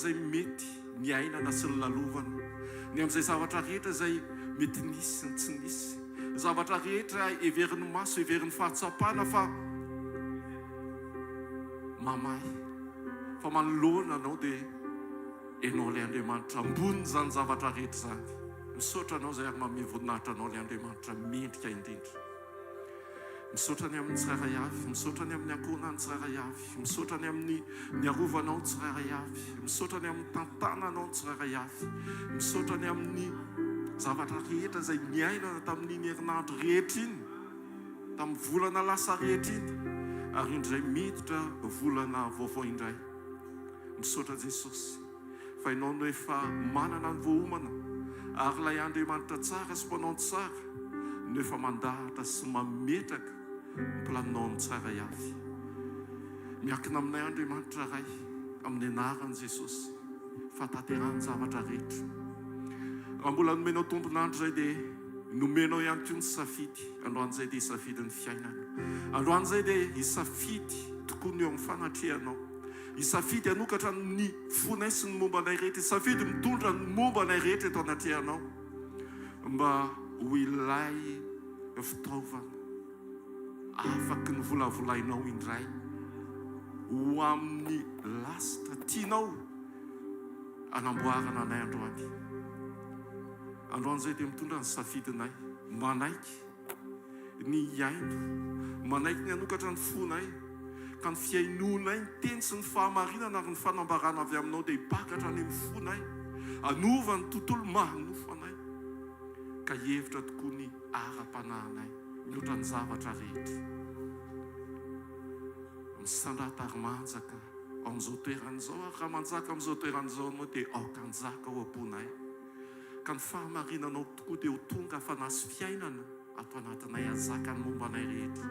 izay mety ny ainana sy ny lalovana, ny amin'izay zavatra rehetra izay mety nisy sy ny tsy nisy, zavatra rehetra everin'ny maso, everin'ny fahatsapana, fa mamay, fa manoloana anao dia ianao ilay Andriamanitra ambony zany zavatra rehetra zany. Misaotra anao izay ary manome voninahitra anao ilay Andriamanitra mendrika indrindra. Misaotra ny amin'ny tsirairay avy, misaotra ny amin'ny ankohonany tsirairay avy, misaotra ny amin'ny niarovanao tsirairay avy, misaotra ny amin'ny tantananao tsirairay avy, misaotra ny amin'ny zavatra rehetra izay niainana tamin'iny herinandro rehetra iny, tamin'ny volana lasa rehetra iny, ary indray miditra volana vaovao indray. Misaotra Jesosy fa ianao no efa manana ny voahomana, ary ilay Andriamanitra tsara sy mpanao tsara no efa mandahatra sy mametraka ny planinao amin'ny tsirairay avy. Miankina aminay Andriamanitra ray, amin'ny anaran'i Jesosy, fa tanterahany zavatra rehetra. Raha mbola nomenao tombonandro izay dia nomenao ihany koa ny safidy. Androany izay dia hisafidy ny fiainana. Androany izay dia hisafidy tokoa ny eo amin'ny fanatrehanao. Hisafidy hanokatra ny fonay sy ny momba anay rehetra. Hisafidy mitondra ny momba anay rehetra eto anatrehanao, mba ho ilay fitaovana afaky ny volavolainao indray ho amin'ny lasitra tianao anamboarana anay androany. Androany izay dia mitondra ny safidinay, manaiky ny iaino, manaiky ny hanokatra ny fonay, ka ny fiainonay ny teny sy ny fahamarinana ary ny fanambarana avy aminao dia hipakatra any amin'ny fonay, anova ny tontolo manofo anay, ka hevitra tokoa ny ara-panahinay mihoatra ny zavatra rehetra. Misandratary-manjaka ao amin'izao toeran'izao, ary raha manjaka amin'izao toeran'izao anao dia aokanjaka ao am-ponay, ka ny fahamarinanao tokoa dia ho tonga fanasy fiainana ato anatinay, azaka ny momba anay rehetra.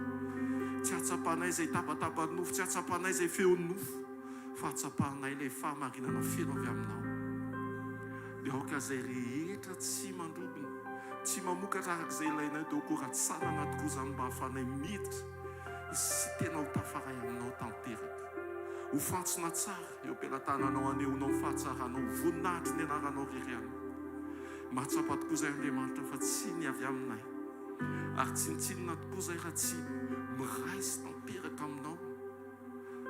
Tsy atsapanay izay tapatapanofo, tsy atsapanay izay feonofo, fa atsapanay ilay fahamarinana feno avy aminao. Dia aoka izay rehetra tsy mandrobona, tsy mamokatra arak'izay ilainay, dia hokoratsanana tokoa izany mba hahafanay miditra sy tena ho tafaray aminao tanteraka. Ho fantsona tsara eo am-pelantananao, aneonao ny fahatsaranao, voninahitry ny anaranao reriana. Mahatsapa tokoa izay Andriamanitra fa tsy ny avy aminay, ary tsy nitsinona tokoa izay raha tsy miray sy tanteraka aminao,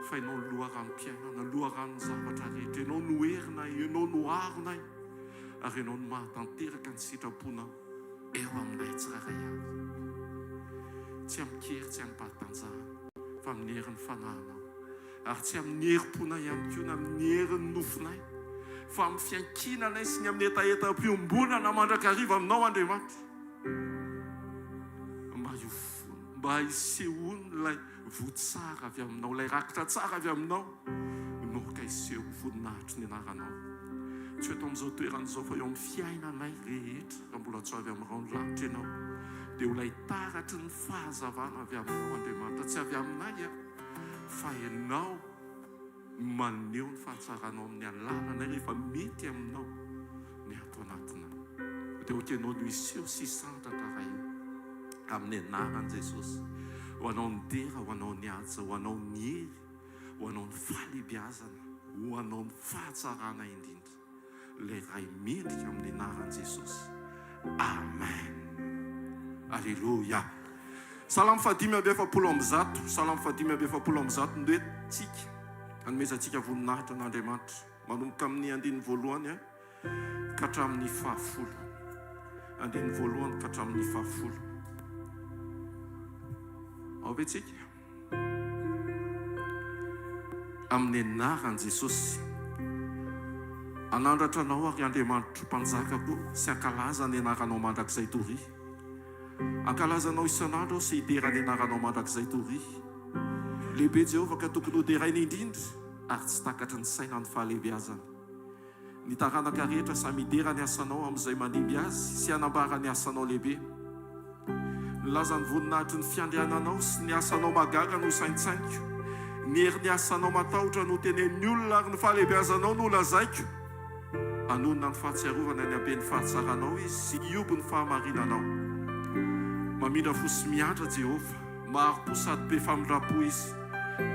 fa ianao no loharanom-piainana, loharan'ny zavatra rehetra. Ianao no herinay, ianao no aronay, ary ianao no mahatanteraka ny sitraponao eo aminay tsirairay avy. Tsy amin'ny kery, tsy amin'ny pahatanjahana, fa amin'ny herin'ny fanahinao, ary tsy amin'ny herim-ponay ihany koa na amin'ny herin'ny nofonay, fa amin'ny fiankinanay sy ny amin'ny etaeta-piombonana mandrakariva aminao Andriamanitra, mba hisehoany ilay votsara avy aminao, ilay rakitra tsara avy aminao, no ka hiseho voninahitry ny anaranao. Tsy eto amin'izao toeran'izao fa eo amin'ny fiainanay rehetra, raha mbola tsy avy amin'ny rano lanitra ianao, dia ho ilay taratry ny fahazavana avy aminao Andriamanitra, tsy avy aminay fa ianao maneho ny fahatsaranao amin'ny alalana rehefa mety aminao ny ato anatina. Dia ho tianao no hiseho sy santatra raha io amin'ny anaran'i Jesosy, ho anao ny dera, ho anao ny aja, ho anao ny hery, ho anao ny fahalebiazana, ho anao ny fahatsarana indrindra. Ilay ray mendrika amin'ny anaran'i Jesosy. Amen. Alleluia. Salamo fahadimy amby efapolo amby zato, salamo fahadimy amby efapolo amby zato, ndoetintsika anomezantsika voninahitra n'Andriamanitra manomboka amin'ny andininy voalohany ka hatramin'ny fahafolo. Andininy voalohany ka hatramin'ny fahafolo. Ao ve tsika? Amin'ny anaran'i Jesosy. Anandratra anao ary Andriamanitra mpanjaka koa sy ankalaza ny anaranao mandrakizay tory. Ankalazanao isan'andro sy hidera ny anaranao mandrakizay tory. Lehibe Jehovah ka tokony hoderainy indrindra ary tsy takatry ny saina ny fahalebiazana. Ny taranaka rehetra samy hidera ny asanao amin'izay manimby azy sy hanambara ny asanao lehibe. Nilaza ny voninahitry ny fiandriananao sy ny asanao magaga no saintsainiko. Ny hery ny asanao matahotra no tenen'ny olona ary ny fahalebiazanao no lazaiko. Anonona ny fahatsiarovana ny aben'ny fahatsaranao izy sy iobo ny fahamarinanao. Mamindra fo sy miandra Jehovah, maro-po sady be famindrapo izy.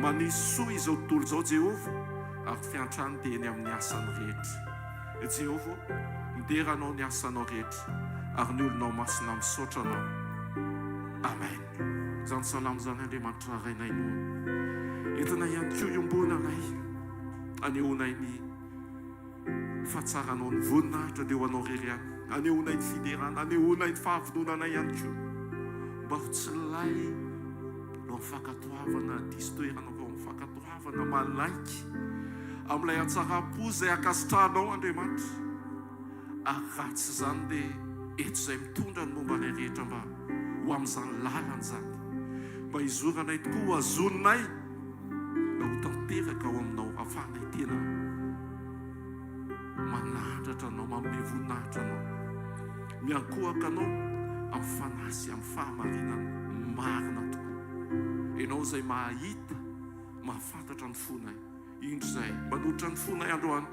Manisy soa izao tontolo izao Jehovah, ary fiantrany dia eny amin'ny asany rehetra. Jehova, mideranao ny asanao rehetra ary ny olonao masina misaotra anao. Amen. Zany salamo zany Andriamanitra rainay noa. Entina ihany koa iombonanay anehoanay ny fahatsaranao ny voninahitra dia ho anao rery any. Anehoanay ny fiderana, anehoanay ny fahavinonanay ihany koa. Mba ho tsy lay eo amin'ny fankatoavana diso toerana eo amin'ny fankatoavana malaiky amin'ilay hatsara-po izay akasitranao Andriamanitra. Ary ratsy zany dia eto izay mitondra ny mombanay rehetra mba ho amin'izany lalana zany. Mba hizoranay tokoa ho azononay mba ho tanteraka ao aminao ahafahanay tena manandratra anao, manome voninahitra anao, miankohaka anao amin'ny fanasy, amin'ny fahamarinana marina tokoa. Ianao izay mahita, mahafantatra ny fonay. Indro izay manotra ny fonay androany,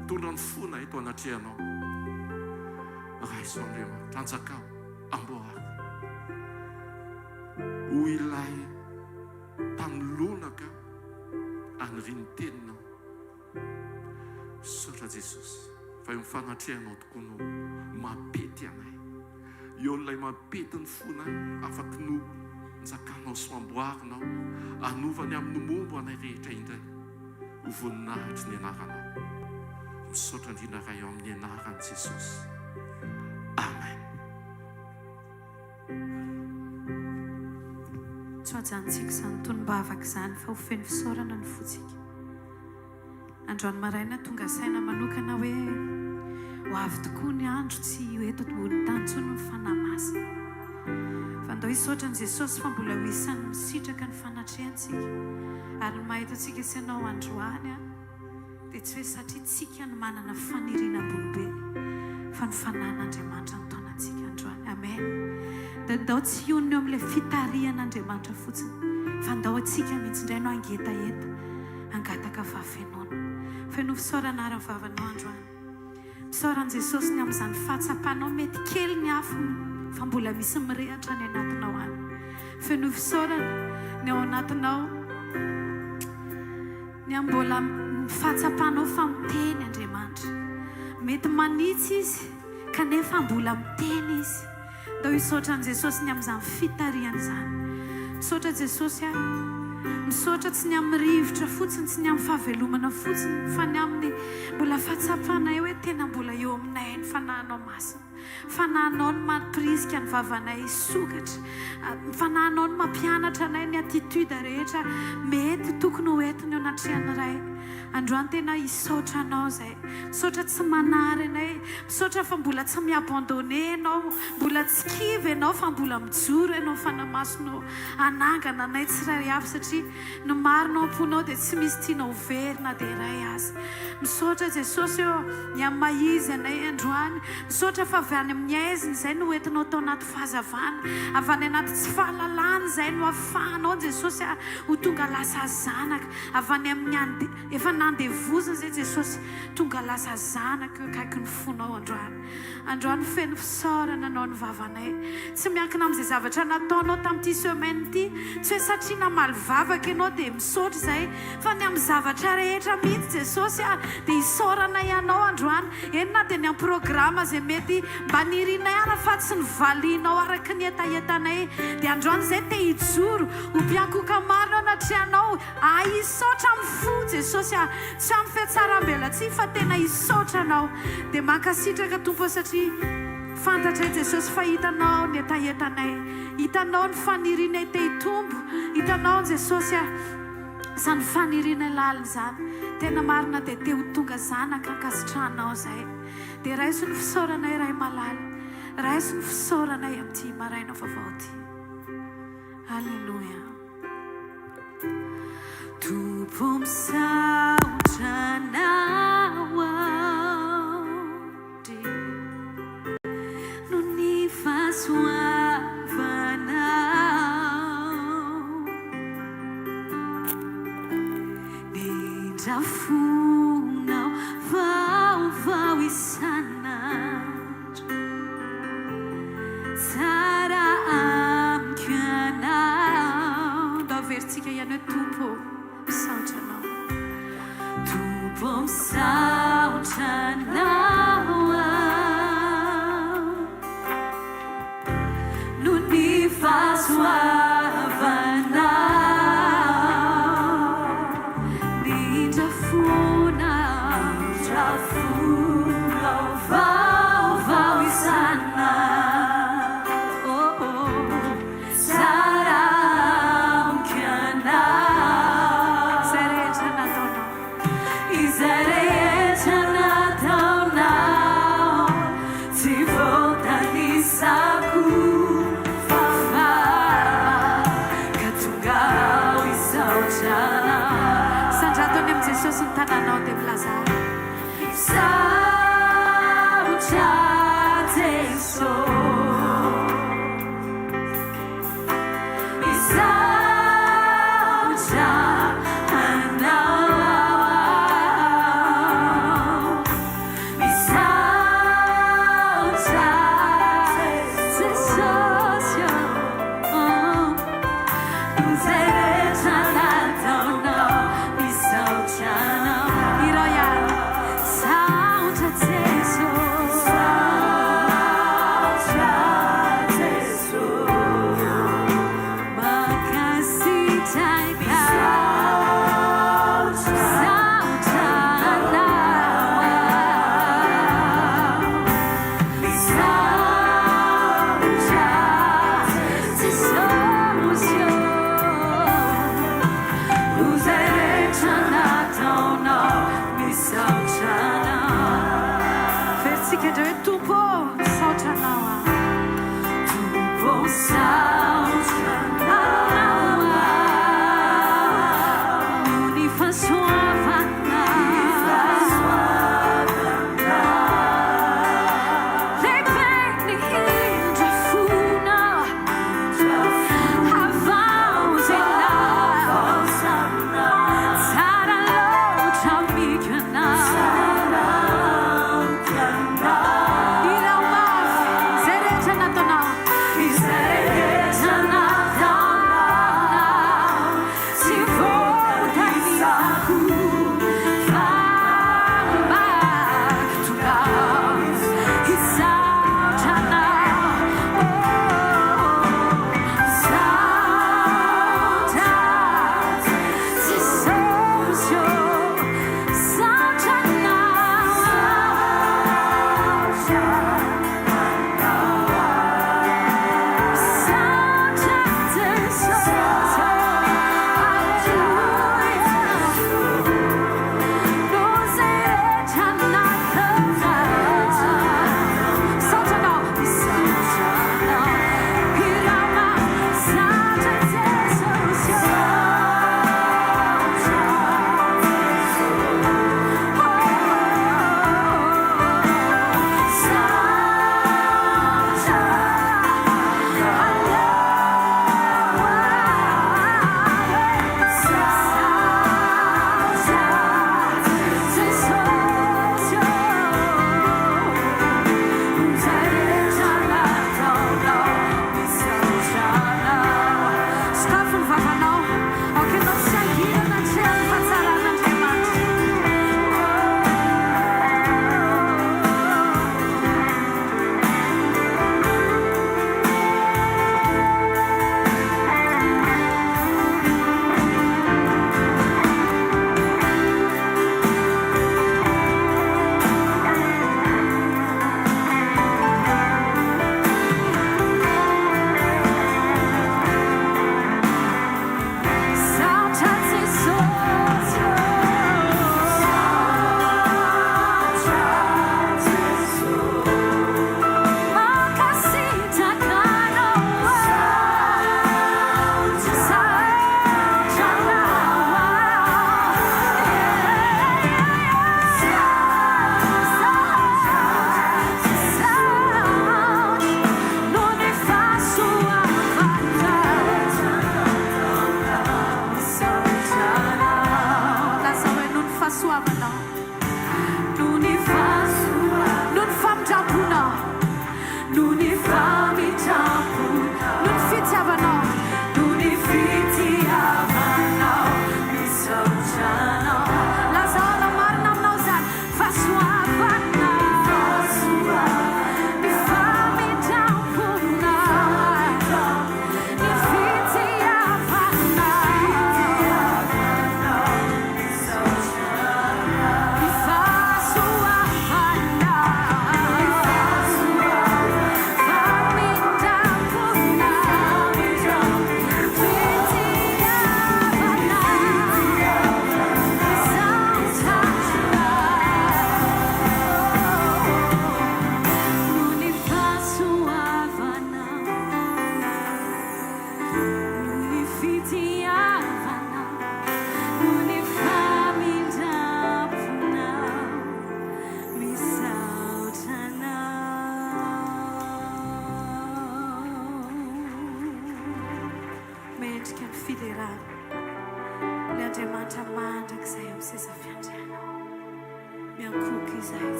mitondra ny fonay eto anatrehanao. Raiso Andriamanitra, anjakao, amboary. Ho ilay mpanolonaka aniriny teninao. Saotra Jesosy, fa eo mifanatrehanao tokoa no mapety anay. Eo ilay mapety ny fonay, afaky no njakanao sy mamboarinao, anovany amin'ny mombo anay rehetra indray. Ho voninahitry ny anaranao. Misaotra indrindra ray eo amin'ny anaran'i Jesosy. Amen. Tsy hajantsika izany tonom-bavaka izany fa ho feno fisaorana ny fotsika. Androany maraina tonga saina manokana hoe ho avy tokoa ny andro tsy eto ambony tany intsony ny fanahy masina. Fa andao hisaotra an'i Jesosy fa mbola ho isan'ny misitraka ny fanatrehantsika. Ary ny mahita antsika isanao androany dia tsy hoe satria tsika no manana faniriana ambony be, fa ny fanan'Andriamanitra ny taonantsika androany. Amen. Dia andao tsy onona eo amin'ilay fitarihan'Andriamanitra fotsiny, fa andao antsika mihitsy indray no angetaeta, angataka vavenoana. Feno fisaorana ary vavanao androany. Misaoran' Jesosy ny amin'izany fahatsapanao mety kely ny afony, fa mbola misy mirehatra ny anatinao any. Feno fisaorana ny ao anatinao, ny mbola fahatsapanao fa miteny Andriamanitra. Mety manitsy izy kanefa mbola miteny izy. Dao hisaotra an'i Jesosy ny amin'izany fitariana izany. Misaotra Jesosy misaotra tsy ny amin'ny rivotra fotsiny, tsy ny amin'ny fahavelomana fotsiny, fa ny amin'ny mbola fahatsapanay hoe tena mbola eo aminay ny fanahinao masina. Fanahinao ny mampirisika ny vavanay sokatra. Fanahinao ny mampianatra anay ny attitude rehetra mety tokony ho entiny eo anatrehany iray. Androany tena hisaotra anao izay. Misaotra tsy manary anay. Misaotra fa mbola tsy miabandone anao, mbola tsy kivy anao fa mbola mijoro anao fanamasonao anangana anay tsirairay avy satria ny marinao amponao dia tsy misy tianao verina dia iray azy. Misaotra Jesosy eo ny amin'ny maizy anay androany. Misaotra fa avy any amin'ny aiziny izay no entinao tao anaty fahazavana, avy any anaty tsy fahalalana izay no ahafahanao Jesosy ho tonga lasa zanaka, avy any amin'ny efa nandevozina izay Jesosy tonga lasa zanaka kaiky ny fonao androany. Androany feno fisaorana anao ny vavanay. Tsy miankina amin'izay zavatra nataonao tamin'ity semaine ity, tsy hoe satria namaly vavaka ianao dia misaotra izay, fa ny amin'ny zavatra rehetra mihitsy Jesosy dia hisaorana ianao androany. Enina dia ny amin'ny programa izay mety mba nirinay ara fa tsy nivalianao araka ny etaetanay, dia androany izay te hijoro ho mpiankoka marina anatrehanao. Hisaotra amin'ny fo Jesosy, tsy amin'ny fiatsaram-belatsia fa tena hisaotra anao. Dia mankasitraka Tompo satria fantatra Jesosy fa hitanao ny etaetanay, hitanao ny fanirinay te hitombo, hitanao Jesosy izany fanirinay lalina izany. Tena marina dia te ho tonga zanaka ankasitranao izay. Dia raiso ny fisaoranay iray malala, raiso ny fisaoranay amin'ity maraina vaovao ity. Halleluja. Tompo misaotra anao aody no ny fahasoavanao, ny drafonao vaovao isanandro, tsara amiko ianao. Dao averintsika ihany hoe Tompo misaotra anao.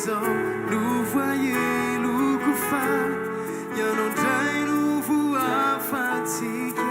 maison, nous voyez nous couffin, y'a non dai nous voit fatigué.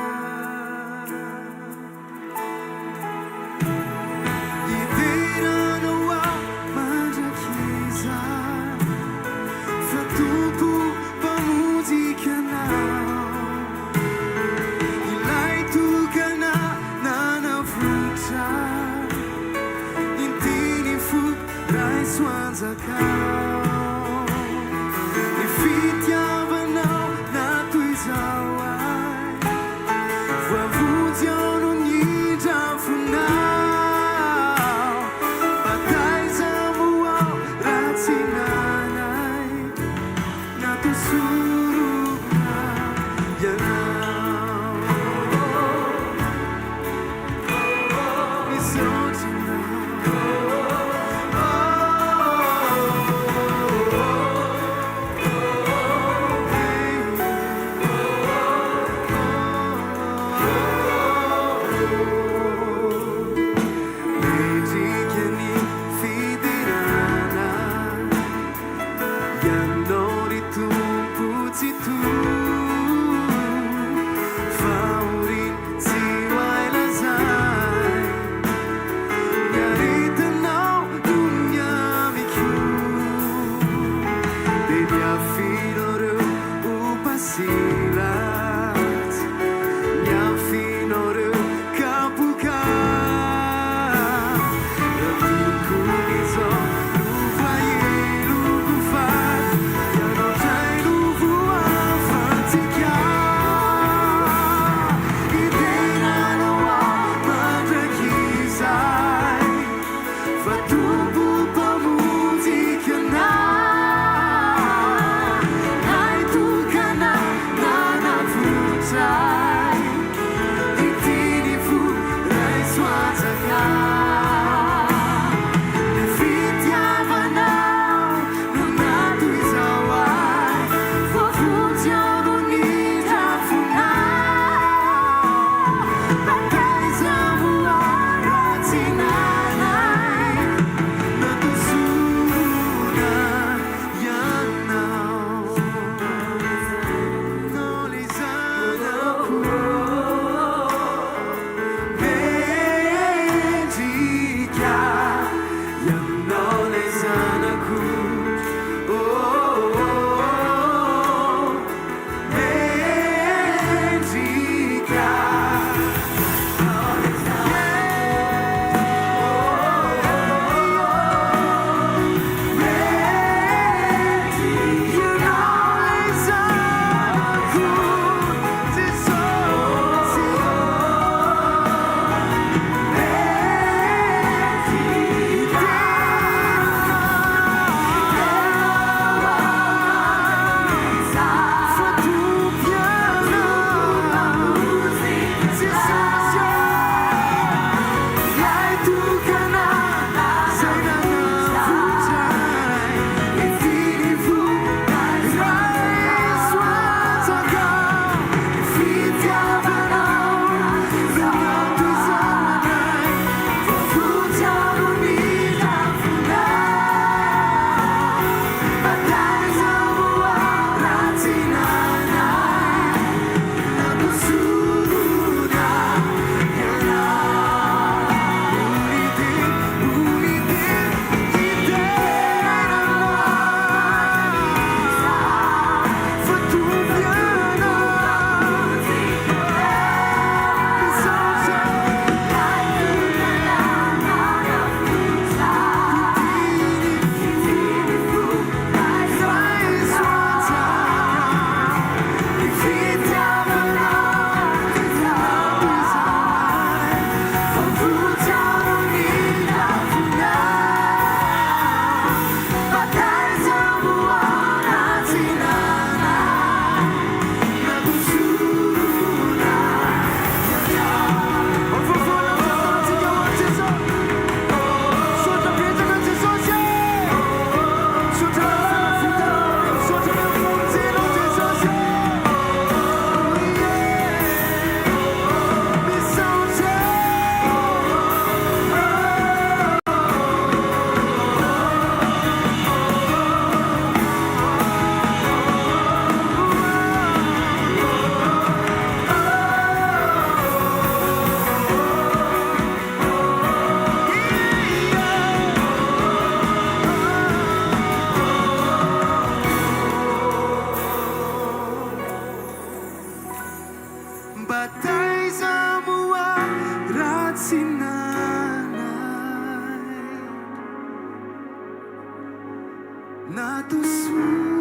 natosorona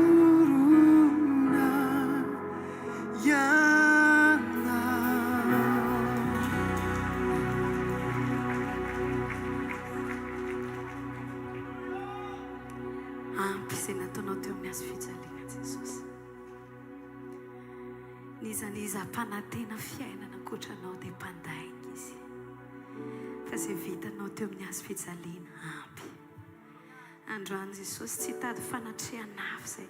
ianao. Ampy izay nataonao teo amin'ny azo fijaliana Jesosy. Nizaniza mpanantena fiainana ankoatranao dia mpandainga izy. Fa izay vitanao teo amin'ny azo fijaliana ampy. Androany Jesosy tsy hitady fanatreana hafa izay.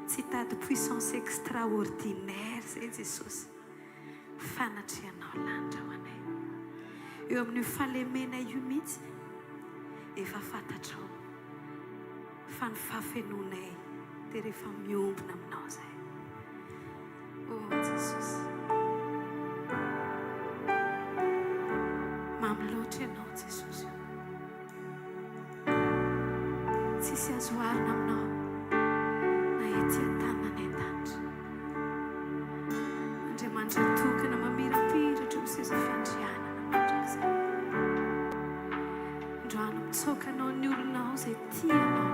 Tsy hitady puissance extraordinaire izay Jesosy. Fanatreanao lanitra ho anay. Eo amin'io fahalemena io mihitsy efa fantatrao fa ny fahafenonay dia rehefa miombona aminao izay. Oh Jesosy, mamy loatra ianao Jesosy. Tsisy azo arina aminao na ety an-tanana an-danitra. Andriamanitra tokana mamirapiratra eo seza fiandrianana mandrakizay. Androany mitsokanao ny olonao izay tianao.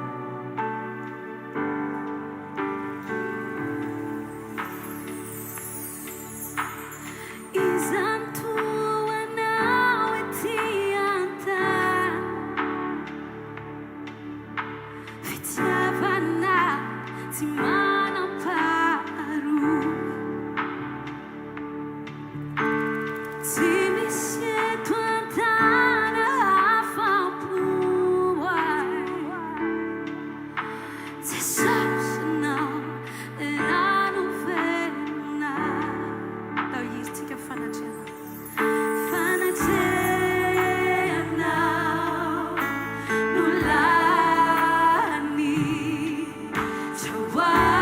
Why?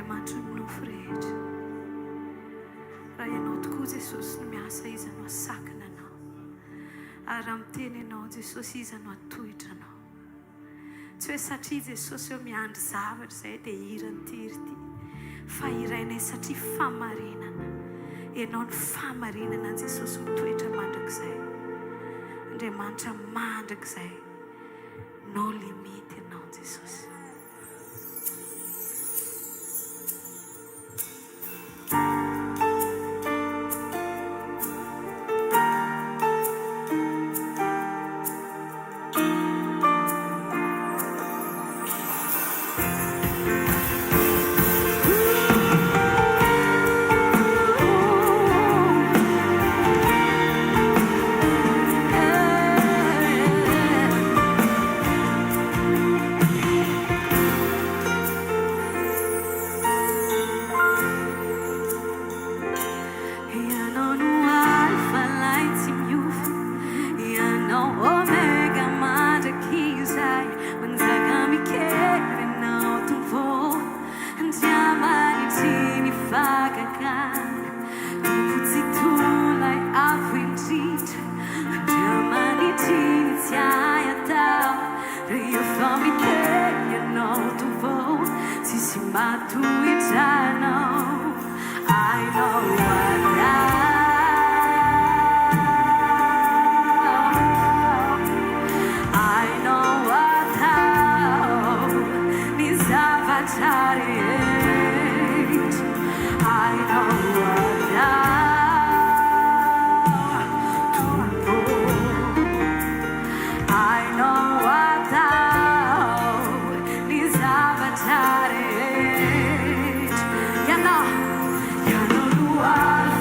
andriamanitra ny nofo rehetra raha ianao tokoa jesosy no miasa iza no asakana anao ary raha miteny ianao jesosy iza no atohitra anao tsy hoe satria jesosy eo miandry zavatra izay dia hirany tiry ty fa irainay satria famarinana ianao ny famarinana an jesosy mitoetra mandrakizay andriamanitra mandrakizay no limity ianao jesosy You know who I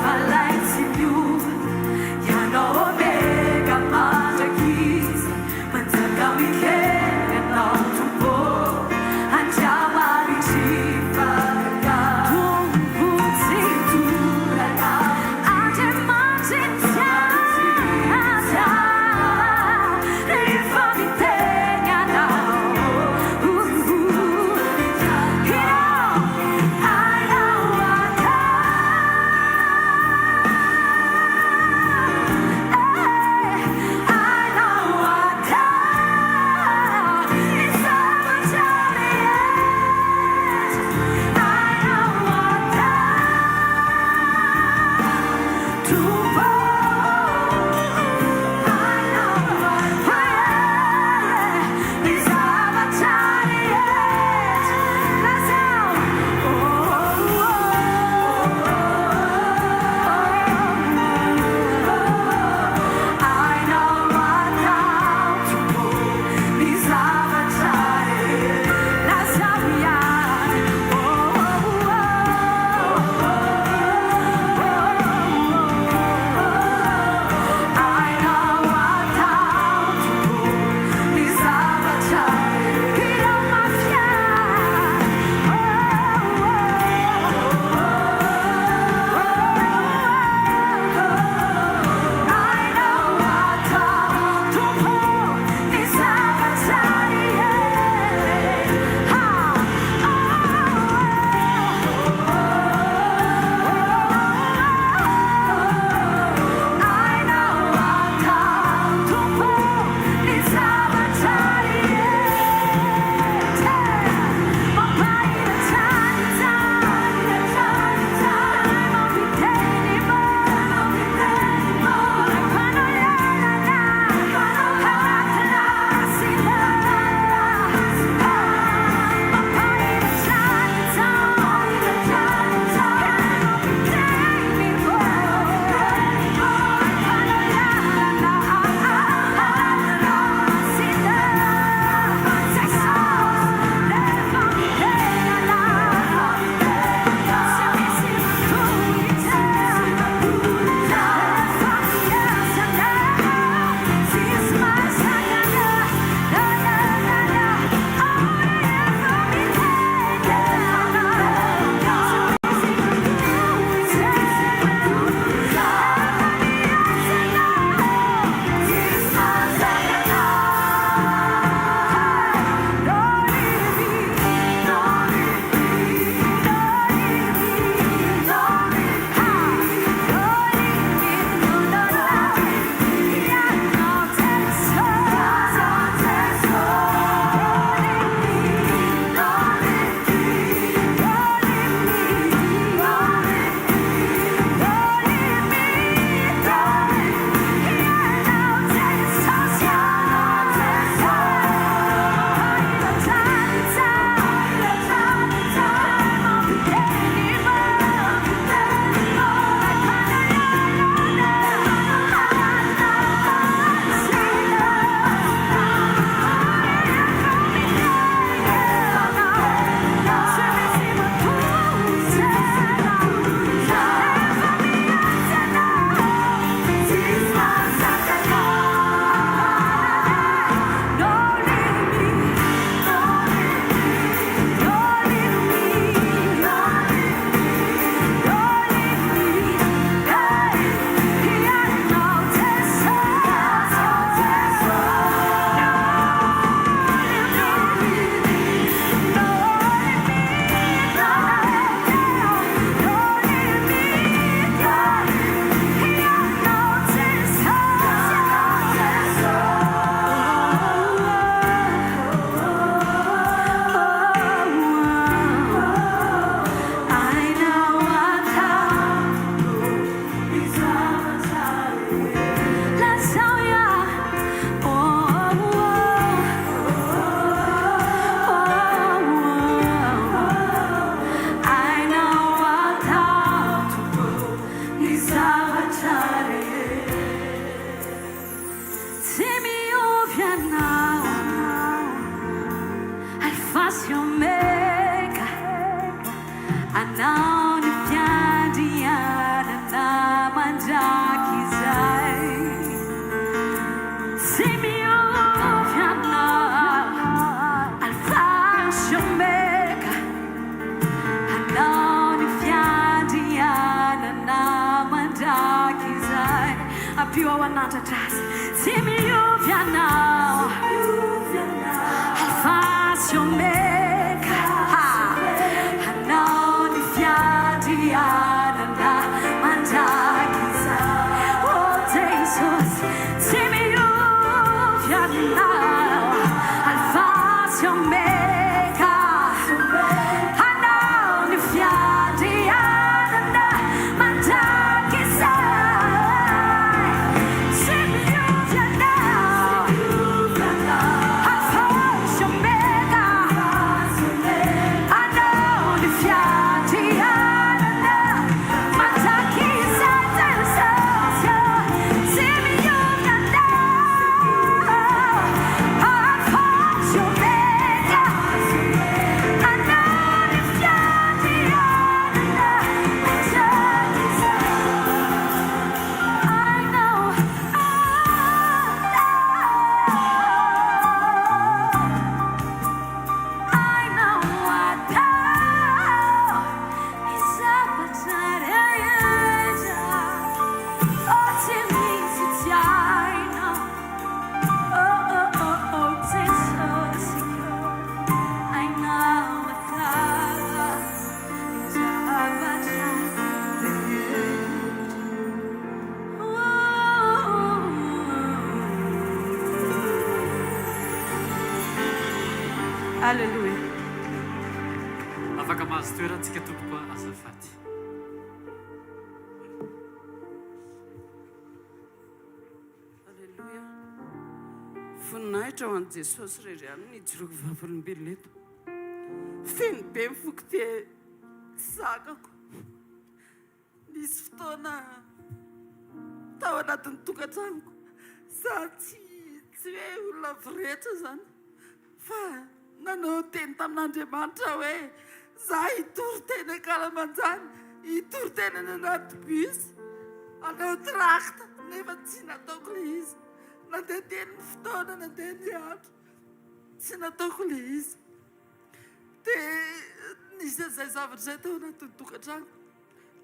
teo anandratra azy tsy miovy anao alfa sy omega anao ny fiandrianana mandraky izay o Jesosy tsy miovy anao alfa sy omega anao ny fiandrianana mandraky izay tsy miovy anao alfa sy omega anao ny fiandrianana mandraky izay Jesosy tsy miovy anao alfa sy omega anao ny fiandrianana mandraky izay I know what now is Asabotsy oh Jesus I know oh Jesus I know what now is Hallelujah. Afaka mahazo toerantsika tompoko azafady. Alléluia. Voninahitra ho an'i Jesosy irery ihany ny jiroko vavolombelona eto. Feno be mifoky te zakako. Nisy fotoana tao anatin'ny tokantranoko. Za tsy hoe olona viretra zany. Fa nanao teny tamin'Andriamanitra hoe za hitory teny ankalamanjany, hitory teny any anaty bus, anao trakta nefa tsy nataoko le izy. Nandeha teny ny fotoana, nandeha ny andro, tsy nataoko le izy. Dia nisy an'izay zavatra izay tao anatin'ny tokantrano.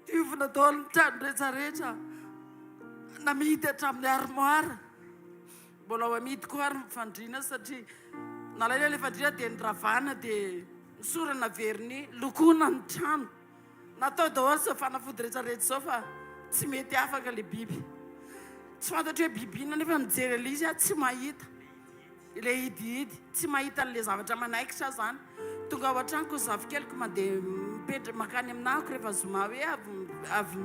Diovina daholo ny trano rehetrarehetra, namidy hatramin'ny armoara. Mbola ao amidy koa ary mifandriana satria nalaina ilay fandriana dia niravana dia nisorana verni lokoina ny trano. Natao daholo izao fanafody rehetrarehetra izao fa tsy mety afaka ilay biby. Tsy fantatra hoe biby inona nefa mijery ilay izy tsy mahita. Ilay hidihidy tsy mahita an'ilay zavatra manaikitra zany. Tonga ao an-tranoko zavikeliko mandeha mipetra makany aminahako rehefa zoma hoe avy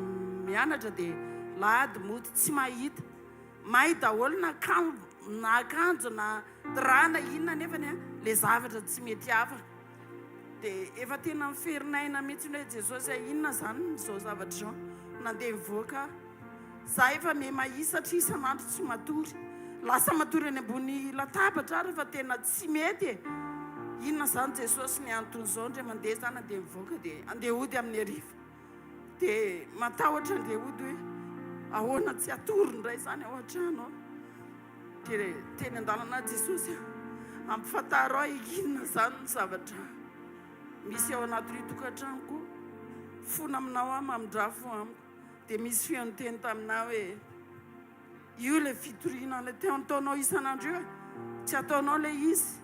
mianatra dia lahady mody tsy mahita. Mahay daholo na akanjo na drana inona nefany ilay zavatra tsy mety afaka. Dia efa tena miferinaina mihitsy hoe Jesosy inona zany izao zavatra izao. Nandeha mivoaka za efa memahi satria isan'andro tsy matory. Lasa matory any ambony latabatra ary fa tena tsy mety. Inona zany Jesosy ny antony izao ndray mandeha zany andeha mivoaka dia andeha hody amin'ny arivo. Dia matahotra andeha hody hoe ahoana tsy atory ndray zany ao an-trano. Dia teny an-dalana Jesosy ampifantaro aho inona zany ny zavatra misy ao anaty tokantranoko. Fona aminao aho mamindrafo amiko. Dia misy feony teny taminao hoe io ilay fitoriana ilay ataonao isan'andro io tsy ataonao ilay izy.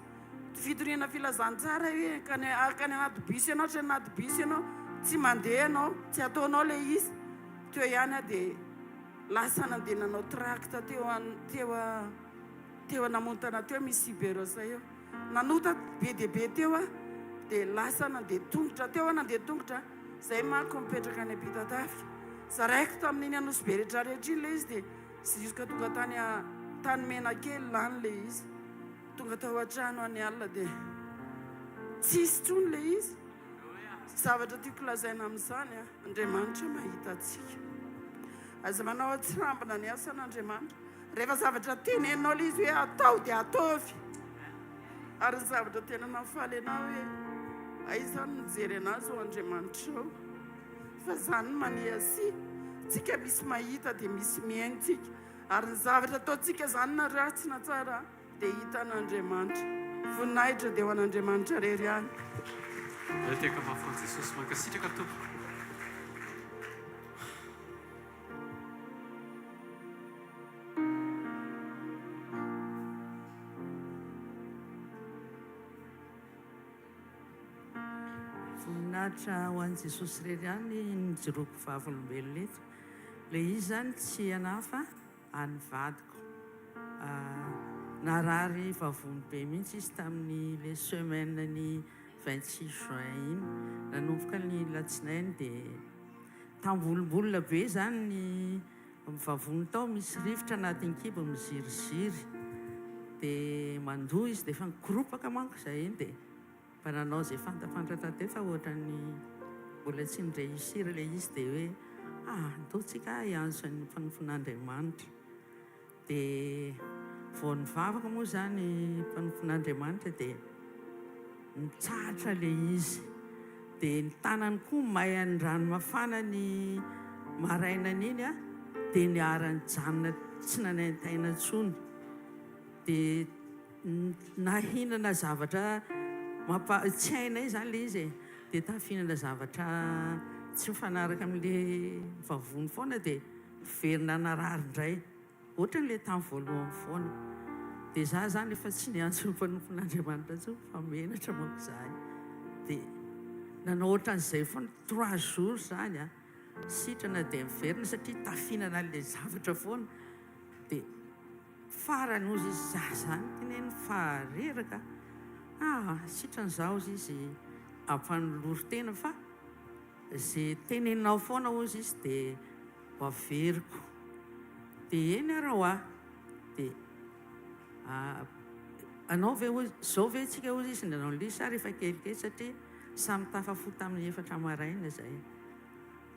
Fitoriana filazantsara hoe kany anaty bus ianao, tsy anaty bus ianao, tsy mandeha ianao, tsy ataonao ilay izy. Teo ihany aho dia lasa nandeha nanao trakta teo namontana teo misy Iberosa eo. Nanota be dia be teo aho dia lasa nandeha tongotra teo nandeha tongotra. Zay manko mipetraka any ampita-tafika. Zaraiko tamin'iny anosy be rehetrarehetra iny ilay izy dia juska tonga tany mena kely lany ilay izy. Tonga tao an-trano any alina dia tsisy tsony ilay izy. Zavatra tiako lazaina amin'izany Andriamanitra mahita antsika. Aza manao atsirambina ny asan'Andriamanitra. Rehefa zavatra teneninao ilay izy hoe atao dia ataovy. Ary ny zavatra tena nafaly anao hoe aizany mijery anazy ao Andriamanitra ao. Fa zany maniasi tsika misy mahita dia misy miaintsika. Ary ny zavatra ataontsika zany na ratsy na tsara dia hitan'Andriamanitra. Voninahitra dia ho an'Andriamanitra rery ihany. Teka mahafaly Jesosy mankasitraka tompoko. voninahitra ho an'i Jesosy irery ihany nijoroako vavolombelona eto. Le izy zany tsy anahy fa any vadiko. Narary vavony be mihitsy izy tamin'ny le semaine ny 26 juin iny. Nanomboka ny latsinainy dia tambolombolona be zany ny vavony tao, misy rivotra anatin'ny kibo miziriziry. Dia mandoha izy dia efa nikoropaka manko izay iny dia mba nanao izay fantafantratra teo fa ohatran'ny mbola tsy nireusir le izy dia hoe antotsika hiantso ny mpanofon'Andriamanitra. Dia vao nivavaka moa zany mpanofon'Andriamanitra dia nitsahatra le izy. Dia ny tanany koa may an'ny rano mafana ny marainana iny dia niarany janona tsy nanaintaina intsony. Dia nahinana zavatra tsy haina zany le izy dia tafihinana zavatra tsy mifanaraka amin'le vavony foana dia verina narary indray ohatran'le tamin'ny voalohany foana. Dia za zany efa tsy niantso ny mpanofon'Andriamanitra intsony fa menatra manko zahay. Dia nanao ohatran'izay foana 3 jours zany sitrana dia miverina satria tafihinana le zavatra foana. Dia farany ozy izy zany teneny fareraka sitran'izao izy ampanoloro tena fa izay teneninao foana ozy izy dia ho averiko. Dia eny ara ho aho dia anao ve ozy zao ve tsika ozy izy nanao lisa rehefa kelikely satria samy tafafo tamin'ny 4 maraina izay.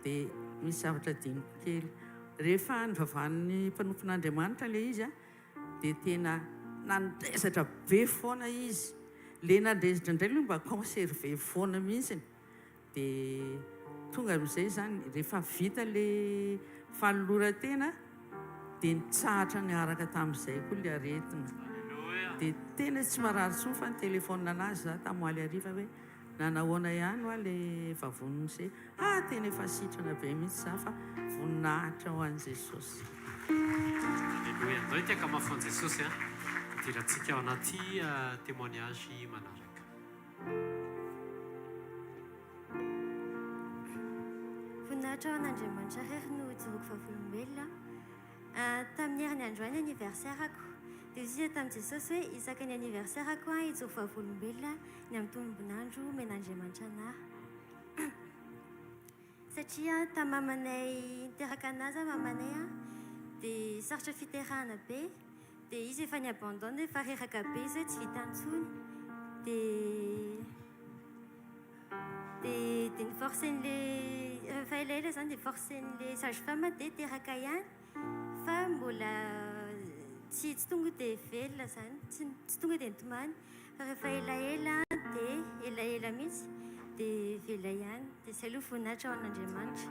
Dia misy zavatra diniko kely rehefa nivavahan'ny mpanofon'Andriamanitra le izy dia tena nandresatra be foana izy. Le nandresatra indray loha mba conserve foana mihitsy. Dia tonga amin'izay zany rehefa vita le fanoloran-tena dia nitsahatra niaraka tamin'izay koa le aretina. Dia tena tsy marary intsony fa nytelefônina anazy za tamin'ny hariva hoe nanahoana ihany hoa le vavony izay. Tena efa sitrana be mihitsy za fa voninahitra ho an'i Jesosy. Alleluia. Andao itiaka mafon'i Jesosy idirantsika ao anaty témoignage manaraka. Voninahitra ao an'Andriamanitra rery no ijoroako vavolombelona. Tamin'ny herin'ny androany anniversaire-ako. Dia izy tamin'i Jesosy hoe isaka ny anniversaire-ako ijoroako vavolombelona ny amin'ny tombonandro men'Andriamanitra anahy. Satria tamin'ny mamanay niteraka anazy mamanay dia sarotra fiterahana be. Dia izy efa niabandone fa reraka be izy hoe tsy vita intsony. Dia niforcen'le rehefa elaela zany dia forcen'le sage-femme dia teraka ihany fa mbola tsy tonga dia velona zany tsy tonga dia nitomany fa rehefa elaela dia elaela mihitsy dia vela ihany. Dia izay aloha voninahitra ao an'Andriamanitra.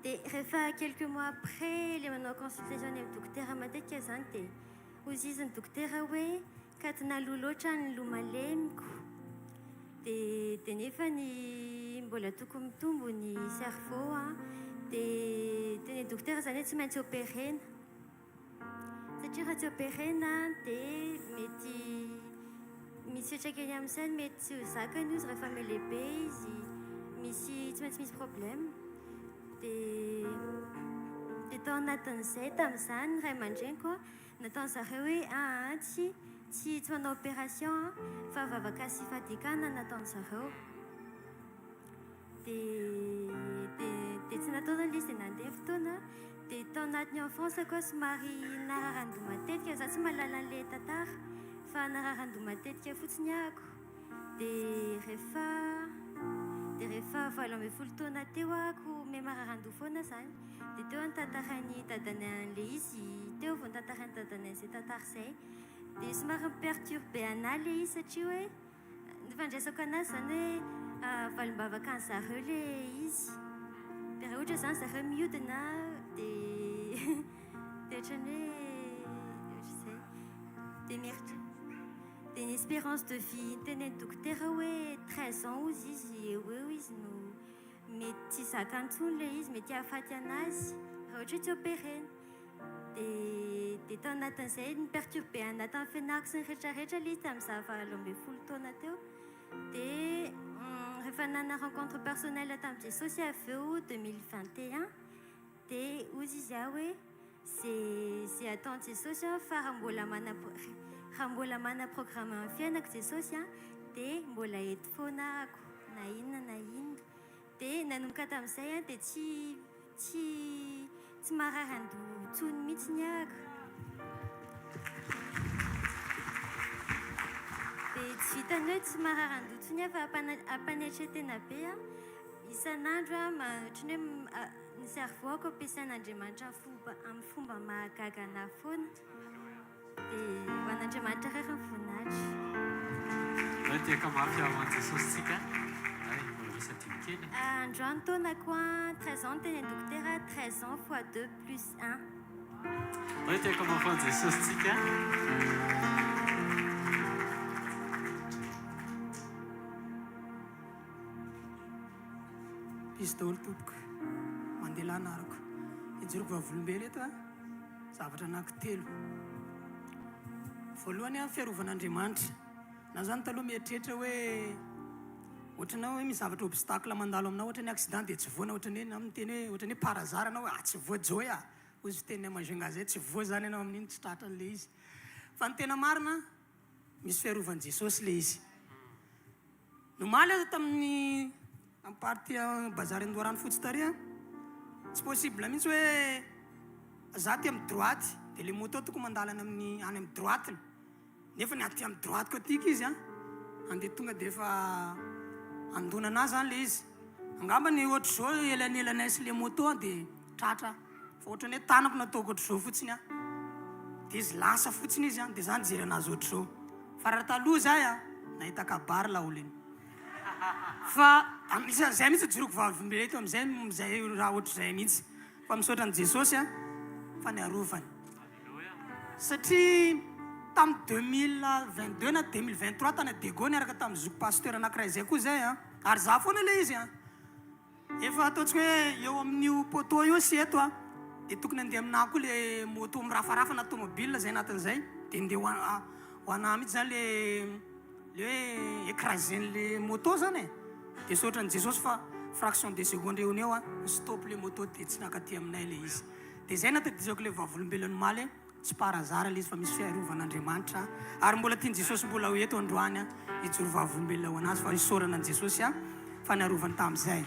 Dia rehefa quelques mois après le manao consultation any amin'ny dokotera matetika zany dia hozy izy ny dokotera hoe katina loha loatra ny loha malemiko. Dia nefa ny mbola tokony mitombo ny cerveau dia ny dokotera zany hoe tsy maintsy operena satria raha tsy operena dia mety misy fiantraikany amin'ny sainy mety tsy ho zakany izy rehefa melehibe izy tsy maintsy misy problème. Dia tao anatin'izay tamin'izany ray aman-dreniko nataony zareo hoe tsy manao opération fa vavaka sy fadikana nataony zareo. Dia tsy natao zany izy dia nandeha fotoana. Dia tao anatin'ny enfance koa somary nararandoha matetika za tsy mahalala an'ilay tantara fa nararandoha matetika fotsiny ahako. Dia rehefa 20 taona teo ahako me mararandoha foana zany. Dia teo nitantarany dadany an'ilay izy teo vao nitantarany dadany an'izay tantara izay. Dia somary miperturbe anahy le izy satria hoe nifandraisako anazy zany hoe valimbavaka any zareo le izy. Dia raha ohatra zany zareo mihodina dia ohatrany hoe izay dia mieritra. Dia ny espérance de vie teneny dokotera hoe 13 ans ozy izy eo izy no mety tsy zaka intsony le izy mety hahafaty anazy raha ohatra hoe tsy operena. Dia tao anatin'izay niperturbe anahy tamin'ny fianarako sy ny rehetrarehetra le izy tamin'ny 20 taona teo. Dia rehefa nana rencontre personnelle tamin'i Jesosy avy eo 2021 dia ozy izy aho hoe zay ataon'i Jesosy fa raha mbola mana programme amin'ny fiainako Jesosy dia mbola eto foana ako na inona dia nanomboka tamin'izay dia tsy marary andoha tsony mihitsy ako. Dia tsy vitany hoe tsy marary andoha tsony fa ampaneitretena be isan'andro ohatrany hoe ny cerveau-ko ampiasain'Andriamanitra amin'ny fomba mahagaga ana foana dia ho an'Andriamanitra rehefa ny voninahitra. Tiaka mafy ao an'i Jesosy tsika. Mbola misy adimy kely. Androany taonako 13 ans teny dokotera 13 ans fois 2 plus 1. Tiaka mafy an'i Jesosy tsika. izy daholo tompoko mandeha anarako ijoroko vavolombely eto zavatra anankitelo. Voalohany fiarovan'Andriamanitra na zany taloha mieritreritra hoe ohatranao hoe misy zavatra obstacle mandalo aminao ohatran'ny accident dia tsy voana ohatran'ny hoe amin'ny teny hoe ohatran'ny hoe parazara anao hoe tsy voajoy ozy teny amazonga zay tsy voa zany ianao amin'iny tsy tratra an'le izy fa ny tena marina misy fiarovan'i Jesosy le izy. Nomaly azo tamin'ny party bazary Andoharano fotsy tary tsy possible mihitsy hoe za ty amin'ny droite dia le moto toko mandalana any amin'ny droite nefa ny aty amin'ny droite ko tiky izy andeha tonga dia efa andona anazy zany le izy angamba ny ohatra zao elanelanay sy le moto dia tratra fa ohatrany hoe tanako nataoko ohatra zao fotsiny dia izy lasa fotsiny izy dia zany jery anazy ohatra zao fa raha taloha zay nahita kabary la olo iny fa amisan'izay mihitsy joroko vavolombely eto amizay raha ohatra zay mihitsy fa misaotra an'i Jesosy fa niarovany satria tamin'ny 2022 na 2023 tany Dego niaraka tamin'ny zoko pasteur anankiray zay koa zay ary za foana le izy efa ataontsika hoe eo amin'io poto io sy eto dia tokony andeha aminah koa le moto mirafarafa na tomobile zay anatin'izay dia andeha ho anah mihitsy zany le hoe écrasen'le moto zany dia saotra an'i Jesosy fa fraction de seconde eo neo stop le moto dia tsy nakaty aminay le izy dia zay natadizako le vavolombelony maly tsy parazara le izy fa misy fiarovan'Andriamanitra ary mbola tiany Jesosy mbola ho eto androany ijoro vavolombelona ho anazy fa isaorana an'i Jesosy fa niarovany tamin'izay.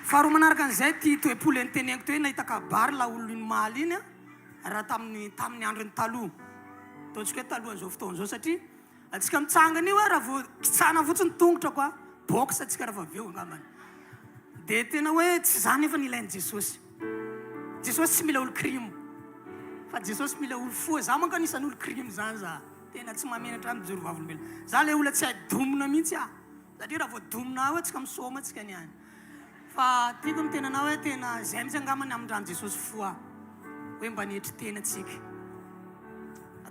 Faharoa manaraka an'izay ty toe-polo nyteneniko teo hoe nahita kabary la olo iny maly iny raha tamin'ny androny taloha ataontsika hoe talohan'izao fotoan'izao satria atsika mitsangana io raha vao kitsana fotsiny tongotra koa box atsika raha vaveo angambany dia tena hoe tsy zany efa nilain'i Jesosy. Jesosy tsy mila olo crime fa Jesosy mila olo foa za manko anisan'ny olo crime zany za tena tsy mamenatra amin'ny joro vavolombelona za le olona tsy hadomina mihitsy satria raha vao domina hoe tsika misoma tsika niany fa tiako mitena anao hoe tena zay mihitsy angamany amin-drano Jesosy foa hoe mba nihetry tena tsika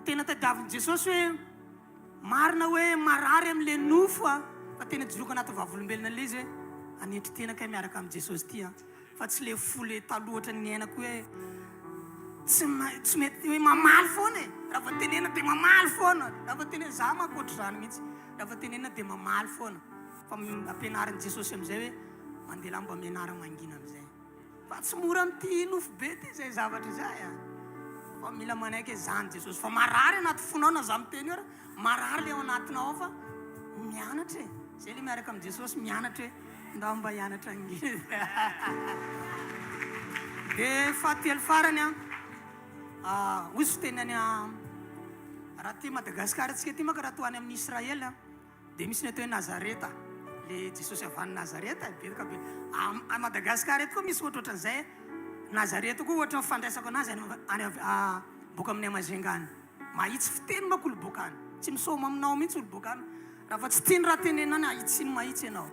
tena tadiavin'i Jesosy hoe marina hoe marary amin'le nofo fa tena joroko anaty vavolombelona le izy hoe anetry tena kay miaraka amin'i Jesosy ty fa tsy le fo le taloha ohatra ny ainako hoe tsy mety hoe mamaly foana raha va tenena dia mamaly foana raha va tenena za mankotry zany mihitsy raha va tenena dia mamaly foana fa ampianarin'i Jesosy amin'izay hoe mandeha lamba mianara mangina amin'izay fa tsy mora amin'ity nofo be ty zay zavatra zay fa mila manaiky zany Jesosy fa marary anaty fonao na za miteny io marary le ao anatinao fa mianatra zay le miaraka amin'i Jesosy mianatra ndao mba hianatra angina dia fahatelo farany ozy fitenany raha ty Madagasikara atsika ty maka raha toany amin'ny Israela dia misy ny atao hoe Nazareta le Jesosy avy any Nazareta beraka be a Madagasikara eto koa misy ohatrohatran'izay Nazareta koa ohatra fandraisako anazy boka amin'ny Amazengany mahitsy fiteny mako olo bokany tsy misoma aminao mihitsy olo bokany raha fa tsy tiany raha tenenany ahitsiny mahitsy ianao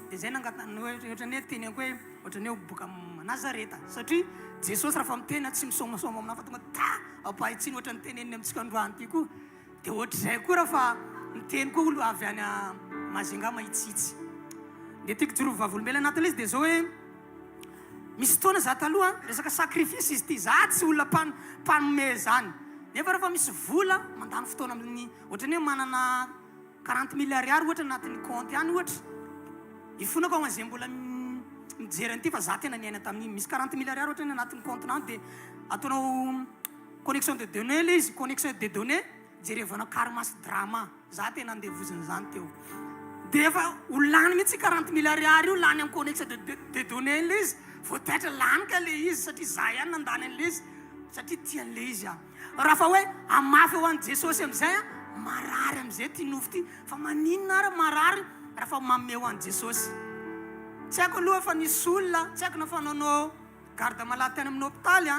dia zay nangatany ohatrany hoe tenenako hoe ohatrany hoe boka Nazareta satria Jesosy raha fa miteny tsy misomasoma aminao fa tonga ampahitsiny ohatrany teneniny amintsika androany ty koa dia ohatr'izay koa raha fa miteny koa olo avy any Mazenga mahitsitsy dia tiako joro vavolombelona anatin'le izy dia zao hoe misy fotoana za taloha resaka sacrifice izy ty za tsy olona mpanome zany nefa raha fa misy vola mandany fotoana amin'ny ohatrany hoe manana 40 000 ariary ohatra anatin'ny compte ihany ohatra ifonako ao an'izay mbola mijery an'ity fa za tena niaina tamin'iny misy 40 000 ariary ohatra ny anatin'ny compte-nao dia ataonao connexion de données le izy connexion de données jerevanao karmasy drama za tena andevoziny zany teo dia efa ho lany mihitsy 40 000 ariary io lany amin'ny connexion de données le izy voataitra lanika le izy satria za ihany nandany an'le izy satria tian'le izy raha fa hoe amafy eo an'i Jesosy am'izay marary am'izay ty nofo ty fa maninona ara marary raha fa mameo an'i Jesosy tsy haiko aloha fa nisy olona tsy haiko na fanaonao garde malady tany amin'ny hôpitaly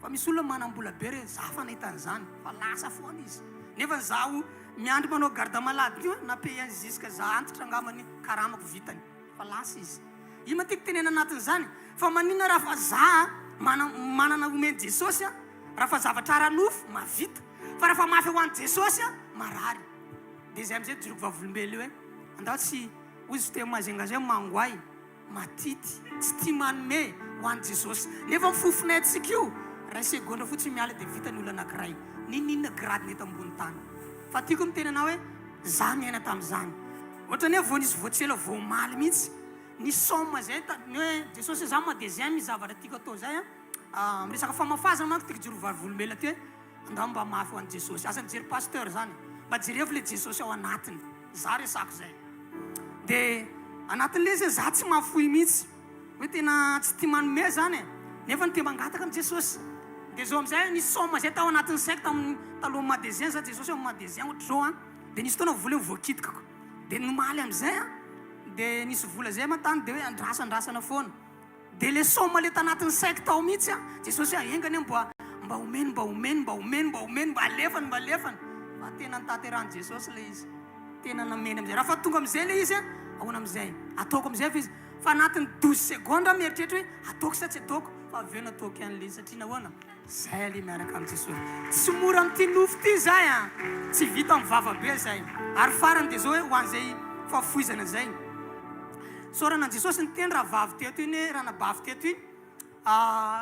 fa misy olona manam-bola be re za fa nahitan'izany fa lasa foana izy nefa zaho miandry manao garde malady io na paye jusque za antitra angamany karamako vitany fa lasa izy io matiko tenena anatin'izany fa maninona raha fa za manana omeny Jesosy raha fa zavatra ara-nofo mavita fa raha fa mafy ho an'i Jesosy marary dia zay am'izay joroko vavolombelo io andao tsy ozy te mazengazay mangoay matity tsy tia manome ho an'i Jesosy nefa mifofonay antsika io ray segonda fotsiny miala dia vita ny olo anankiray ninina grady eto ambony tany fa tiako miteny anao hoe za miaina tamin'izany ohatra ny hoe vao nisy voatsela vao maly mihitsy ny somme zay ny hoe Jesosy za ma dia zay mizavatra tiako atao zay miresaka famafazana manko tiako joro vavolombelo aty hoe andao mba mafy ho an'i Jesosy asa mijery pasteur zany mba jerevy le Jesosy ao anatiny za resako zay dia anatin'le izy za tsy mafoy mihitsy hoe tena tsy tia manome zany nefa ny te mangataka amin'ny Jesosy dia zao am'izay nisy somme zay tao anatin'ny saiko taloha madesien za Jesosy amin'ny madesien ohatra zao dia nisy taona vola voakitikako dia nomaly am'izay dia nisy vola zay matany dia hoe andrasandrasana foana dia le somme le tanatin'ny saiko tao mihitsy Jesosy ahengany mba omeny mba alefany fa tena nitaterahany Jesosy le izy tena nameny am'izay raha fa tonga am'izay le izy ahoana am'izay ataoko am'izay fa izy fa anatin'ny 12 seconde mieritreritra hoe ataoko sa tsy ataoko fa avy eo nataoko ian'le satria nahoana zay le miaraka amin'ny Jesosy tsy mora amin'ity nofo ty zay tsy vita amin'ny vavabe zay ary farany dia zao hoe ho an'izay fafoizana zay sorana an' Jesosy niteny raha vavy teto iny raha nabavy teto iny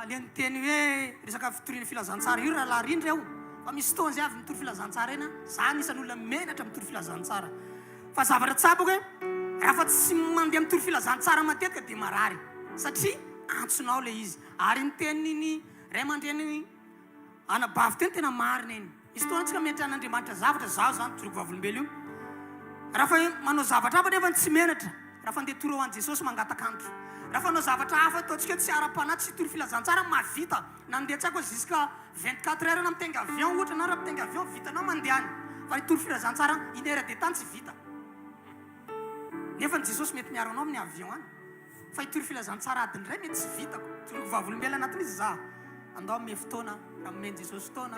le niteny hoe resaka fitoriana filazantsara io raha laharindra ao fa misy fotoana zay avy mitory filazantsara eny za anisan'ny olona menatra mitory filazantsara fa zavatra tsapako hoe raha fa tsy mandeha mitory filazantsara matetika dia marary satria antsonao le izy ary niteniny ray aman-dreny anabavy teny tena marina eny misy fotoana antsika mety an'Andriamanitra zavatra zaho zany toroko vavolombelo io raha fa manao zavatra hafa nefa tsy menatra raha fa ndeha tory ao an'i Jesosy mangataka-antro raha fa manao zavatra hafa ataontsika tsy ara-panahy tsy tory filazantsara mavita nandeha tsy haiko jusqu'à 24 heures na mitenga avion ohatra na raha mitenga avion vitanao mandehany fa ny tory filazantsara 1 heure de temps tsy vita nefa ny Jesosy mety miaro anao amin'ny avion any fa hitory filazantsara adiny ray mety tsy vitako toroko vavolombelo anatin'izy za andao ame fotoana raha momeny Jesosy fotoana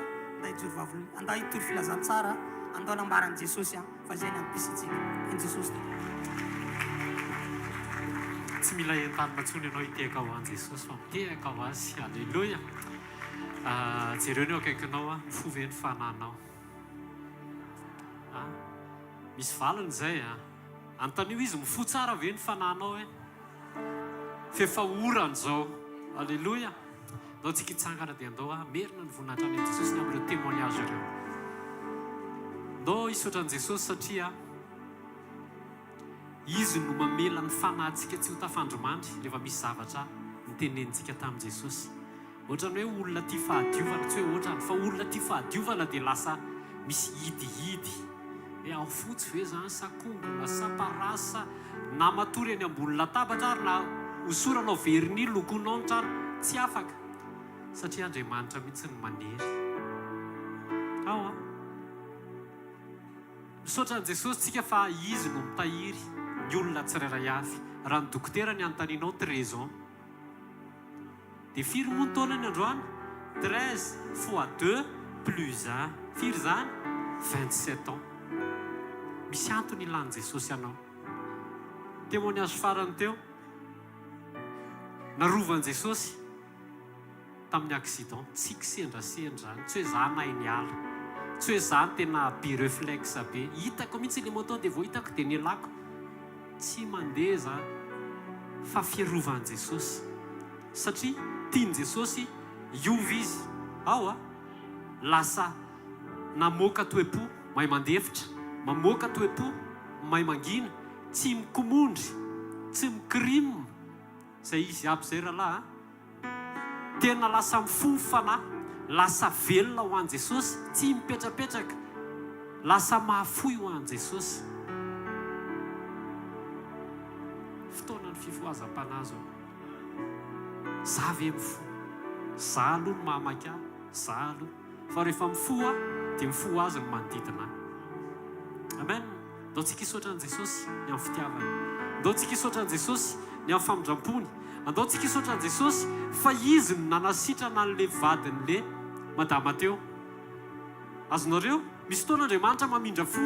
andao hitory filazantsara andao nambaran'i Jesosy fa zay ny ampisitsika en Jesosy tsy mila entanina ntsony ianao hiteka ho an'i Jesosy fa mitehaka ho azy alleloia jereo ny eo akaikinao mifovy ny fananao misy valiny zay antanio izy mifo tsara ve ny fananao hoe fefahorany zao alleloia andao tsika hitsangana dia andao merina ny voninahitra any Jesosy ny amin'ireo témoignage ireo andao hisaotra an'i Jesosy satria izy no mamela ny fanahintsika tsy ho tafandromandry rehefa misy zavatra nitenenitsika tamin'i Jesosy ohatra ny hoe olona tia fahadiovana tsy hoe ohatrany fa olona tia fahadiovana dia lasa misy hidihidy hoe ao fotsy ve zany sa kongona sa parasa na matory eny ambony latabatra ary na hosoranao verni lokonao ny trano tsy afaka satria Andriamanitra mihitsy ny manery ao misaotra an'i Jesosy tsika fa izy no mitahiry ny olona tsirairay avy raha ny dokotera ny anontanianao 13 ans dia firy moa ny taona ny androany 13 fois 2 plus 1 firy zany 27 ans misy antony ilan'i Jesosy anao témoignage farany teo narovan'i Jesosy tamin'ny accident tsy kisendrasendra zany tsy hoe za nahy ny ala tsy hoe za tena be réflexe be hitako mihitsy le moto dia vao hitako dia nialako tsy mandeha za fa fiarovan'i Jesosy satria tiany Jesosy iova izy ao lasa namoaka toe-po mahay mandefitra mamoaka toe-po, mahay mangina, tsy mikomondry, tsy mikirimo. Zay izy aby zay rahalahy. Tena lasa mifono fanahy, lasa velona ho an'i Jesosy, tsy mipetrapetraka, lasa mahafoy ho an'i Jesosy. Fotoana ny fifohazam-panahy zao. Za ve mifo? Za aloha no mahamaky ahy, za aloha. Fa rehefa mifo dia mifo azy no manodidina. Amen. Andaontsika hisaotra an'i Jesosy ny amin'ny fitiavany. Andaontsika hisaotra an'i Jesosy ny amin'ny famindrampony. Andaontsika hisaotra an'i Jesosy fa izy no nanasitrana an'ilay vadin'ilay madama teo. Azonareo? Misy fotoana Andriamanitra mamindra fo.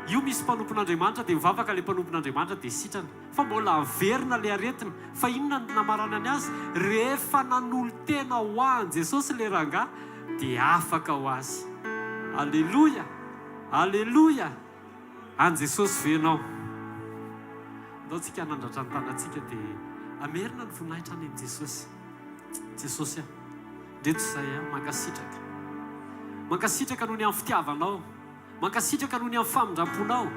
Io misy mpanompon'Andriamanitra dia mivavaka ilay mpanompon'Andriamanitra dia sitrana. Fa mbola averina ilay aretina. Fa inona no namarana ny azy? Rehefa nanolo tena ho an'i Jesosy ilay rangahy dia afaka ho azy. Alleluia! Alleluia! An'i Jesosy venao. Andaontsika hanandratra ny tanantsika dia amerina ny voninahitra any amin'i Jesosy. Jesosy ndreto izay mankasitraka. Mankasitraka noho ny amin'ny fitiavanao. Mankasitraka noho ny amin'ny famindramponao.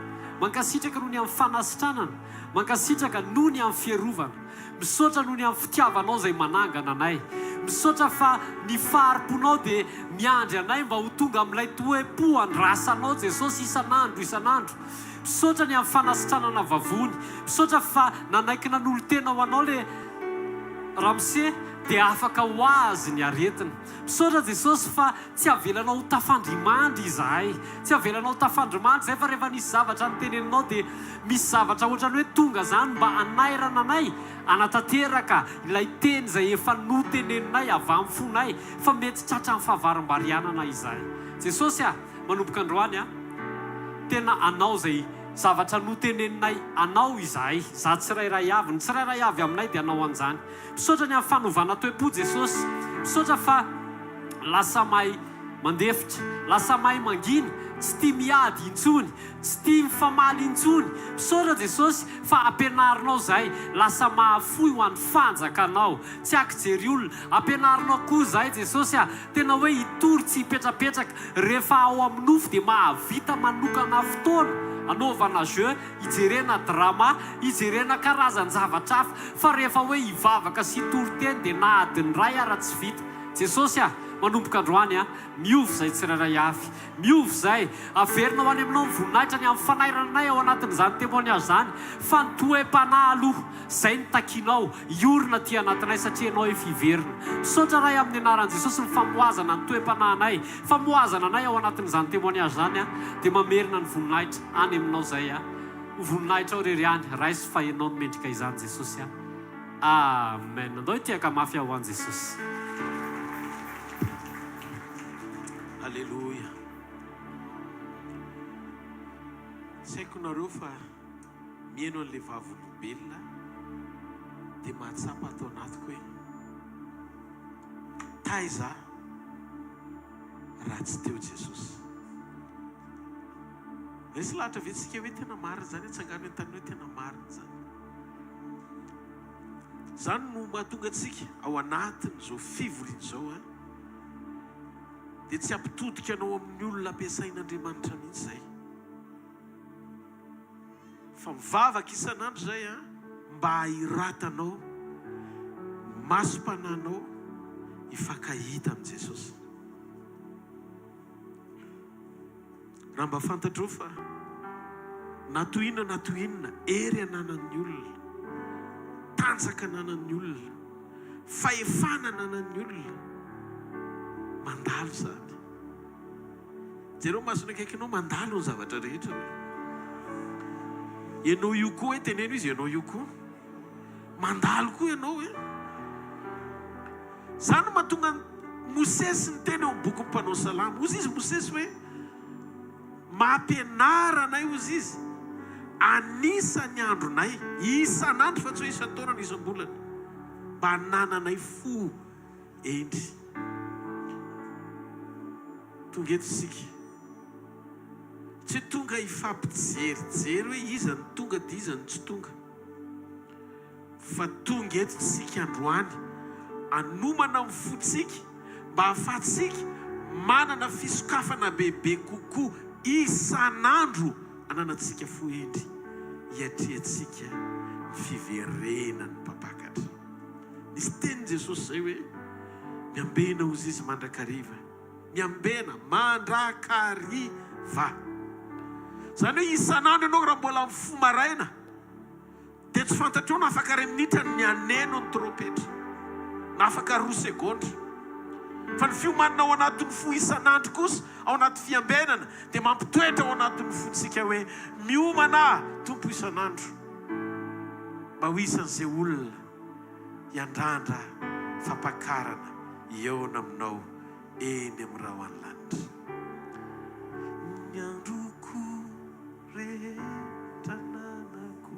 Mankasitraka noho ny amin'ny fanasitranana. Mankasitraka noho ny amin'ny fierovana. Misaotra noho ny amin'ny fitiavanao izay manangana anay. Misaotra fa ny faharimponao dia miandry anay mba ho tonga amin'ilay toe-po andrasanao Jesosy isan'andro isan'andro. Misaotra ny amin'ny fanasitranana vavony. Misaotra fa nanaiky nanolo tena ho anao ilay Ramose dia afaka ho azy ny aretina. Misaotra Jesosy fa tsy avelanao ho tafandrimandry izahay. Tsy avelanao ho tafandrimandry izay fa rehefa nisy zavatra noteneninao dia misy zavatra ohatrany hoe tonga zany mba anairana anay, anatanteraka ilay teny izay efa noteneninay avy amin'ny fonay fa mety tratra amin'ny fahavarim-barianana izahay. Jesosy manomboka androany tena anao izay zavatra noteneninay anao izahay. Za tsirairay avy, ny tsirairay avy aminay dia anao an'izany. Misaotra ny amin'ny fanovana toe-po Jesosy. Misaotra fa lasa mahay mandefitra, lasa mahay mangina, tsy tia miady intsony, tsy tia mifamaly intsony. Misaotra Jesosy fa ampianarinao izahay lasa mahafoy ho an'ny fanjakanao, tsy akijery olona. Ampianarinao koa izahay Jesosy tena hoe hitory tsy hipetrapetraka. Rehefa ao amin'ny nofo dia mahavita manokana fotoana anaovana jeu, hijerena drama, hijerena karazan-javatra hafa. Fa rehefa hoe hivavaka sy hitory teny dia na adiny ray ara tsy vita. Jesosy manomboka androany miovy izay tsirairay avy. Miovy izay averina ho any aminao ny voninahitra ny amin'ny fanairananay ao anatin'izany témoignage zany. Fa ny toe-panahy aloha izay ny takinao iorina ty anatinay satria ianao efa hiverina. Misaotra ray amin'ny anaran'i Jesosy ny famoazana ny toe-panahinay, famoazana anay ao anatin'izany témoignage zany dia mamerina ny voninahitra any aminao izay voninahitra ao rery any raisy fa ianao no mendrika izany Jesosy amen. Andao itiaka mafy ao an'i Jesosy. Alleluia. Tsy haiko nareo fa mihaino an'ilay vavolombelona dia mahatsapa atao anatiko hoe taiza raha tsy teo Jesosy. Misy lahatra vetsika hoe tena marina zany, tsangano ny tany hoe tena marina zany. Zany no mahatonga antsika ao anatin'izao fivoriana izao dia tsy ampitodika anao amin'ny olona ampiasain'Andriamanitra mihitsy izay. Fa mivavaka isan'andro izay mba hiratanao, masom-pananao hifankahita amin'ny Jesosy. Raha mba fantatrao fa natoinona ery ananan'ny olona, tanjaka ananan'ny olona, fahefana ananan'ny olona, mandalo zany. Jereo masona akaikinao mandalo ny zavatra rehetra. Ianao io koa hoe teneno izy, ianao io koa mandalo koa ianao zany mahatonga Mosesy ny teny eo amin'ny boky mpanao salamo. Ozy izy Mosesy hoe mampianara anay ozy izy anisany andronay, isan'andro fa tsy hoe isan-taona ny isam-bolana, mba hanananay fo endry. Tonga eto isika tsy tonga hifampijerijery hoe iza ny tonga dia iza ny tsy tonga, fa tonga eto isika androany anomana amin'ny fotsika mba hahafahantsika manana fisokafana bebe kokoa isan'andro ananantsika foendry hiatrehantsika fiverenany mpapakatra. Nisy teny Jesosy zay hoe miambena ozy izy mandrakariva, miambena mandrakariva. Zany hoe isan'andro ianao raha mbola amin'ny fo maraina dia tsy fantatrao na afaka ray minitra ny aneno ny trompetra na afaka 2 segondra. Fa ny fiomanana ao anatin'ny fo isan'andro kosa ao anaty fiambenana dia mampitoetra ao anatin'ny fontsika hoe miomana tompo isan'andro mba ho isan'izay olona hiandrandra fampakarana eona aminao eny amin'ny raha ho any lanitra. Ny androko rehetra nanako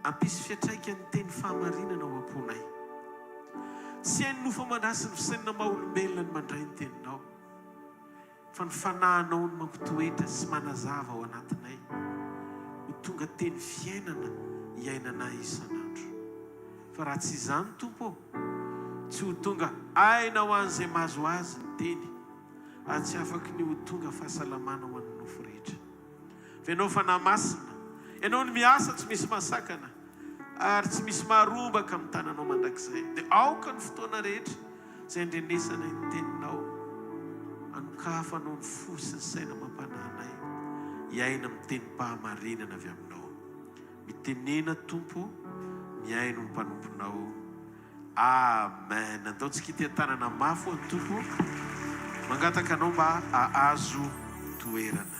ampisy fiatraika ny teny fahamarinana ao am-ponay. Tsy hainy nofa mandasy ny fisainana maha-olombelona ny mandray ny teninao, fa ny fanahinao ny mampitoetra sy manazava ao anatinay ho tonga teny fiainana iainana isan'andro. Fa raha tsy izany Tompo, tsy ho tonga aina ho an'izay mahazo azy ny teny ary tsy afaka ny ho tonga fahasalamana ho an'ny nofo rehetra. Fa ianao fanahy masina, ianao ny miasa tsy misy masakana ary tsy misy maharombaka amin'ny tananao mandrakizay, dia aoka ny fotoana rehetra izay andrenesana ny teninao, anokafanao ny fo sy ny saina mampananay hiaina amin'ny tenim-pahamarinana avy aminao. Mitenena Tompo, miaino ny mpanomponao. Amen. Ataontsika ity tanana mafy ny Tompo mangataka anao mba ahazo toerana.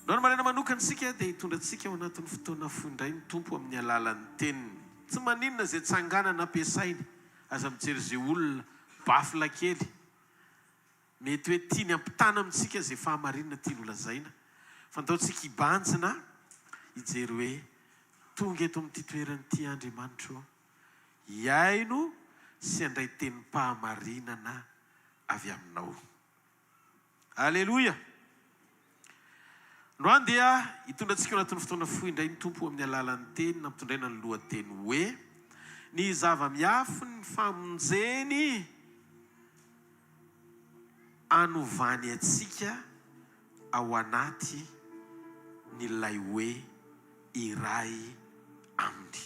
Noany marena manokantsika dia hitondratsika ao anatin'ny fotoana fondray ny Tompo amin'ny alalan'ny teniny. Tsy maninona izay tsanganana ampiasainy. Aza mijery izay olona bafila kely mety hoe tiany ampitana amintsika izay fahamarinana tiany holazaina. Fa ataontsika hibanjina hijery hoe tonga eto amin'ity toeran'ity Andriamanitra, hiaino sy handray tenim-pahamarinana avy aminao. Aleloia. Androany dia hitondratsika ao anatin'ny fotoana fohy indray ny Tompo amin'ny alalan'ny teny, nampitondraina ny lohateny hoe ny zava-miafo ny famonjeny anovany atsika ao anaty nylay hoe iray aminy.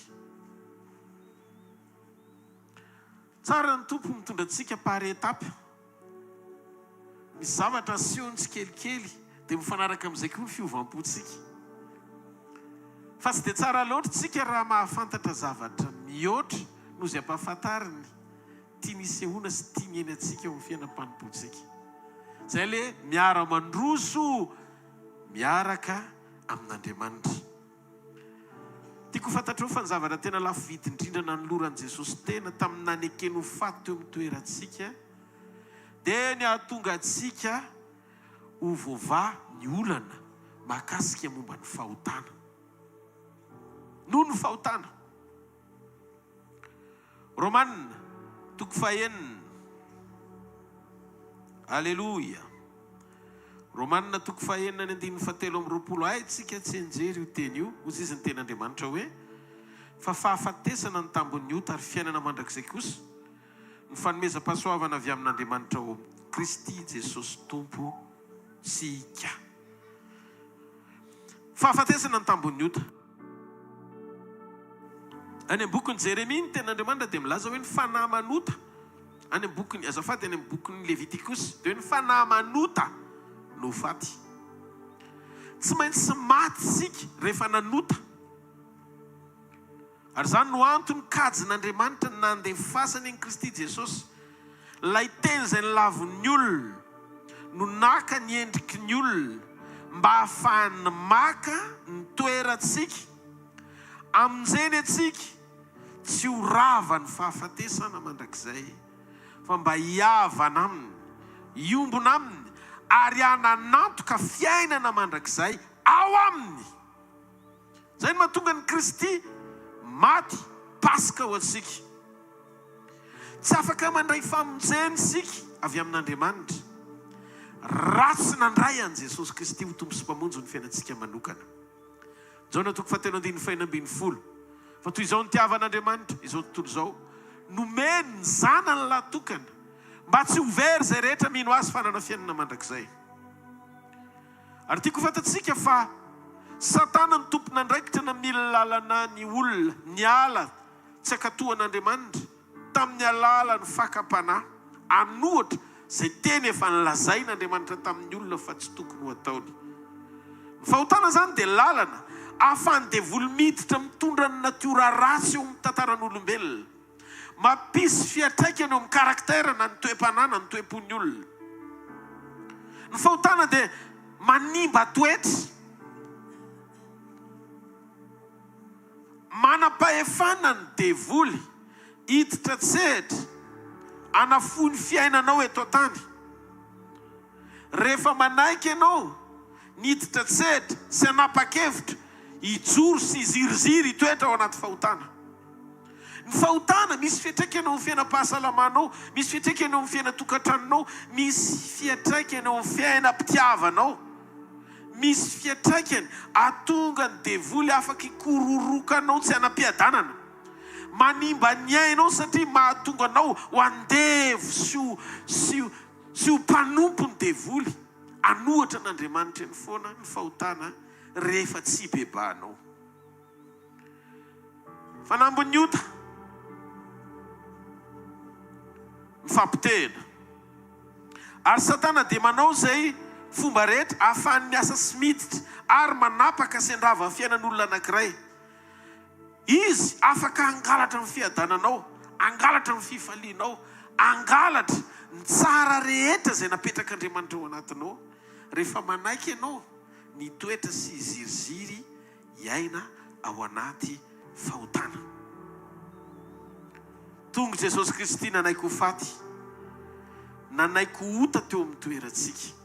Tsara ny Tompo mitondratsika par étape. Misy zavatra asehony tsikelikely dia mifanaraka amin'izay koa ny fiovam-pontsika. Fa tsy dia tsara loatra tsika raha mahafantatra zavatra mihoatra noho izay ampahafantariny tiany isehoana sy tiany eny atsika eo amin'ny fiainam-panompontsika. Izay le miara-mandroso miaraka amin'Andriamanitra. Tiako fantatrao fa ny zavatra tena lafo vidy indrindra nanoloran'i Jesosy tena tamin'ny nanekeny ho faty teo amin'ny toerantsika dia ny ahatonga antsika ho voava ny olana mahakasika momba ny fahotana. Noho ny fahotana. Romanina 9. Aleluia. Romanina 9:7-20. Haitsika tsy enjery io teny io, ozy izy ny ten'Andriamanitra hoe fa fahafatesana ny tambon'ny ota ary fiainana mandrakizay kosa ny fanomezam-pahasoavana avy amin'Andriamanitra ao amin'ny Kristy Jesosy Tompo tsika. Fahafatesana ny tambon'ny ota. Any amin'ny bokin'ny Jeremia ny ten'Andriamanitra dia milaza hoe ny fanahy manota. Any amin'ny bokin'ny azafady any amin'ny bokin'ny Levitikos dia ny fanahy manota no faty. Tsy maintsy maty sika rehefa nanota. Ary zany no antony kajin'Andriamanitra nandefasany ny Kristy Jesosy. Lay teny izay nilavon'ny olona no naka ny endriky ny olona mba ahafahany maka ny toerantsika. Amin'izay antsika tsy ho rava ny fahafatesana mandrakizay fa mba hiavana aminy, hiombona aminy ary hananantoka fiainana mandrakizay ao aminy. Izay no mahatonga ny Kristy maty pasika ho antsika. Tsy afaka mandray famonjena isika avy amin'Andriamanitra raha tsy nandray an'i Jesosy Kristy ho tompo sy mpamonjy ny fiainantsika manokana. Jaona 1:9-10. Fa toy izao ny tiavan'Andriamanitra izao tontolo izao, nomeny ny zanany lahatokana mba tsy ho very izay rehetra mino azy fanana fiainana mandrakizay. Ary tiako fantatsika fa Satana ny tompona andraikitra na mila lalana ny olona niala tsy ankatohan'Andriamanitra tamin'ny alalan'ny fakapanahy anohatra izay teny efa nilazain'Andriamanitra tamin'ny olona fa tsy tokony ho ataony. Ny fahotana zany dia lalana ahafahany devoly miditra mitondra ny natiora ratsy eo amin'ny tantaran'olombelona, mampisy fiatraikany eo amin'ny karakterana ny toe-panana ny toe-pon'ny olona. Ny fahotana dia manimba toetra, manam-pahefana ny devoly hiditra tsehatra anafohy ny fiainanao eto an-tany. Rehefa manaiky ianao niditra tsehatra sy anapa-kevitra hijoro sy hiziriziry toetra ao anaty fahotana. Ny fahotana misy fiatraikany eo amin'ny fiainam-pahasalamanao, misy fiatraikany eo amin'ny fiainatokantranonao, misy fiatraikany eo amin'ny fiainam-pitiavanao, misy fiatraikany ahatonga ny devoly afaka hikororokanao tsy hanam-piadanana. manimba ny ainao satria mahatonga anao ho andevo sy ho mpanompo ny devoly. Anohatra n'Andriamanitra ny foana ny fahotana rehefa tsy bebanao. Fanambon'ny ota mifampitena ary Satana dia manao izay fomba rehetra ahafahany miasa sy miditra ary manapaka sy andrava ny fiainan'olona anankiray. Izy afaka angalatra ny fiadananao, angalatra ny fifalianao, angalatra ny tsara rehetra izay napetrak'Andriamanitra ao anatinao rehefa manaiky ianao ny toetra sy ziriziry iaina ao anaty fahotana. Tonga Jesosy Kristy nanaiko ho faty, nanaiko ota teo amin'ny toerantsika.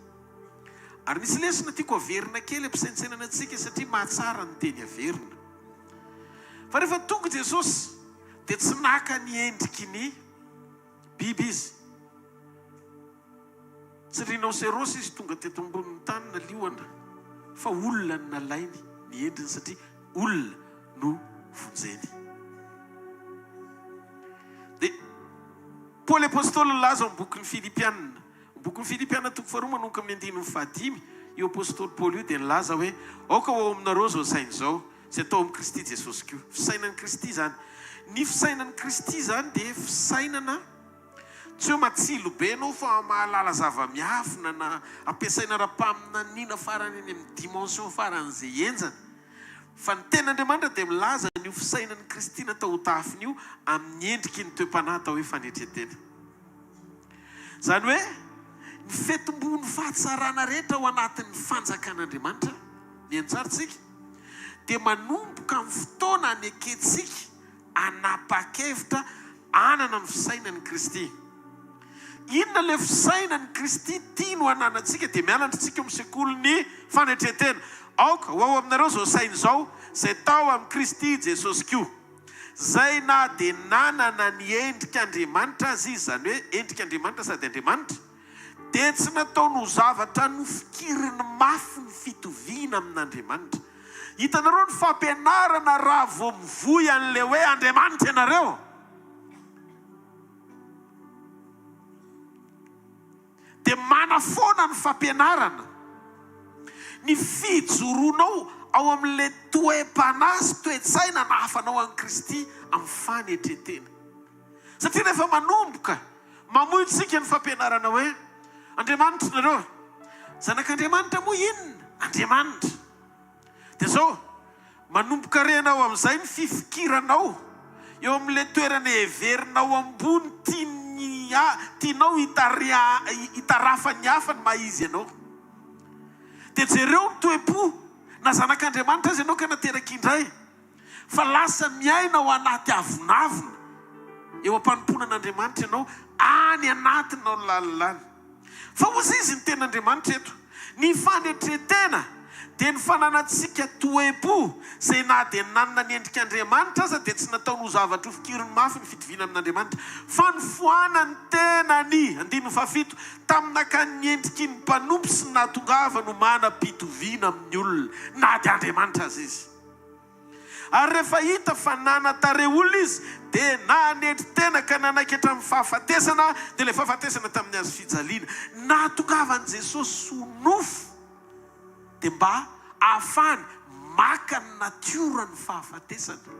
Ary misy lesona tiako averina kely ampisaintsainana antsika satria mahatsara ny teny averina. Fa rehefa tonga Jesosy dia tsy naka ny endriky ny biby izy. Tsy rhinocéros izy tonga teto ambonin'ny tany nalioana, fa olona no nalainy ny endriny satria olona no vonjeny. Dia Paoly apôstôly laza amin'ny boky ny Filipianina. Boky ny Filipianina toko faharoa manomboka amin'ny 9:5, io apôstôly Paoly io dia nilaza hoe aoka ho ao aminareo zao saina izao izay atao amin'ny Kristy Jesosy koa. Fisainan'ny Kristy zany. Ny fisainan'ny Kristy zany dia fisainana tsy hoe matsilo be anao fa mahalala zava-miafina na ampiasaina ra-pamina nina farany any amin'ny dimension faran'izay enjana. Fa ny ten'Andriamanitra dia milaza ny fisainan'ny Kristy natao ho tafiny io amin'ny endriky ny toe-panahy atao hoe fanetretena. Zany hoe ny fetim-bony fahatsarana rehetra ao anatin'ny fanjakan'Andriamanitra, ny antsarintsika, dia manomboka amin'ny fotoana aneketsika anapa-kevitra anana ny fisainan'ny Kristy. Inona le fisainan'ny Kristy tiano ananantsika dia mianatra antsika amin'ny sekoly fanetretena. Aoka ho ao aminareo zao saina izao izay tao amin'ny Kristy Jesosy koa, zay na dia nanana ny endrik'Andriamanitra azy izy, zany hoe endrik'Andriamanitra sady Andriamanitra, dia tsy nataony ho zavatra nofikiriny mafy ny fitoviana amin'Andriamanitra. Hitanareo ny fampianarana raha vao mivoy an'ilay hoe Andriamanitra ianareo. Dia mana foana ny fampianarana, ny fijoroanao ao amin'ilay toe-panahy sy toe-tsaina na hafanao an'i Kristy amin'ny fanetretena. Satria rehefa manomboka mamoitsika ny fampianarana hoe Andriamanitra nareo, zanak'Andriamanitra moa inona? Andriamanitra. Dia zao manomboka renao amin'izay ny fifikiranao eo amin'ilay toerana heverinao ambony tianao hitarafa ny hafa ny mahizy ianao. Dia jereo ny toe-po na zanak'Andriamanitra azy ianao ka nateraka indray, fa lasa miaina ao anaty avonavona eo am-panomponan'Andriamanitra ianao any anatinao lalilany. Fa ozy izy ny ten'Andriamanitra eto, ny fanetretena dia ny fananantsika toe-po izay na dia nanana ny endrik'Andriamanitra aza dia tsy nataony ho zavatra ho fikiriny mafy ny fitoviana amin'Andriamanitra, fa ny foanany tenany 7 taminaka ny endriky ny mpanompo sy nahatongava no manam-pitoviana amin'ny olona na dia Andriamanitra azy izy. Ary rehefa hita fa nanatare olona izy dia nanetry tena ka nanaiky hatramin'ny fahafatesana, dia ilay fahafatesana tamin'ny azo fijaliana nahatongavan'i Jesosy ho nofo dia mba ahafahany maka ny natiora ny fahafatesana.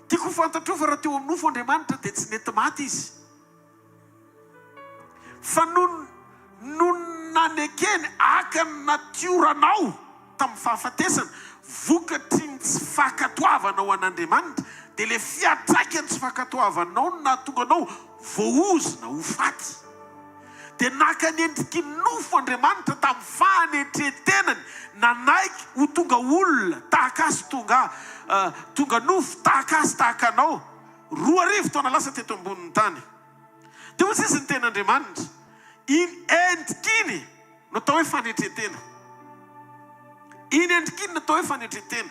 Tiako fantatrao fa raha teo amin'ny nofo Andriamanitra dia tsy nety maty izy, fa no nanekeny aka ny natioranao tamin'ny fahafatesana vokatry ny tsy fankatoavanao an'Andriamanitra, dia ilay fiatraikany tsy fankatoavanao no nahatonga anao voaozina ho faty. Dia naka ny endriky nofo Andriamanitra tamin'ny fanetretenany nanaiky ho tonga olona tahaka azy tonga nofo tahaka azy tahaka anao 2 taona lasa teto ambonin'ny tany. Dia ozy izy ny ten'Andriamanitra, iny endrikiny no atao hoe fanetretena. Iny endrikiny no atao hoe fanetretena.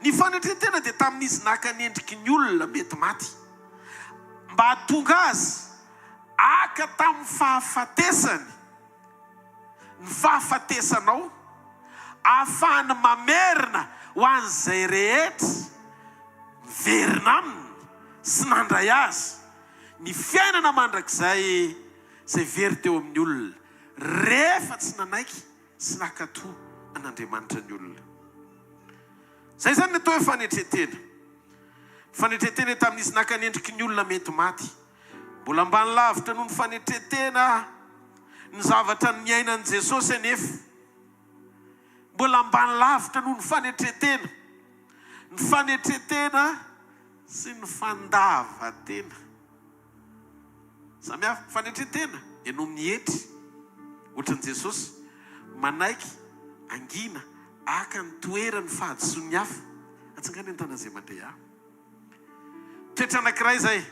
Ny fanetretena dia tamin'izy naka ny endriky ny olona mety maty mba hatonga azy aka tamin'ny fahafatesany, ny fahafatesanao ahafahany mamerina ho an'izay rehetra verina aminy sy nandray azy ny fiainana mandrakizay zay very teo amin'ny olona rehefa tsy nanaiky sy nakatoa an'Andriamanitra ny olona. Zay zany ny atao hoe fanetretena. Fanetretena tamin'izy nakanendriky ny olona mety maty. Mbola ambany lavitra noho ny fanetretena ny zavatra ny ainan'i Jesosy anefa. Mbola ambany lavitra noho ny fanetretena. Ny fanetretena sy ny fandavatena. Samy hafa fanetretena ianao mihetry ohatran'i Jesosy manaiky angina aka ny toerany fahadisoan'ny hafa atsangany an-tany zay mandeha. Toetra anankiray zay.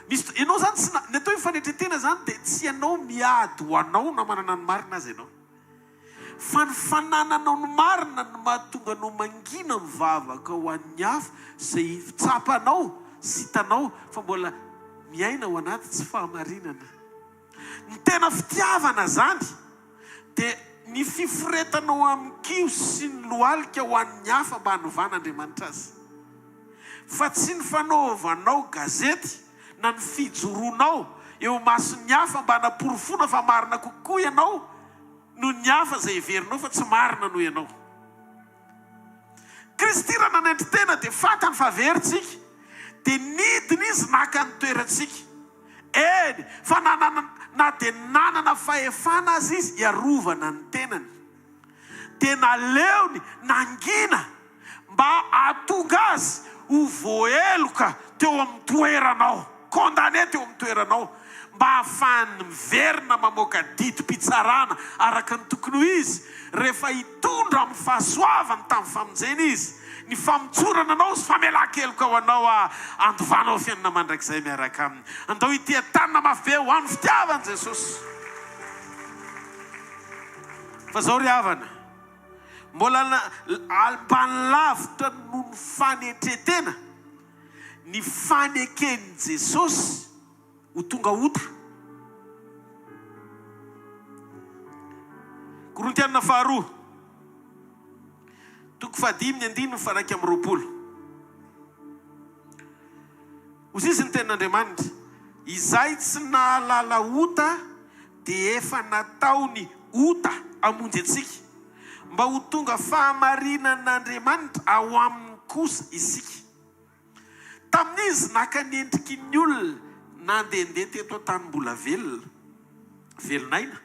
Misy ianao zany tsy ny atao hoe fanetretena zany dia tsy ianao miady ho anao na manana ny marina azy ianao. Fa ny fanananao ny marina no mahatonga anao mangina mivavaka ho an'ny hafa zay tsapanao sy hitanao fa mbola miaina ho anaty tsy fahamarinana. Ny tena fitiavana zany dia ny fiforetanao amin'ny kio sy ny lohalika ho an'ny hafa mba hanovan'Andriamanitra azy. Fa tsy ny fanaovanao gazety na ny fijoroanao eo mason'ny hafa mba hanaporofona fa marina kokoa ianao no ny hafa zay heverinao fa tsy marina no ianao. Kristy raha nanendry tena dia fatany fa veritsika dia nidiny izy naka ny toerantsika. Eny fa na dia nanana fahefana azy izy iarovana ny tenany. Dia naleony nangina mba ahatonga azy ho voaheloka teo amin'ny toeranao. Condamné teo amin'ny toeranao. Mba ahafahany miverina mamoaka didi-pitsarana araka ny tokony ho izy. Rehefa hitondra amin'ny fahasoavany tamin'ny famonjena izy. Ny famotsorana anao sy famelan-keloka ho anao andovanao fiainana mandrakizay miaraka aminy. Andao ity tanana mafy be ho an'ny fitiavany Jesosy. Fa zao ry havana. Mbola ambany lavitra noho ny fanetretena. Ny faneken'i Jesosy ho tonga ota. Korintianina faharoa 5:9-20. Hoy izy ny tenin'Andriamanitra, izay tsy nahalala ota dia efa nataony ota hamonjy antsika mba ho tonga fahamarinan'Andriamanitra ao aminy kosa isika. Tamin'izy nakanendriky ny olona nandehandeha teto an-tany mbola velonaina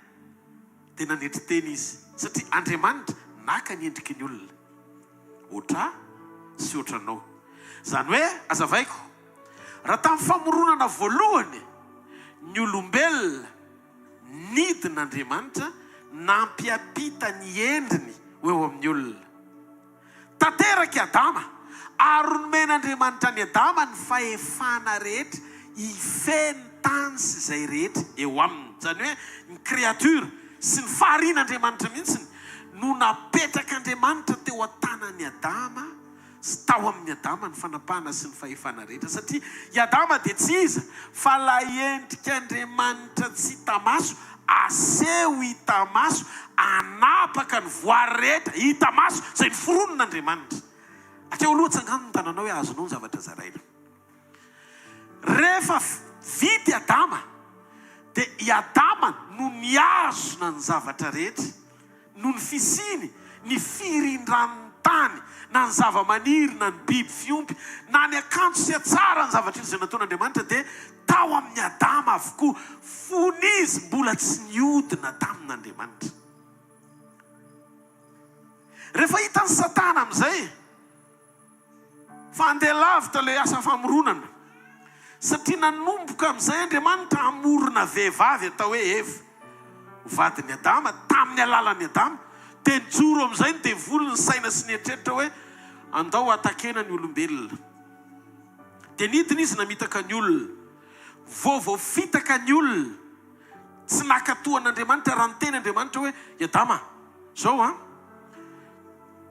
dia nanetry teny izy satria Andriamanitra nakanendriky ny olona otra sy otranao. Zany hoe azavaiko, raha tamin'ny famoronana voalohany ny olombelona nidin'Andriamanitra nampiapita ny endriny ho eo amin'ny olona. Tanteraky Adama ary nomen'Andriamanitra ny Adama ny fahefana rehetra hifeny tany sy izay rehetra eo aminy. Zany hoe ny créature sy ny faharian'Andriamanitra mihitsiny no napetrak'Andriamanitra teo an-tanan'ny Adama sy tao amin'ny Adama ny fanapahana sy ny fahefana rehetra. Satria i Adama dia tsy iza fa la endrik'Andriamanitra tsy hita maso aseho hita maso anapaka ny voary rehetra hita maso zay noforonon'Andriamanitra. Akeo aloha tsangano ny tananao hoe azonao ny zavatra zaraina. Rehefa vity Adama dia i Adama no niazona ny zavatra rehetra, no ny fisiny, ny firindran'ny tany, na ny zava-maniry, na ny biby fiompy, na ny akanjo sy atsara ny zavatra izay nataon'Andriamanitra dia tao amin'ny Adama avokoa. Fonizy mbola tsy niodina tamin'Andriamanitra. Rehefa hitan'ny Satana amin'izay fa andeha lavitra ilay asa famoronana, satria nanomboka amin'izay Andriamanitra hamorona vehivavy atao hoe Eva, vadin'ny Adama, tamin'ny alalan'ny Adama, dia nijoro amin'izay ny devoly ny saina sy ny eritreretra hoe andao atakena ny olombelona. Dia nidina izy namitaka ny olona, voafitaka ny olona, tsy nakatoan'Andriamanitra raha ny teny Andriamanitra hoe i Adama, zao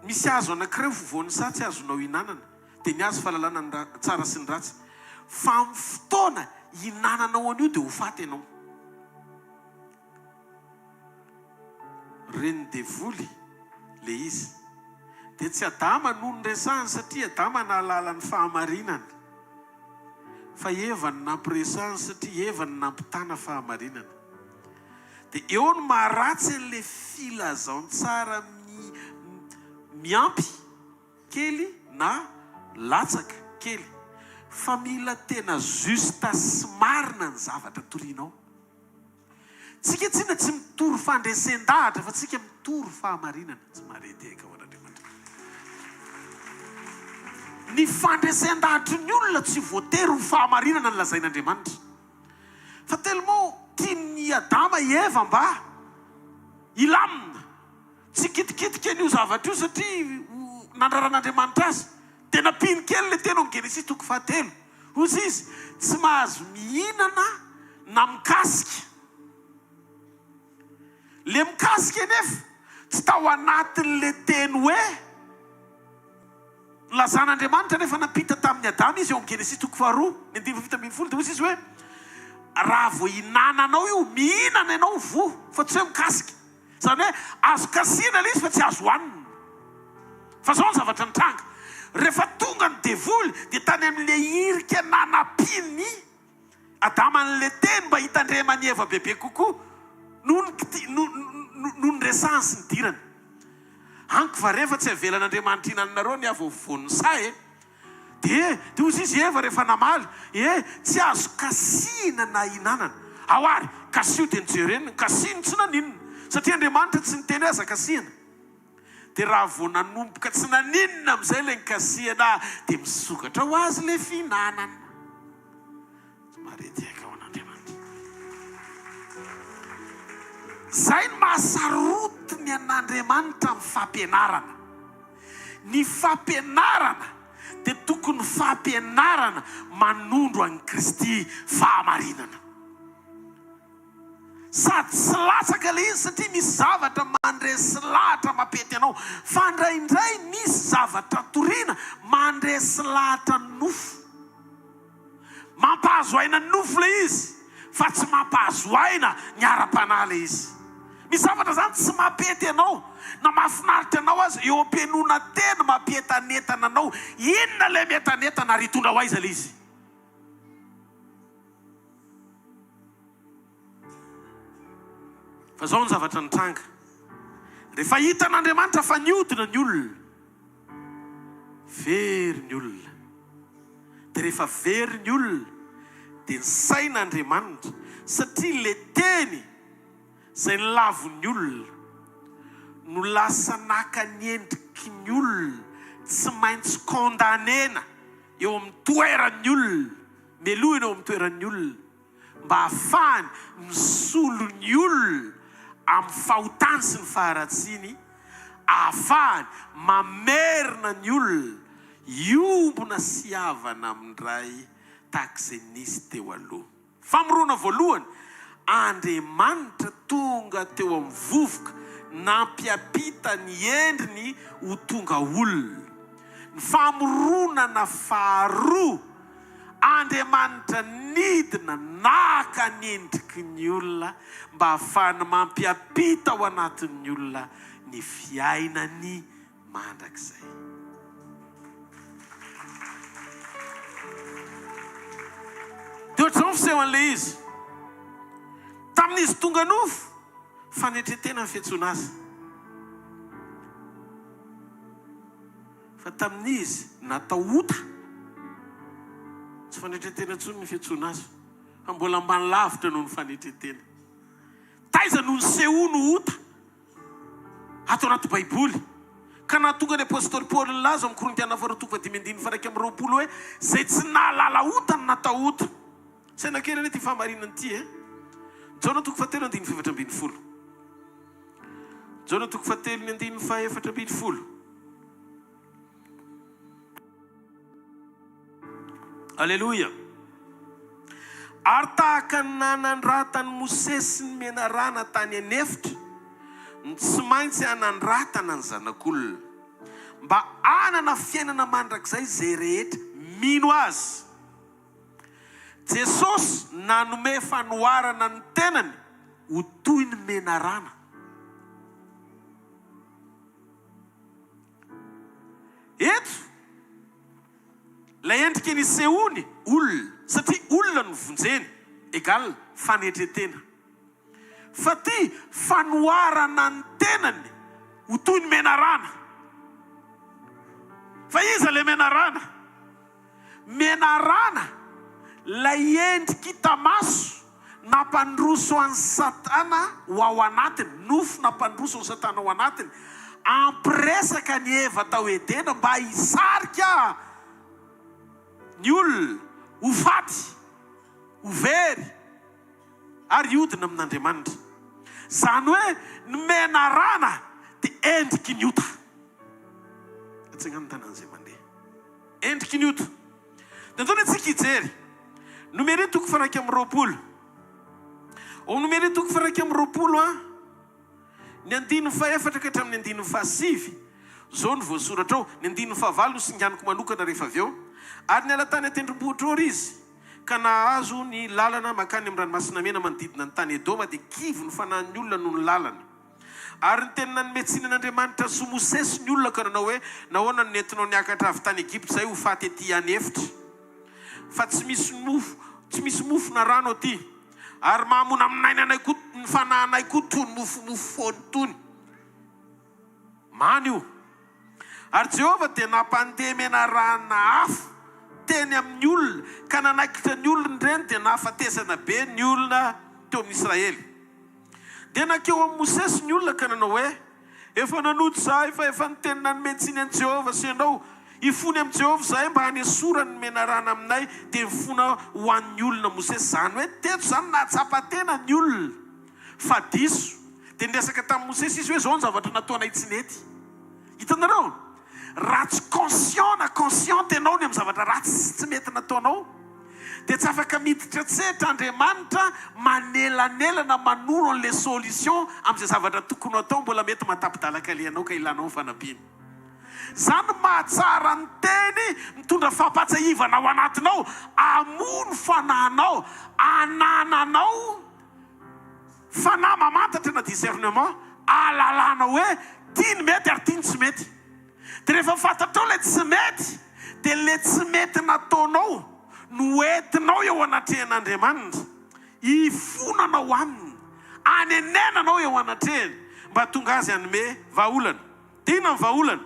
misy hazo anankiray vovoan'ny satsy azonao hinanana, dia ny hazo fahalalana ny tsara sy ny ratsy. Fa amin'ny fotoana hinananao an'io dia ho faty ianao. Reny devoly le izy dia tsy Adama no nyresahany satria Adama nahalala ny fahamarinana, fa Eva no nampiresahany satria Eva no nampitana fahamarinana. Dia eo no maharatsy an'ilay filazaony tsara miampy kely na latsaka kely, fa mila tena justa sy marina ny zavatra torianao. Tsika tsina tsy mitory fandresen-dahatra fa tsika mitory fahamarinana. Tsy mareteka ho an'Andriamanitra. Ny fandresen-dahatra ny olona tsy voatery ho fahamarinana ny lazain'Andriamanitra, fa tellement tian'ny Adama Eva mba ilamina, tsy kitikitika an'io zavatra io satria nandraran'Andriamanitra azy. Tena piny kely le tena Genesis 3:7. Hozy izy tsy mahazo mihinana na mikasika. Le mikasika nefa tsy tao anatin'le teny hoe lazan'Andriamanitra nefa napita tamin'ny Adama izy eo amin'ny Genesis 3:2, 9:7. Dia hozy izy hoe raha vao hinananao io mihinana ianao vo, fa tsy hoe mikasika. Zany hoe azo kasiana le izy fa tsy azo hohanina. Fa zao ny zavatra nitranga. Rehefa tonga ny devoly dia tany amin'ile irika nanapiny Adama n'le teny mba hitandremany Eva bebe kokoa no ny resahany sy ny dirany. Anko va rehefa tsy avelan'Andriamanitra hinananareo ny avy voan'ny say dia hozy izy Eva rehefa namaly, tsy azo kasiana na hinanana. Ao ary kasio dia nijerenina, kasiany tsy naninona satria Andriamanitra tsy niteny aza kasiana. Dia raha vao nanomboka tsy naninona amin'izay ilay nikasiana dia misokatra ho azy ilay fihinanana. Tsy mareteka ho an'Andriamanitra. Zay no mahasarotiny an'Andriamanitra amin'ny fampianarana. Ny fampianarana dia tokony fampianarana manondro an'i Kristy fahamarinana. Sady sy latsaka le izy satria misy zavatra mandresy lahatra mapety anao, fa indraindray misy zavatra toriana mandresy lahatra nofo. Mampahazo aina nofo le izy fa tsy mampahazo aina ny ara-panahy le izy. Misy zavatra zany tsy mapety anao na mahafinaritra anao azy, eo am-pianona tena mampientanetana anao. Inona le mientanetana ary hitondra ho aiza le izy? Fa zao ny zavatra nitranga. Rehefa hitan'Andriamanitra fa niodina ny olona, very ny olona. Dia rehefa very ny olona dia ny sain'Andriamanitra, satria le teny izay nilavon'ny olona no lasa naka ny endriky ny olona, tsy maintsy kondanena eo amin'ny toeran'ny olona, melohina eo amin'ny toeran'ny olona, mba ahafahany misolo ny olona amin'ny fahotany sy ny faharatsiny, ahafahany mamerina ny olona iombona sy havana amin'ray tahak'izay nisy teo aloha. Famorona voalohany, Andriamanitra tonga teo amin'ny vovoka nampiapita ny endriny ho tonga olona. Ny famoronana faharoa, Andriamanitra nidina naka ny endriky ny olona mba ahafahana mampiapita ao anatin'ny olona ny fiainany mandrakizay. Dia ohatr'izao fisehoan'ilay izy. Tamin'izy tonga nofo, fanetretena ny fiantsoana azy. Fa tamin'izy natao ota, tsy fanetretena intsony ny fiantsoana azy, fa mbola ambany lavitra noho ny fanetretena. Taiza noho ny sehono ota ato anaty Baiboly. Ka nahatonga ny apôstôly Paoly nilaza amin'ny Korintiana 2:1-2 hoe zay tsy nahalala ota no natao ota. Saina kely anie ty fahamarinana ity Jona 3:7-8. Jona 3:7-8. Alleluia. Ary tahaka ny nanandratany Mose sy ny menarana tany anefitra, tsy maintsy hanandratana ny zanak'olona mba hanana fiainana mandrakizay zay rehetra mino azy. Jesosy nanome fanoharana ny tenany ho toy ny menarana. eto lay endrika ny sehony olona satria olona no vonjeny egal fanetretena fa ty fanoarana ny tenany ho toy ny menarana fa iza le menarana lay endriky tamaso nampandroso an'ny satana ho ao anatiny nofo nampandroso an'ny satana ao anatiny ampiresaka ny eva tao edena mba hisarika ny olona ho faty ho very ary hiodina amin'Andriamanitra. Zany hoe ny menarana dia endriky ny ota. Atsingany tanan'izay mandeha. Endriky ny ota. Dia antony antsika hijery. Numéro toko faraky amin'ny roapolo. Ao numéro toko faraky amin'ny roapolo ny andininy faefatra ka hatramin'ny andininy fahasivy. Zao no voasoratra ao. Ny andininy fahavalo singaniko manokana rehefa avy eo. Ary ny alatany atendrombohitra ôry izy. Ka nahazo ny lalana makany amin'ny ranomasina mena manodidina ny tany Edoma dia kivy ny fanahin'ny olona noho ny lalana. Ary ny tenina ny metsinan'Andriamanitra sy Mosesy ny olona ka nanao hoe nahoana no nentinao niakatra avy tany Egypta zay ho faty ety anefitra. Fa tsy misy mofo na rano aty. Ary mahamona aminay anay koa ny fanahinay koa tony mofomofo foany tony. Many io. Ary Jehova dia nampandeha menarana hafa teny amin'ny olona ka nanakitra ny olona ireny dia nahafatesana be ny olona teo amin'ny Israely. Dia nakeo amin'ny Mosesy ny olona ka nanao hoe efa nanoto zahay fa efa nitenina ny mentsiny an'i Jehova sy ianao hifony amin'i Jehova zahay mba hanesora ny menarana aminay dia mifona ho an'ny olona Mosesy. Zany hoe teto zany nahatsapa-tena ny olona fa diso. Dia niresaka tamin'i Mosesy izy hoe zao ny zavatra nataonay tsy nety. Hitanareo? Raha tsy conscient ianao ny amin'ny zavatra ratsy tsy mety nataonao dia tsy afaka miditra tsetra Andriamanitra manelanelana manoro an'le solution amin'izay zavatra tokony atao mbola mety matapidalaka alianao ka ilanao ny fanampiana. Zany mahatsara ny teny mitondra fahampatsahivana ao anatinao, amono fanahinao, anananao fanahy mamantatra na discernement, ahalalana hoe tiany mety ary tiany tsy mety. Dia rehefa fantatrao ilay tsy mety, dia ilay tsy mety nataonao no entinao eo anatrehan'Andriamanitra, hifonanao aminy, anenenanao eo anatrehany mba tonga azy hanome vahaolana. Dia inona ny vahaolana?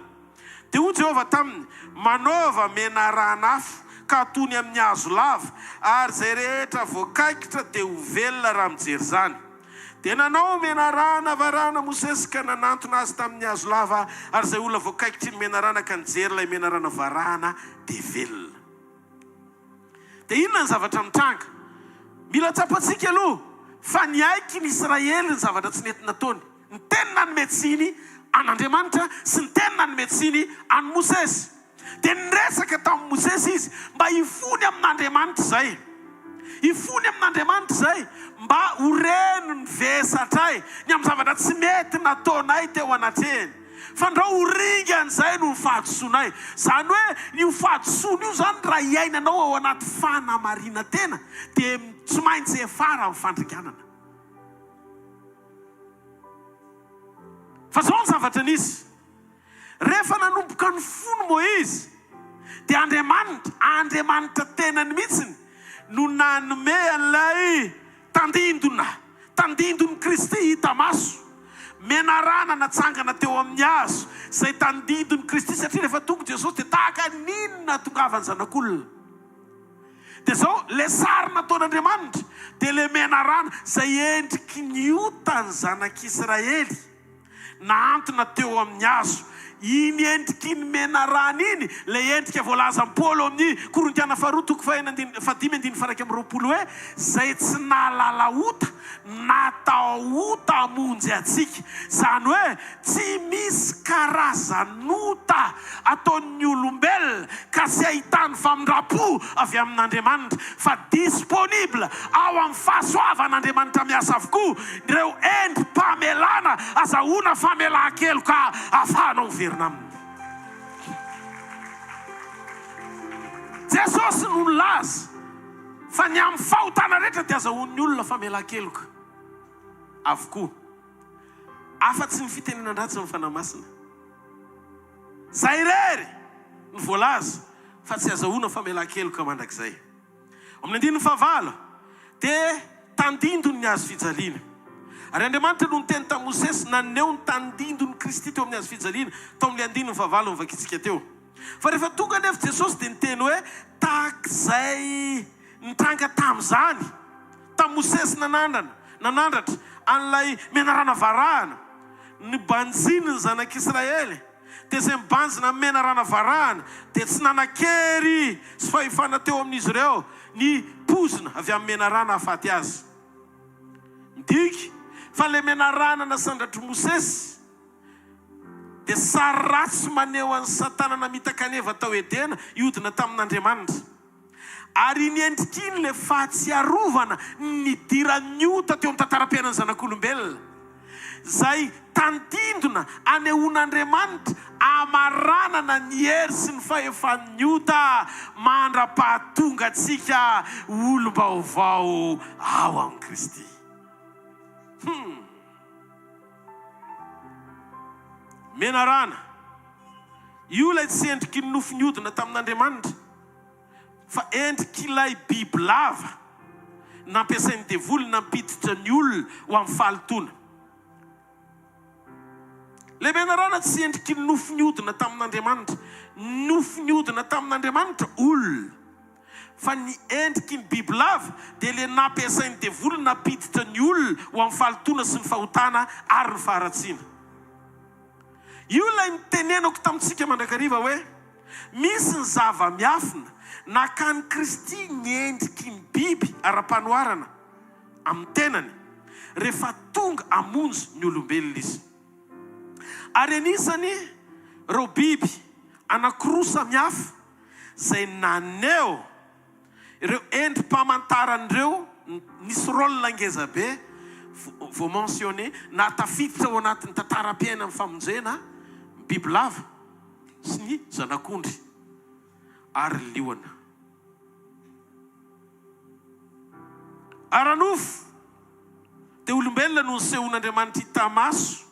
Dia hoy Jehova taminy, manaova menarana afo ka tony amin'ny hazo lava, ary zay rehetra voakaikitra dia ho velona raha mijery zany. Dia nanao menarana varana Mosesy ka nanantona azy tamin'ny hazo lava, ary zay olona voakaikitry ny menarana ka nijery ilay menarana varana dia velona. Dia inona ny zavatra mitranga? Mila tsapantsika aloha fa ny aiky ny Israely ny zavatra tsy nety nataony. Ny tenina ny metsiny an'Andriamanitra sy ny tenina ny metsiny an'i Mosesy. Dia niresaka tamin'i Mosesy izy mba hifony amin'Andriamanitra zay. Hifony amin'Andriamanitra zay mba horeno ny vesatray ny amin'ny zavatra tsy mety nataonay teo anatrehany. Fa ndra horinga an'izay no fahadisoanay. Zany hoe io fahadisoana io zany raha iainanao ao anaty fanamarina tena dia tsy maintsy efara amin'ny fandriganana. Fa zao ny zavatra nisy. Rehefa nanomboka ny fony Moizy dia Andriamanitra tenany mihitsiny no nanome an'ilay tandindony Kristy hita maso. Menarana natsangana teo amin'ny hazo izay tandindony Kristy satria rehefa tonga Jesosy dia tahaka ninona tongavany zanak'olona. Dia zao le sary nataon'Andriamanitra dia le menarana izay endriky ny otany zanak'Israely naantona teo amin'ny hazo. Iny endriky ny menarana iny le endrika voalaza amin'ny Paoly amin'ny Korintiana faharoa toko fahadimy andiny faraky amin'ny roapolo hoe zay tsy nahalala ota natao ota hamonjy atsika. Zany hoe tsy misy karazan'ota ataon'ny olombelona ka sy ahitany famindrapo avy amin'Andriamanitra fa disponible ao amin'ny fahasoavan'Andriamanitra miasa avokoa ireo endrim-pamelana azahoana famelan-kelo ka ahafahanao miverina aminy. Jesosy no nilaza fa ny amin'ny fahotana rehetra dia azahoan'ny olona famelan-keloka avokoa. Afa-tsy ny fitenenan-dratsy amin'ny fanahy masina. Zay rery ny voalaza fa tsy azahoana famelan-keloka mandrakizay. Amin'ny andininy fahavalo dia tandindony ny hazo fijaliana. Ary Andriamanitra no niteny tamin'i Mosesy naneo ny tandindony Kristy teo amin'ny hazo fijaliana tao amin'ny andininy fahavalo nivakitsika teo. Fa rehefa tonga nefa Jesosy dia niteny hoe tahak'izay nitranga tamin'izany tamin'i Mosesy nanandratra an'ilay menarana varahana ny banjiny ny zanak'Israely. Dia izay mibanjina menarana varahana dia tsy nanan-kery sy fahefana teo amin'izy ireo ny pozina avy amin'ny menarana hahafaty azy. Midiky fa le menarana nasandratry Mosesy dia sary ratsy maneho an'ny Satana namitakaneva tao Edena iodina tamin'Andriamanitra. Ary niendrikiny le fahatsiarovana nidiraniota teo amin'ny tantaram-piainan'ny zanak'olombelona. Zay tandindona anehoan'Andriamanitra amaranana ny hery sy ny fahefan'ny ota mandra-pahatonga antsika olom-baovao ao amin'ny Kristy. Menarana io lay tsy endriky ny nofo niodina tamin'Andriamanitra fa endriky ilay biby lava nampiasain'ny devoly nampiditra ny olona ho amin'ny fahalitoana. Le menarana tsy endriky ny nofo niodina tamin'Andriamanitra. Nofo niodina tamin'Andriamanitra olona. Fa ny endriky ny biby lava dia le nampiasain'ny devoly nampiditra ny olona ho amin'ny fahalitoana sy ny fahotana ary ny faharatsiana. Io lay nitenenako tamintsika mandrakariva hoe misy ny zava-miafina nakany Kristy ny endriky ny biby ara-panoarana amin'ny tenany rehefa tonga amonjy ny olombelona izy. Ary anisany ireo biby anankiroa samihafa izay naneo ireo endrim-pamantaran'ireo nisy rôle ngeza be vao mentionné na tafiditra ao anatin'ny tantaram-piaina amin'ny famonjena biby lava sy ny zanak'ondry ary liona. Aranofo dia olombelona no nisehon'Andriamanitra hitamaso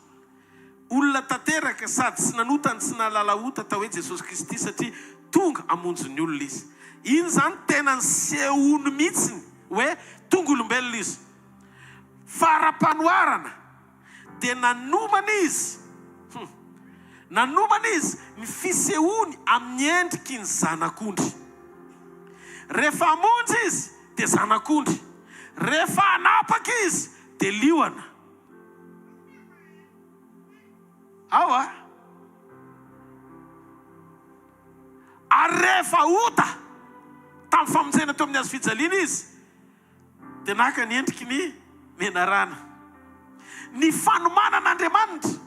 olona tanteraka sady tsy nanotany sy nalala ota tao hoe Jesosy Kristy satria tonga amonjy ny olona izy. Iny zany tena ny sehony mihitsiny hoe tonga olombelona izy. Fara-panoarana dia nanomana izy ny fisehony amin'ny endriky ny zanak'ondry. Rehefa amonjy izy dia zanak'ondry. Rehefa anapaka izy dia liona. Awa. Ary rehefa ota tamin'ny famonjena teo amin'ny hazo fijaliana izy dia naka ny endriky ny menarana. Ny fanomanan'Andriamanitra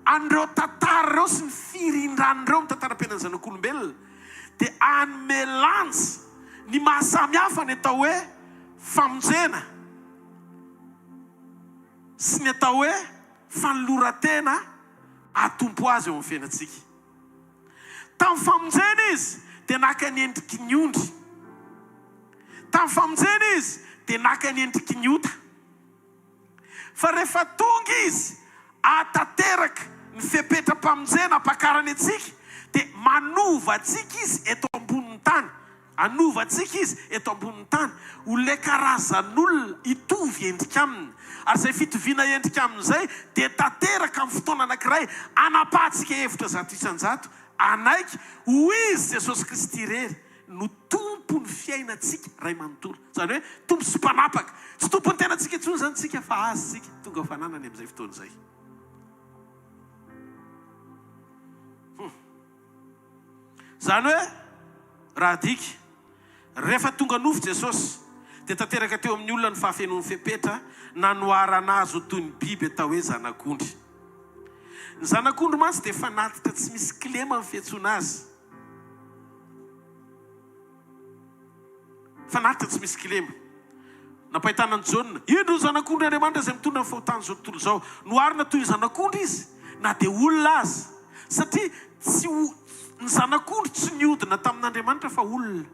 an'ireo tantara ireo sy ny firindran'ireo amin'ny tantaram-piainan'ny zanak'olombelona dia anome lanja ny mahasamihafa ny atao hoe famonjena sy ny atao hoe fanoloran-tena atompo azy eo amin'ny fiainantsika. Tamin'ny famonjena izy dia naka ny endriky ny ondry. Tamin'ny famonjena izy dia naka ny endriky ny ota. Fa rehefa tonga izy atateraka ny fipetra-pamonjena ampakarany atsika dia manova atsika izy eto ambonin'ny tany. Anova atsika izy eto ambonin'ny tany ho le karazan'olona hitovy endrika aminy. Ary izay fitoviana endrika amin'izay dia tanteraka amin'ny fotoana anankiray anapahatsika hevitra zato isan-jato anaiky ho izy Jesosy Kristy irery no tompo ny fiainantsika ray manontolo. Zany hoe tompo sy mpanapaka. Tsy tompo ny tenantsika intsony zany tsika fa azy tsika tonga fananany amin'izay fotoana izay. Zany hoe raha diky rehefa tonga nofo Jesosy dia tanteraka teo amin'ny olona ny fahafenoan'ny fepetra nanoarana azy ho toy ny biby atao hoe zanak'ondry. Ny zanak'ondry mantsy dia fanatitra tsy misy kilema amin'ny fiantsoana azy. Fanatitra tsy misy kilema. Napahitana ny Jaona, indro ny zanak'ondry Andriamanitra izay mitondra ny fahotana izao tontolo izao. Noarina toy ny zanak'ondry izy na dia olona azy. Satria ny zanak'ondry tsy niodina tamin'Andriamanitra fa olona.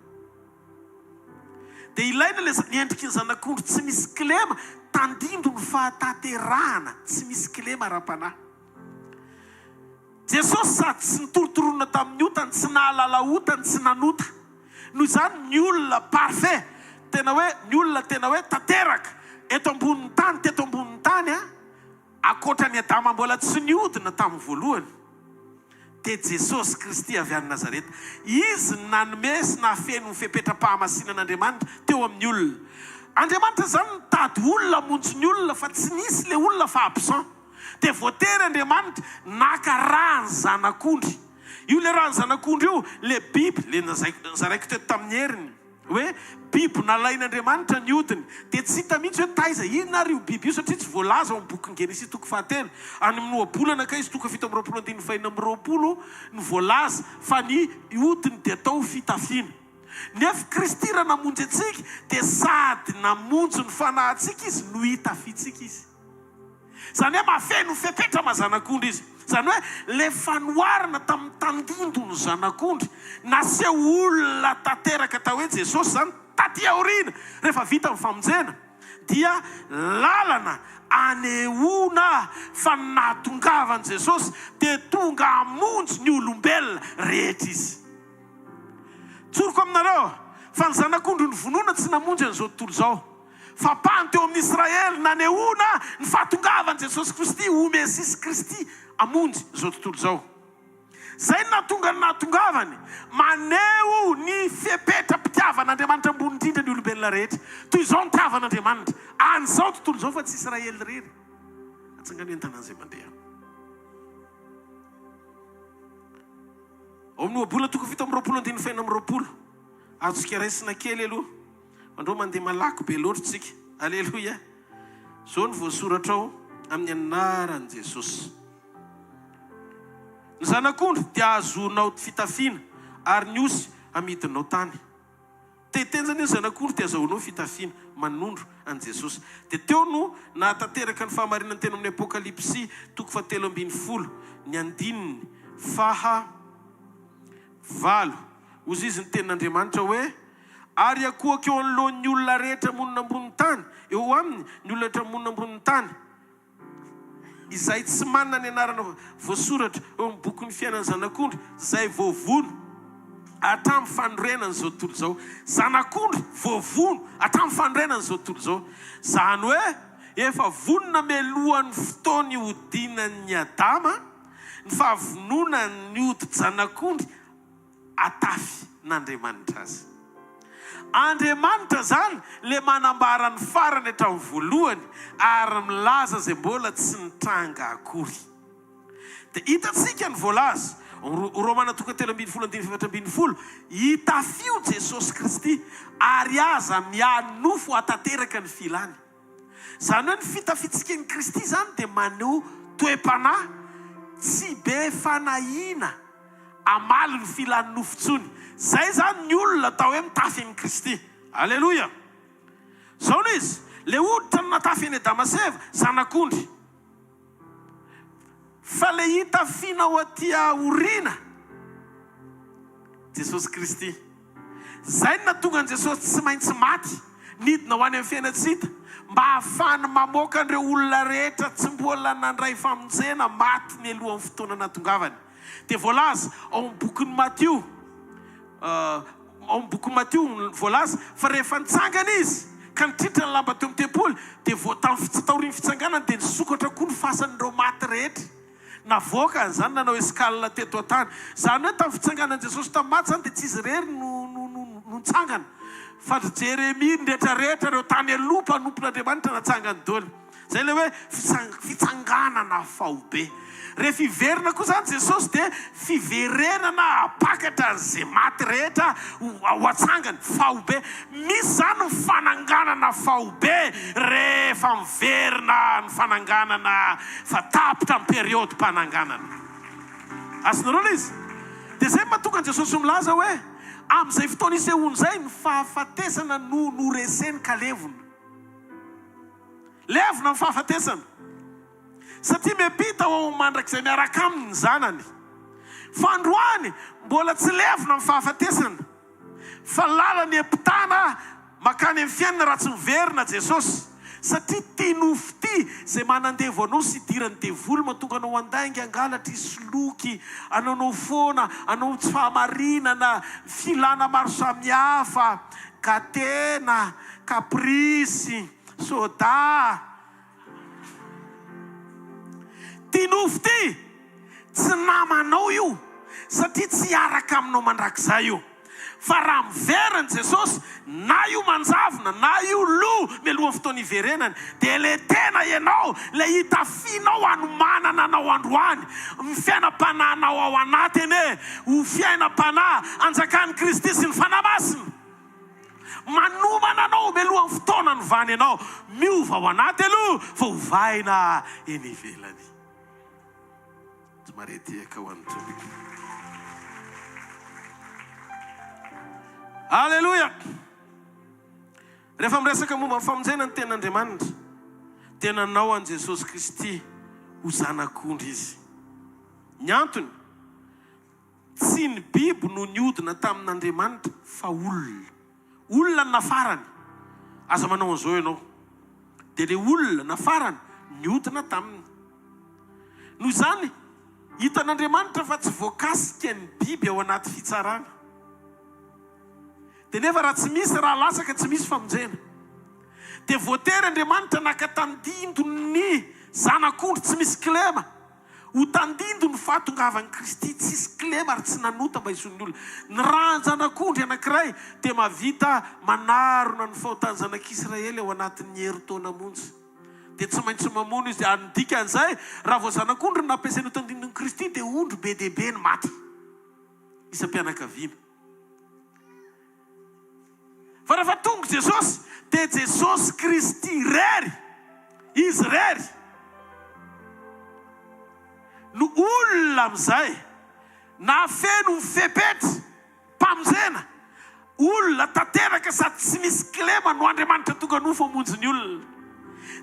Dia ilaina ny endriky ny zanak'ondry tsy misy kilema tandindo ny fahataterahana tsy misy kilema ra-panahy. Jesosy sady tsy nitorotorona tamin'ny otany, tsy nahalala otany, tsy nanota. Noho izany ny olona parfait, tena hoe ny olona tena hoe tanteraka eto ambonin'ny tany, teto ambonin'ny tany akoatra ny Adama mbola tsy niodina tamin'ny voalohany. Dia Jesosy Kristy avy any Nazareta, izy nanome sy nahafeno ny fihapetram-pahamasinan'Andriamanitra teo amin'ny olona. Andriamanitra zany nitady olona hamonjy ny olona, fa tsy nisy le olona fa absent. Dia voatery Andriamanitra naka rany zanak'ondry. Io le rany zanak'ondry io, le biby, le nazaraiko teto tamin'ny heriny, hoe biby nalain'Andriamanitra ny odiny. Dia tsy hita mihitsy hoe taiza inona ary io biby io, satria tsy voalaza ao amin'ny boky Genesis toko 4. Any amin'ny noabolana ka izy toko 7:25 ny voalaza fa ny odiny dia atao fitafiana. Nefa Kristy raha namonjy antsika dia sady namonjy ny fanahintsika izy no hitafitsika izy. Zany hoe mahafeno fepetra mazanak'ondry izy. Zany hoe le fanoharana tamin'ny tandindo ny zanak'ondry naseho olona tanteraka tao hoe Jesosy zany taty aoriana. Rehefa vita ny famonjena dia lalana anehoana fa nahatongavan Jesosy dia tonga hamonjy ny olombelona rehetra izy. Tsoroko aminareo fa ny zanak'ondry ny vonoana tsy namonjy an'izao tontolo izao. Fa pahany teo amin'ny Israely nanehoana ny fahatongavan Jesosy Kristy, ho Mesisy Kristy amonjy izao tontolo izao. Zay nahatonga ny nahatongavany, maneho ny fepetra-pitiavan'Andriamanitra ambony indrindra ny olombelona rehetra. Toy izao ny tiavan'Andriamanitra an'izao tontolo izao, fa tsy Israely rery. Atsangany an-tanàna izay mandeha. Ao amin'ny ohabolana toko 7:20 azontsika raisina kely aloha. Andreo mandeha malaky be loatra tsika. Aleloia. Zao ny voasoratra ao amin'ny anaran'i Jesosy. Ny zanak'ondry dia azonao fitafiana ary ny osy amidinao tany. Tetenjany ny zanak'ondry dia azahoanao fitafiana manondro an Jesosy. Dia teo no nahatanteraka ny fahamarinana teny amin'ny Apokalipsy toko 7:20 ny andininy 7. Ozy izy ny tenin'Andriamanitra hoe ary akohaka eo anoloan'ny olona rehetra monina ambony tany, eo aminy ny olona rehetra monina ambony tany, izay tsy manana ny anarana voasoratra eo amin'ny boky ny fiainan'ny zanak'ondry, izay voavono hatramin'ny fanorenana izao tontolo izao. Zanak'ondry voavono hatramin'ny fanorenana izao tontolo izao. Zany hoe efa vonona mialohan'ny fotoana iodinan'ny Adama, ny fahavonona ny ody zanak'ondry atafy n'Andriamanitra azy. Andriamanitra zany le manambara ny farany hatramin'ny voalohany ary milaza zay mbola tsy nitranga akory. Dia hitatsika ny voalaza Romana 3:20 hitafio Jesosy Kristy ary aza mianofo atanteraka ny filany. Zany hoe ny fitafitsika ny Kristy zany dia maneho toe-panahy tsy be fanahina amaly ny filany nofontsony. Zay zany ny olona atao hoe mitafy amin'ny Kristy. Aleluia. Zao no izy, le hoditra no natafy any Damaseva, zanak'ondry. Fa le hitafiana ao aty aoriana Jesosy Kristy. Zay no nahatonga an Jesosy tsy maintsy maty, nidina ho any amin'ny fiainatsita, mba hahafahany mamoaka an'ireo olona rehetra tsy mbola nandray famonjena maty ny alohan'ny fotoana nahatongavany. Dia voalaza ao amin'ny bokin'ny Matteo, ao amin'ny bokin'ny Matteo voalaza fa rehefa nitsangana izy ka nitritra ny lamba teo amin'ny tempoly, dia taorian'ny fitsanganana dia nisokatra koa ny fasan'ireo maty rehetra. Navoaka zany nanao escale teto an-tany. Zany hoe tamin'ny fitsanganan'i Jesosy tamin'ny maty zany dia tsy izy rery no nitsangana, fa Jeremia ny rehetrarehetra ireo tany aloha mpanompon'Andriamanitra natsangany daholo. Zay le hoe fitsanganana fahobe. Rehefa iverina koa zany Jesosy dia fiverenana apakatra an'izay maty rehetra ho atsangany fahobe. Misy zany ny fananganana fahobe rehefa miverina ny fananganana fa tapitra amin'ny periody mpananganana. Azonareo izy. Dia zay mahatonga Jesosy milaza hoe amin'izay fotoana isehoany zay ny fahafatesana no reseny ka levona. Levona ny fahafatesana. Satria miampita ao mandrakizay miaraka aminy ny zanany. Fa androany mbola tsy levona ny fahafatesana, fa lalany ampitana makany amin'ny fiainana raha tsy miverina Jesosy. satria ty nofo ty zay manandevo anao sy idirany devoly mahatonga anao andaingy angalatra isoloky anaonao foana anao tsy fahamarinana filana maro samihafa katena kaprisy soda ty nofo ty tsy namanao io satria tsy araka aminao mandrakizay io fa raha miveriny Jesosy na io manjavona na io lo mialohan'ny fotoana iverenany dia le tena ianao le hitafinao anomanana anao androany fiainam-panahinao ao anatiny ho fiainam-panahy anjakan'i Kristy sy ny fanahy masina manomana anao mialohan'ny fotoana novany ianao miova ao anaty aloha fa hovaina eny ivelany. Tsy maretiaka ho an'ny tompoko. Halleluja. Rehefa miresaka momba ny famonjena ny tenan'Andriamanitra dia nanao an Jesosy Kristy ho zanak'ondry izy. Ny antony tsy ny biby no niodina tamin'Andriamanitra fa olona nafarany. Aza manao an'izao ianao dia le olona nafarany niodina taminy. Noho izany hitan'Andriamanitra fa tsy voakasika ny biby ao anaty fitsarana. Dia nefa raha tsy misy raha lasaka tsy misy famonjena. Dia voatery Andriamanitra nakatandindo ny zanak'ondry tsy misy kilema. Ho tandindo ny fahatongavany Kristy tsy misy kilema ary tsy nanota mba hison'ny olona. Ny raha zanak'ondry anankiray dia mahavita manarona ny fahotan'ny zanak'Israely ao anatin'ny herintaona monja. Dia tsy maintsy mamono izy dia andika an'izay raha vao zanak'ondry no nampiasainy ho tandindon'i Kristy dia ondry be dia be ny maty isam-pianakaviana. Fa rehefa tonga Jesosy dia Jesosy Kristy rery, izy rery no olona amin'izay na feno mifepetry mpamonjena olona tanteraka sady tsy misy kilema no Andriamanitra tonga nofo hamonjy ny olona.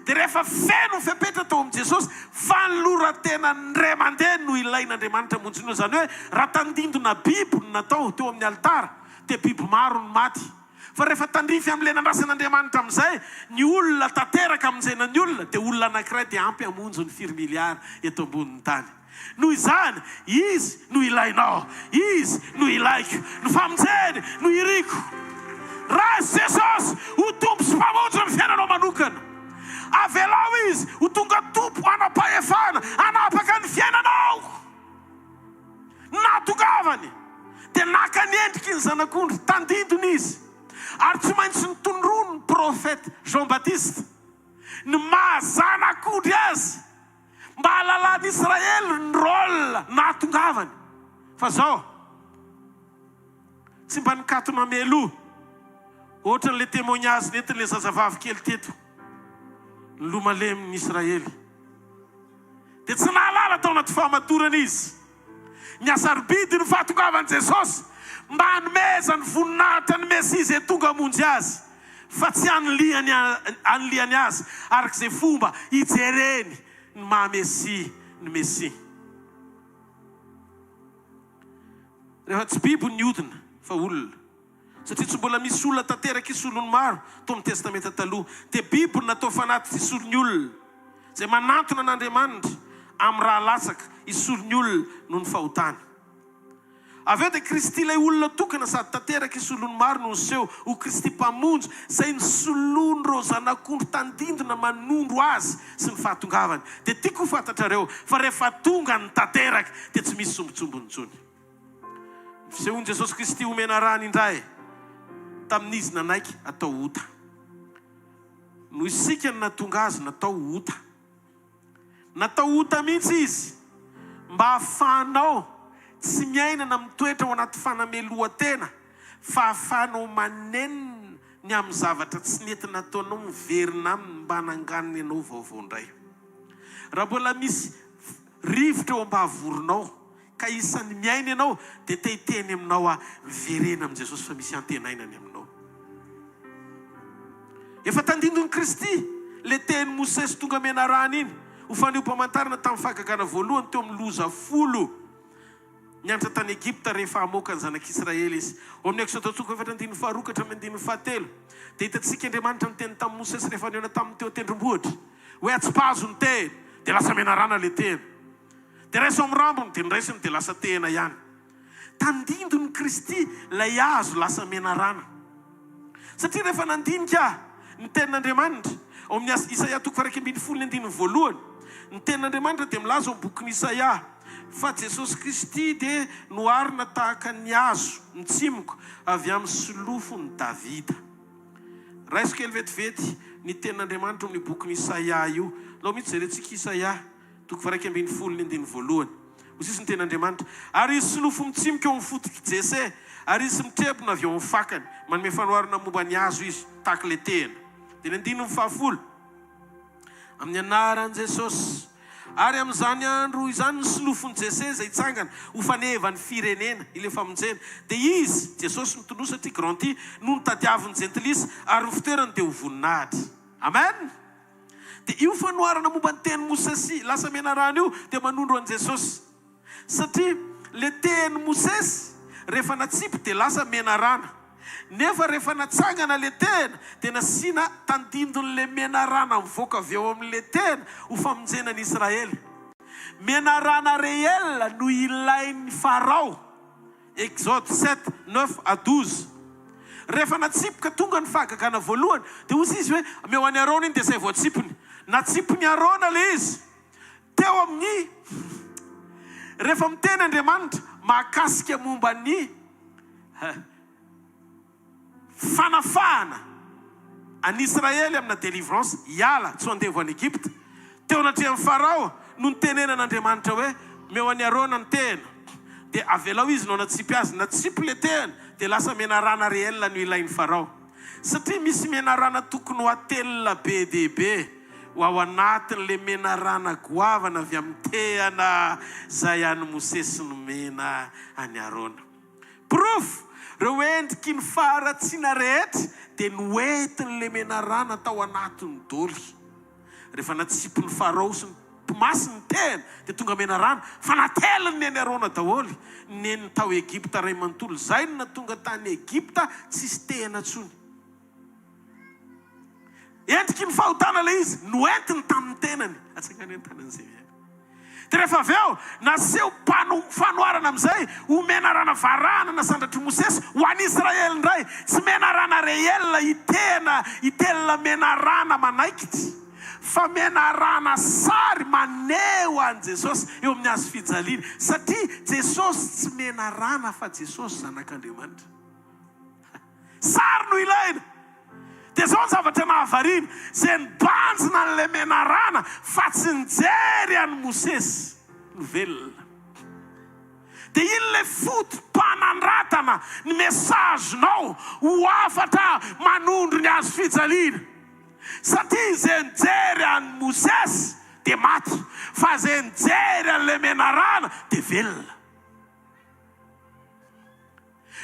Dia rehefa feno mifepetra tao amin'i Jesosy fanolora-tena ny ray aman-dreny no ilain'Andriamanitra hamonjy ny olona. Zany hoe raha tandindona biby no natao teo amin'ny altara dia biby maro no maty. Fa rehefa tandrify amin'ilay nandrasan'Andriamanitra amin'izay ny olona tanteraka hamonjena ny olona dia olona anankiray dia ampy hamonjy ny 4 miliara eto ambonin'ny tany. Noho izany izy no ilainao, izy no ilaiko, ny famonjeny no iriko. Raha Jesosy ho tompo sy mpamonjy ny fiainanao manokana, avelao izy ho tonga tompo anam-pahefana anapaka ny fiainanao. Natongavany dia naka ny endriky ny zanak'ondry tandindony izy. Ary tsy maintsy nitondroany ny profeta Jean Baptiste ny mahazanak'ondry azy mba hahalalany Israely ny rôle nahatongavany. Fa zao tsy mba nikatona meloa ohatran'ilay témoignage nentin'ilay zazavavy kely teto ny lomalemin'ny Israely. Dia tsy nahalala tao anaty fahamatorana izy. Ny asarobidy ny fahatongavany Jesosy mba hanomeza ny voninahitra ny Mesia izay tonga hamonjy azy, fa tsy aniliany azy arak'izay fomba hijereny ny maha-Mesia ny Mesia. Rehefa tsy biby ny hodina fa olona, satria tsy mbola misy olona tanteraka isolony maro tao amin'ny testamenta taloha, dia biby no natao fanaty isolony olona izay manantona an'Andriamanitra amin'ny raha latsaka isolony olona noho ny fahotany. Aveo dia Kristy ilay olona tokana sady tanteraka isolony maro no niseho ho Kristy mpamonjy izay nisoloany reo zanak'ondry tandindona manondro azy sy ny fahatongavany. Dia tiako ho fantatrareo fa rehefa tonga ny tanteraka dia tsy misy sombitsombony intsony. Fisehoan'i Jesosy Kristy omena rany indray tamin'izy nanaiky atao ota. No isika ny natonga azy natao ota. Natao ota mihitsy izy mba hahafahanao tsy miainana mitoetra ao anaty fanamelohan-tena fa hahafahanao manenina ny amin'ny zavatra tsy nentina ataonao miverina aminy mba hananganiny ianao vaovao indray. Raha mbola misy rivotra eo am-bavoronao ka isan'ny miaina ianao dia tehiteny aminao miverena amin'i Jesosy fa misy antenainany aminao. Efa tandindon'i Kristy le teny Mosesy tonga mena rany iny ho fanio-pamantarana tamin'ny fahagagana voalohany teo amin'ny loza 10 nianatra tany Egypta rehefa hamoaka ny zanak'Israely izy. Ao amin'ny Exode 4:24-7 dia hitantsika Andriamanitra miteny tamin'ny Mosesy rehefa niona tamin'ny teo tendrombohitra hoe atsipazo ny teny dia lasa menarana le teny, dia raiso amin'ny rambony dia niraisiny dia lasa tena ihany. Tandindony Kristy lay azo lasa menarana, satria rehefa nandinika ny tenin'Andriamanitra ao amin'ny Isaia 1:1, ny tenin'Andriamanitra dia milaza ao amin'ny bokin'i Isaia fa Jesosy Kristy dia noarina tahaka ny hazo mitsimoka avy amin'ny solofony Davida. Raiso kely vetivety ny tenin'Andriamanitra amin'ny bokin'i Isaia io. Lao mihitsy jerentsika Isaia 1:1. Osisy ny tenin'Andriamanitra, ary izy solofo mitsimoka eo amin'ny fotoky Jese, ary izy mitrebona avy eo amin'ny fakany, manome fanoharana momba ny hazo izy tahaka le tena. Dia ny 10 amin'ny anaran'i Jesosy, ary amin'izany andro izany ny solofony Jese izay hitsangana ho fanevany firenena ile famonjena. Dia izy Jesosy mitondroa satria granty no nitadiavin'ny jentilisa ary ny fitoerany dia ho voninahitra. Amen. Dia io fanoharana momba ny teny Mosesy lasa menarana io dia manondro an'i Jesosy, satria le teny Mosesy rehefa natsipy dia lasa menarana, nefa rehefa natsangana le tena dia nasiana tandindon'le menarana mivoaka avy eo amin'le tena ho famonjenan'i Israely. Menarana réel no ilain'ny Farao. Exode 7:9-12. Rehefa natsipoka tonga ny fahagagana voalohany dia ozy izy hoe meo an'i Arona iny dia izay voatsipony. Natsipony Arona le izy teo amin'ny rehefa miteny Andriamanitra mahakasika momba ny fanafahana an'Israely amina délivrance hiala tsy handevo an'i Egypte. Teo anatrehan'ny Farao no nitenenan'Andriamanitra hoe meo an'i Arona ny tena, dia avelao izy no natsipy azy. Natsipy le tena dia lasa menarana réel no ilain'ny Farao, satria misy menarana tokony ho atelina be dia be ho ao anatin'le menarana goavana avy amin'ny tehana izay an'i Mosesy nomena an'i Arona. Proof reo endriky ny faharatsiana rehetra dia noentin'le menarana tao anatin'ny doly. Rehefa natsipy ny Farao sy ny mpimasi ny tena dia tonga menarana fa nateliny ny an'i Arona daholy neny tao Egypta ray manontolo. Zay no natonga tany Egypta tsisy tena tsony. Endriky ny fahotana le izy noentiny tamin'ny tenany atsakany entanan'izay. Dia rehefa avy eo naseho fanoharana amin'izay ho menarana varana na sandratry Mosesy ho an'i Israely indray, tsy menarana réel itelina menarana manaikity, fa menarana sary maneho an' Jesosy eo amin'ny hazo fijaliana, satria Jesosy tsy menarana fa Jesosy zanak'Andriamanitra. Sary no ilaina. Dia zao ny zavatra nahavariana izay nibanjina n'le menarana fa tsy nijery an'i Mosesy no velona. Dia iny le fotom-panandratana ny mesazinao ho afatra manondro ny hazo fijaliana, satria izay nijery an'i Mosesy dia maty, fa izay nijery an'le menarana dia velona.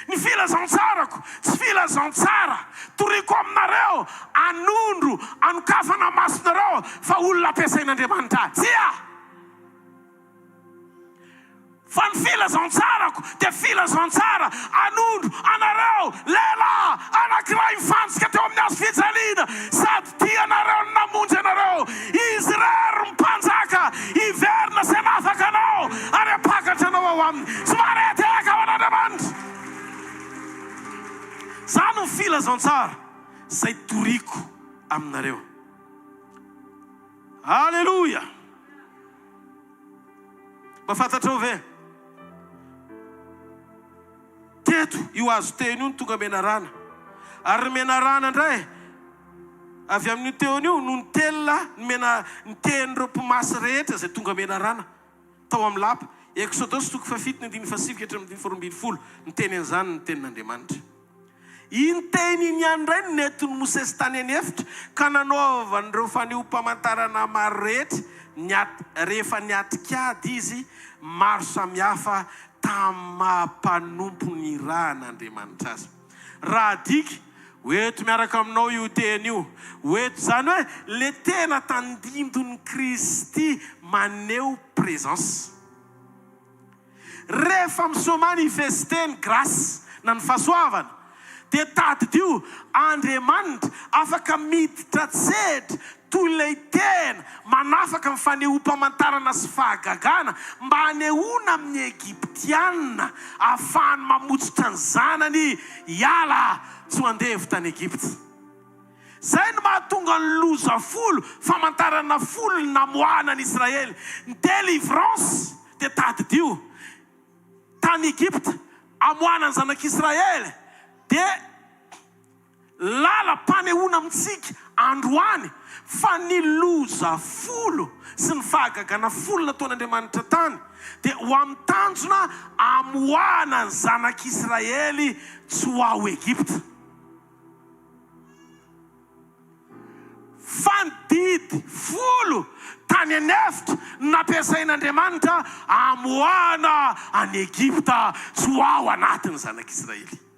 Ny filazantsarako tsy filazantsara toriko aminareo anondro anokafana masonareo fa olona ampiasain'Andriamanitra. Tsia! Fa ny filazantsarako dia filazantsara anondro anareo lehilahy anankiray mifantsika teo amin'ny hazo fijaliana sady tia anareo ny namonjy anareo. Izy rery mpanjaka hiverina sy hanafaka anao ary hampakatra anao ao aminy. Somary eteka ao an'Andriamanitra. Zany ny filazantsara izay toriko aminareo. Halleluja. Mafantatrao ve? Teto io azo teny io ny tonga menarana, ary menarana indray avy amin'ny teony io no nitelina ny tenyreo mpimasy rehetra izay tonga menarana tao amin'ny lapa. Exodosy 7:7-8 ny teny an'izany ny tenin'Andriamanitra. Iny teny iny ihany indray no nentin'i Mosesy tany an'efitra ka nanaovan'ireo fanehoam-pamantarana maro rehetra rehefa niatrikady izy maro samihafa tamin'ny mampanompo ny raha n'Andriamanitra azy. Raha adika hoeto miaraka aminao io teny io, hoeto zany hoe le tena tandindon'i Kristy maneho présence. rehefa misomanifeste ny grasy na ny fahasoavana dia tadidio Andriamanitra afaka miditra tsedra toy ilay tena manafaka amin'ny fanehoam-pamantarana sy fahagagana mba hanehoana amin'ny Egiptianina ahafahany mamotsitra ny zanany hiala tsy handeha tany Egipta. Zay no mahatonga ny loza folo famantarana folo ny namoahana ny Israely ny délivrance dia tadidio tany Egipta amoahana ny zanak'Israely dia lala-panehoana amintsika androany fa ny loza folo sy ny fahagagana folo nataon'Andriamanitra tany dia ho amin'ny tanjona amoahana ny zanak'Israely tsy ho ao Egipta. Fandidy folo tany anefitra nampiasain'Andriamanitra amoahana any Egipta tsy ho ao anatin'ny zanak'Israely.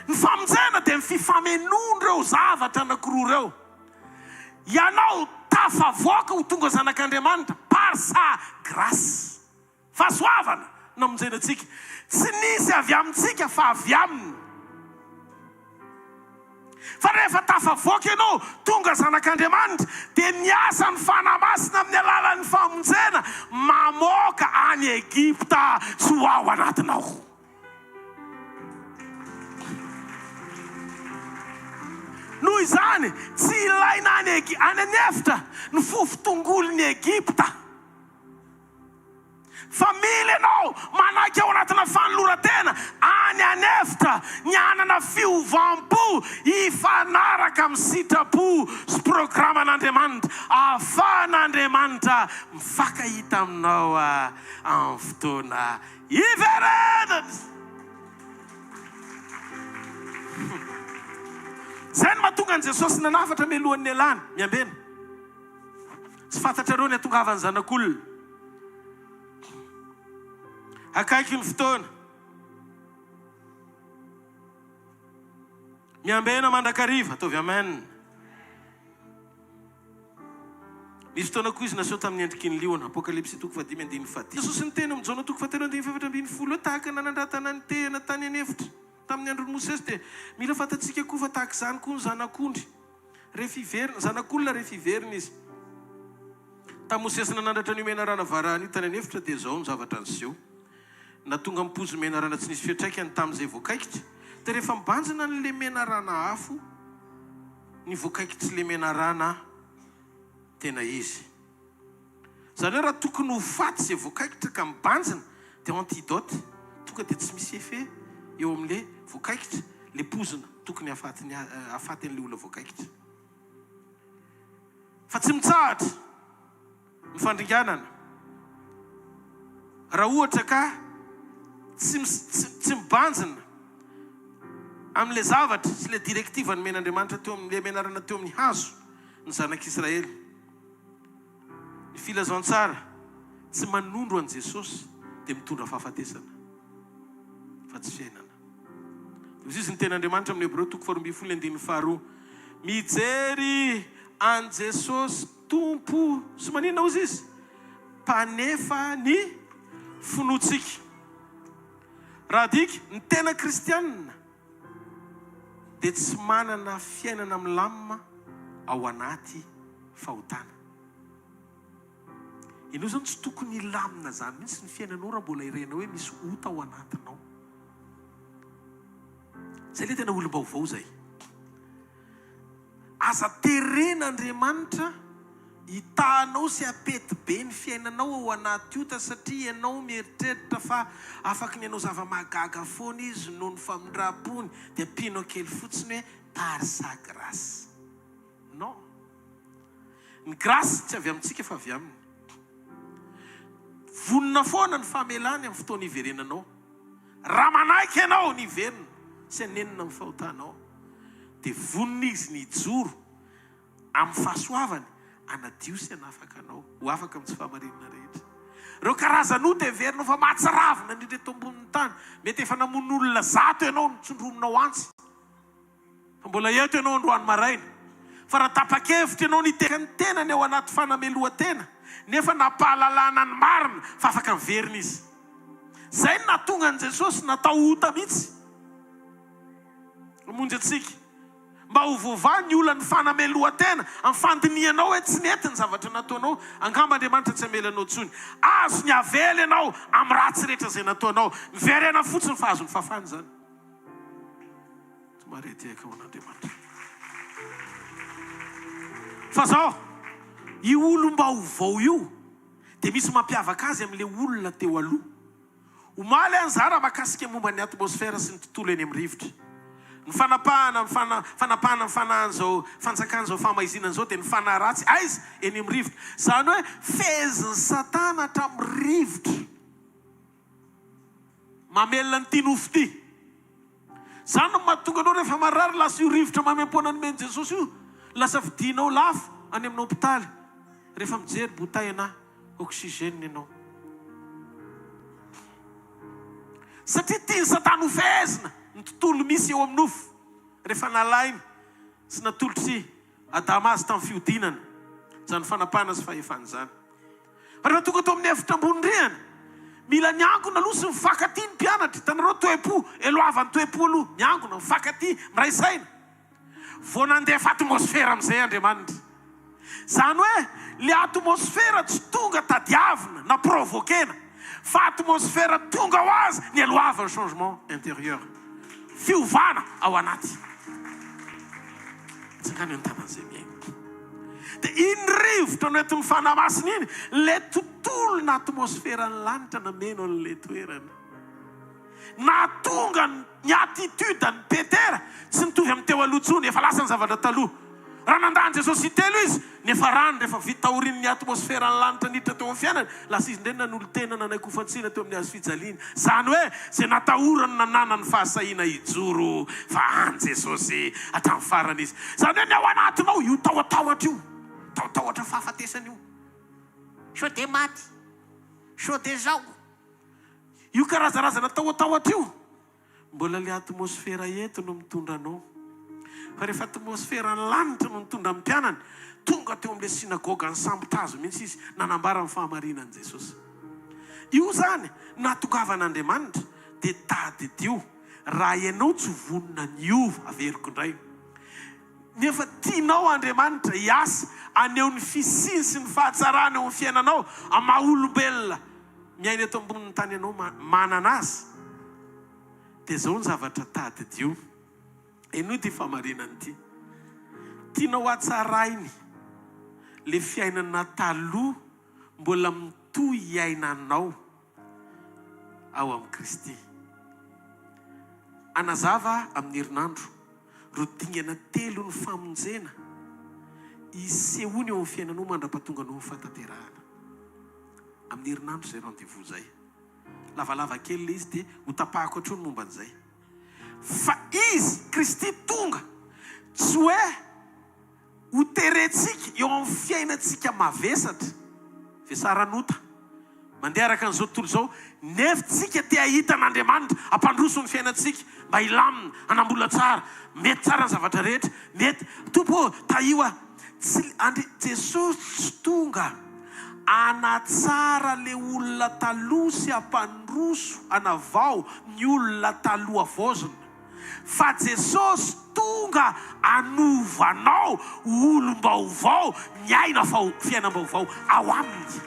Ny famonjena dia ny fifamenoan'ireo zavatra anankiroa ireo. Ianao tafavoaka ho tonga zanak'Andriamanitra par sa grâce. Fahasoavana namonjena antsika. Tsy nisy avy amintsika fa avy aminy. Fa rehefa tafavoaka ianao tonga zanak'Andriamanitra dia niasa ny fanamasina amin'ny alalan'ny famonjena mamoaka any Egipta tsy ho ao anatinao. Noho izany tsy ilaina any anefitra ny fofotongolon'ny Egipta. Fa mila ianao manaky ao anatina fanoloran-tena any anefitra ny anana fiovam-po hifanaraka amin'ny sitrapo sy programan'Andriamanitra ahafahan'Andriamanitra mifankahita aminao amin'ny fotoana iverenany. Zay no mahatonga an' Jesosy nanafatra mialohan'ny alana miambena. Tsy fantatrareo ny atongavany zanak'olona. Akaiky ny fotoana. Miambena mandrakariva, ataovy amen. Misy fotoana koa izy naseho tamin'ny endriky ny liona, Apokalipsy 5:10. Jesosy ny tena amin'izao na 4:7 tahaka nanandratana ny tena tany anefitra. Tamin'ny andron'ny Mosesy dia mila fantatsika koa fa tahaka izany koa ny zanak'ondry. Rehefa iverina, zanak'olona rehefa iverina izy. Tamin'ny Mosesy nanandratra ny mena rana varahana io tany anefitra dia izao ny zavatra niseho. Na tonga mipozy mena rana tsy nisy fiantraikany tamin'izay voakaikitra. Dia rehefa mibanjina n'ilay mena rana afo, ny voakaikitra ilay mena rana tena izy. Zany hoe raha tokony ho faty izay voakaikitra ka mibanjina dia antidote, tonga dia tsy misy efe eo amin'ilay voakaikitra, ilay pozina tokony hafaty an'ilay olona voakaikitra. Fa tsy mitsahatra ny fandringanana. Raha ohatra ka tsy mibanjina amin'ilay zavatra sy ilay direktiva ny men'Andriamanitra teo amin'ilay menarana teo amin'ny hazo ny zanak'Israely. Ny filazantsara tsy manondro an' Jesosy dia mitondra fahafatesana fa tsy fiainana. Izy ny ten'Andriamanitra amin'ny Hebreo 12:2. Mijery an Jesosy tompo sy maninona ozy izy? Mpanefa ny finoantsika. Raha diky ny tena kristianina dia tsy manana fiainana milamina ao anaty fahotana. Ianao zany tsy tokony hilamina zany mihitsy ny fiainanao raha mbola irenao hoe misy ota ao anatinao. Zay le tena olom-baovao zay. Aza teren'Andriamanitra hitanao sy apety be ny fiainanao ao anaty ota satria ianao mieritreritra fa afaka ny ianao zava-mahagaga foana izy noho ny famindram-pony dia ampianao kely fotsiny hoe par sa grâce. Non. Ny grâce tsy avy amintsika fa avy aminy. Vonona foana ny famelany amin'ny fotoana iverenanao. Raha manaiky ianao ny iverina sy anenina amin'ny fahotanao dia vonona izy ny joro amin'ny fahasoavany anadio sy anafaka anao ho afaka amin'ny tsy fahamarinana rehetra. Reo karazan'ota iverinao fa mahatsiravina indrindra eto ambonin'ny tany. Mety efa namon'olona 100 ianao nitsondrominao antsy. Fa mbola eto ianao androany maraina. fa raha tapa-kevitra ianao niteka ny tenany ao anaty fanamelohan-tena nefa nampahalalana ny marina fa afaka miverina izy. Zay no nahatonga an' Jesosy natao ota mihitsy hamonjy antsika mba ho voavaha ny olana ny fanamelohan-tena amin'ny fandinianao hoe tsy nety ny zavatra nataonao. Angamba Andriamanitra tsy hamelanao tsony. Azo ny avela ianao amin'ny ratsy rehetra izay nataonao. Miverena fotsiny fa azo ny fafany zany. Tsy marety eka ho an'Andriamanitra. Fa zao io olo mba ho vao io dia misy mampiavaka azy amin'ilay olona teo aloha. Omaly anjara makasika momba ny atmosfera sy ny tontolo eny amin'ny rivotra. Ny fanapahana ny fanahan zao fanjakana zao famaizinan zao dia ny fanahy ratsy aiza eny amin'ny rivotra. Zany hoe fezin'ny Satana hatramin'ny rivotra mamelona ny tia nofo ty. Zany no mahatonga anao rehefa marary lasa io rivotra mamem-poana ny meny Jesosy io lasa vidinao lafo any amin'ny hôpitaly rehefa mijery botay na oxygène ianao. Satria tiany Satana ho fehezina ny tontolo misy eo amin'ny nofo rehefa nalainy sy natolotry Adama azy tamin'ny fiodinana. Zany fanapahana sy fahefana zany. Fa rehefa tonga tao amin'ny efitra ambony rihana mila niangona aloha sy mifankaty ny mpianatra. Hitanareo toe-po eloavan'ny toe-po aloha miangona mifankaty miray saina vao nandefa atmosfera amin'izay Andriamanitra. Zany hoe le atmosfera tsy tonga tadiavina na provokena fa atmosfera tonga ho azy ny eloavany changement intérieur. Fiovana ao anaty. Tsangany ny tanan'izay miaina. Dia iny rivotra no ety mifanahy masina iny le tontolo na atmosfera ny lanitra nameno an'ilay toerana. Na tonga ny attitude ny Petera tsy nitovy amin'ny teo aloha tsony efa lasa ny zavatra taloha. Raha nandany Jesosy telo izy nefa rano rehefa vita taorian'ny atmosfera ny lanitra niditra teo amin'ny fiainana lasa izy ndray nanolo tena nanay-kofantsina teo amin'ny hazo fijaliana. Zany hoe zay natahorany nanana ny fahasahiana hijoro fa any Jesosy hatramin'ny farany izy. Zany hoe ny ao anatinao io tahotahotra io tahotahotra fahafatesana io sao de maty sao de zao io karazarazana tahotahotra io mbola le atmosfera eto no mitondra anao. Fa rehefa atmosfera ny lanitra no mitondra amin'ny mpianany tonga teo amin'ilay sinagoga ny sambotazo mihitsy izy nanambara ny fahamarinan'i Jesosy. Io zany nahatongavan'Andriamanitra dia tadidio raha ianao tsy vonona niova averiko indray. Nefa tianao Andriamanitra hiasa aneho ny fisiny sy ny fahatsarana eo amin'ny fiainanao amin'ny maha-olombelona miaina eto ambonin'ny tany ianao manana azy. Dia zao ny zavatra tadidio. Eno ty famarinany ty. Tianao hatsarainy le fiainana taloha mbola mitohy iainanao ao amin'ny Kristy. Anazava amin'ny herinandro ro dingana telo ny famonjena isehoany eo amin'ny fiainanao mandra-pahatonga anao ny fataterahana. Amin'ny herinandro zay rendez-vous zay. Lavalava kely le izy dia ho tapahako hatrony momba an'izay. Fa izy Kristy tonga tsy hoe ho terentsika eo amin'ny fiainantsika mavesatra vesaranota mandeha araka an'izao tontolo zao nefitsika te ahita n'Andriamanitra ampandroso ny fiainantsika mba hilamina hanambola tsara mety tsara ny zavatra rehetra mety tompo taioa Jesosy tsy tonga anatsara le olona taloha sy ampandroso anavao ny olona taloha vozona. Fa Jesosy tonga anovanao olom-baovao miaina fiainam-baovao ao aminy.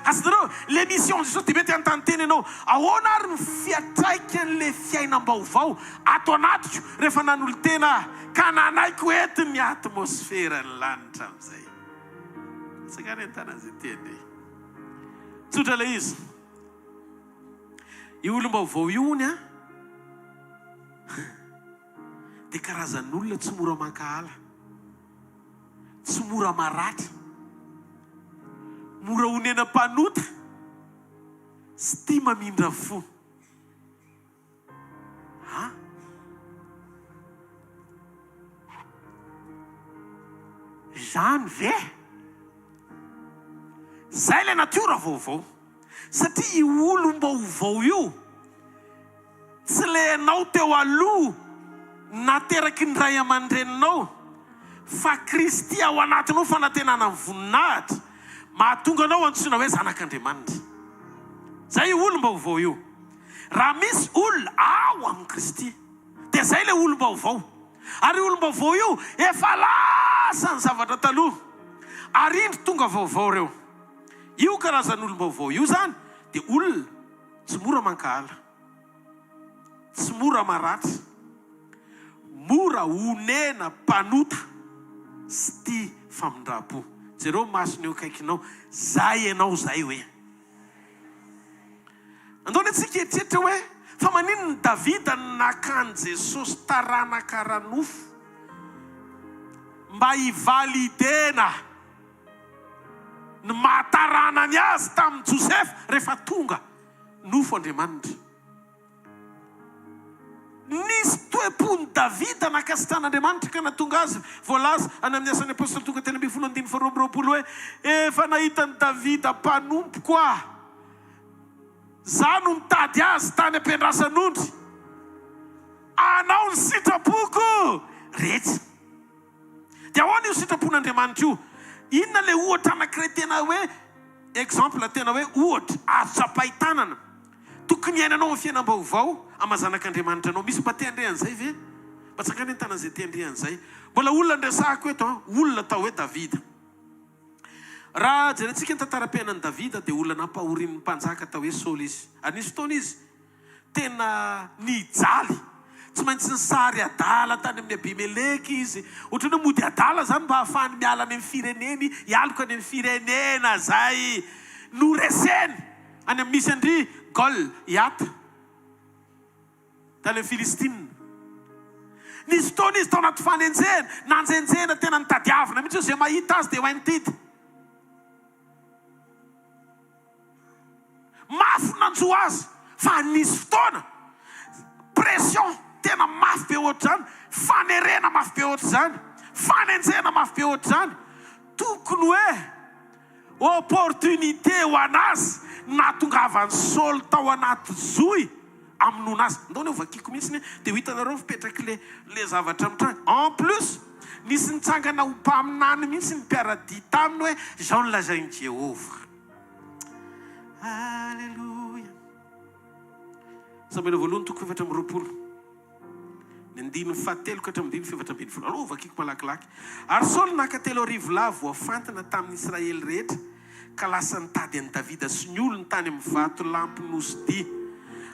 Azonareo le mission Jesosy dia mety antany teny ianao ahoana ary ny fiatraika an'le fiainam-baovao ato anatiko rehefa nanolo tena ka nanaiko ety ny atmosfera ny lanitra amin'izay. Tsakany an-tanan'izay teny tsotra le izy io olom-baovao io ony dia karazan'olona tsy mora mankahala, tsy mora maratra, mora honena-panota sy tia mamindra fo. Zany ve? Zay le natiora vaovao. Satria io olom-baovao io tsy le anao teo aloha nateraky ny ray aman-dreninao fa Kristy ao anatinao fanantenana ny voninahitra mahatonga anao antsoina hoe zanak'Andriamanitra. Zay olom-baovao io. Raha misy olona ao amin'ny Kristy dia zay ilay olom-baovao. Ary olom-baovao io efa lasa ny zavatra taloha ary indro tonga vaovao reo. Io karazany olom-baovao io zany dia olona tsy mora mankahala, tsy mora maratra, mora honena mpanota sy tia famindram-po. Jereo masony eo akaikinao, zay ianao zay hoe. Andao antsika eritreretra hoe fa manino ny Davida nakany Jesosy taranaka ranofo mba hivalidena ny mahataranany azy tamin'ny Joseph rehefa tonga nofo Andriamanitra. Nisy toe-pony Davida nakasitran'Andriamanitra ka natonga azy voalaza any amin'ny asan'ny apôstôly tonga teny ambin'ny 15 hoe efa nahitany Davida mpanompo koa. Za no mitady azy tany ampiandrasan'ondry. Anao ny sitrapoko rehetra. Dia ahoana io sitrapon'Andriamanitra io? Inona le ohatra anankiray tena hoe exemple tena hoe ohatra azo-tsapahitanana tokony iainanao amin'ny fiainam-baovao amazanak'Andriamanitra anao. Misy mba te-handre an'izay ve? Mba tsakany ny tanan'izay te-handre an'izay. Mbola olona andresahako eto, olona tao hoe Davida. Raha jerentsika ny tantaram-piainan'i Davida dia olona nampahorin'ny mpanjaka tao hoe Saoly izy. Ary nisy fotoana izy tena nijaly. Tsy maintsy ny sary adala tany amin'ny Abimeleky izy. Ohatry ny mody adala zany mba ahafahany miala any amin'ny fireneny, hialoka any amin'ny firenena zay no reseny. Any amin'ny misy andry Goliata tany amin'ny Filistina. Nisy fotoana izy tao anaty fanenjena, nanjenjena tena nitadiavina mihitsy izay mahita azy dia ho hainy tidy. Mafy nanjo azy fa nisy fotoana pression tena mafy be ohatry zany, fanerena mafy be ohatry zany, fanenjena mafy be ohatry zany. Tokony hoe opportunité ho anazy natongavany Saoly tao anaty zoy amin'ny azy. Ndao ny hvkl mihitsy dia ho hitanareo fipetraky le zavatra mitrany. En plus nisy nitsangana ho mpaminany mihitsy ny mpiaradia taminy hoe zao ny lazainy Jehovah. Alléluia. Samuel voalohany toko 7:20. Ny andiny fahatelo ka hatramin'ny 7:20. Alô vakiko malakilaky. Ary Saoly naka 3 lahy voafantana tamin'ny Israely rehetra ka lasa nitady an'i Davida sy ny olony tany amin'ny vato lampy nosy dia.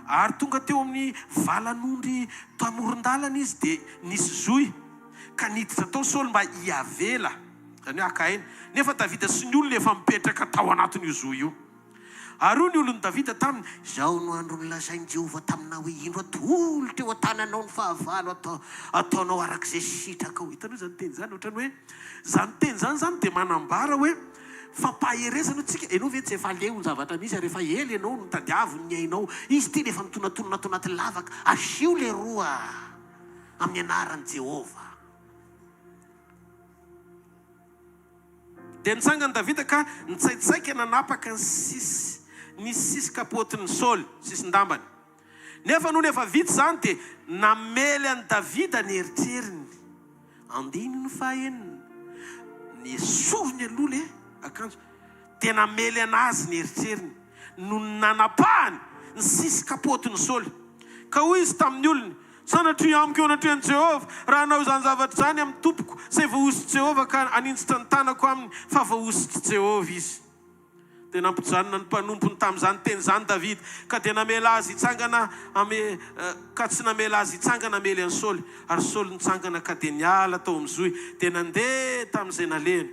Ary tonga teo amin'ny valan'ondry tamoron-dalana izy dia nisy zoy ka niditra tao Saoly mba hiavela, zany hoe akaina. Nefa Davida sy ny olony efa mipetraka tao anatin'io zoy io. Ary ny olon'ny Davida taminy, zao no andro nilazainy Jehovah tamina hoe indro atolo teo an-tananao ny fahavalo ataonao arak'izay sitraka ao. Hitanao zany teny zany ohatrany hoe zany teny zany dia manambara hoe fampaherezana tsika. Ianao ve tsy efa leo ny zavatra misy ary efa ela ianao no tadiavo ny ainao. Izy ty efa mitonatonona ato anaty lavaka. Asio le roa amin'ny anaran'i Jehovah. Dia nitsangany Davida ka nitsaitsaika nanapaka ny sisy kapotiny Saoly, sisin-dambany. Nefa noho efa vita zany dia namely an'i Davida ny eritreriny. Andiny ny fahaenina. Ny sorony aloha le akanjo. Dia namely anazy ny eritreriny. No nanapahany ny sisy kapotiny Saoly. Ka hoy izy tamin'ny olony, sanatria amiko eo anatrehan'i Jehovah, raha anao zany zavatra zany amin'ny tompoko, say voahositry Jehovah ka aninjitra ny tanako aminy, fa voahositry Jehovah izy. Dia nampijanona ny mpanompony tamin'izany teny zany Davida, ka dia namela azy hitsangana ka tsy namela azy hitsangana amely an'i Saoly. Ary Saoly nitsangana ka dia niala tao amin'ny zoy, dia nandeha tamin'izay nalehany.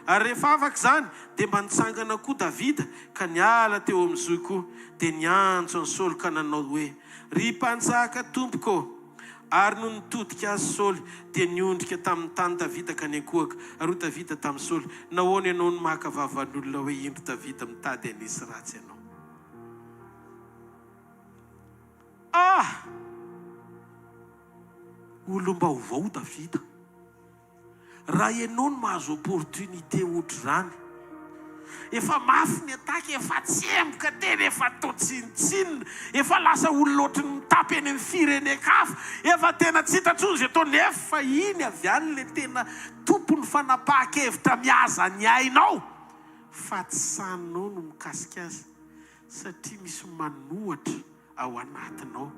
Ary rehefa afaka zany dia mba nitsangana koa Davida ka niala teo amin'ny zoy koa, dia niantso an'i Saoly ka nanao hoe, ry mpanjaka tompoko. Ary no nitodika azy Saoly dia niondrika tamin'ny tany Davida ka niankohaka. Ary Davida tamin'ny Saoly, nahoana ianao no mahakavavan'olona hoe indro Davida mitady anisy ratsy ianao. Olom-baovao Davida. Raha ianao no mahazo opportunité ohatry zany efa mafy ny ataka, efa tsemboka teny, efa totsintsinina, efa lasa olona ohatry ny tapy eny amin'ny firenen-kafa, efa tena tsy hitantsony zay tao, nefa iny avy any le tena tompony fanapahan-kevitra mihaza ny ainao, fa tsy saninao no mikasika azy, satria misy manohatra ao anatinao,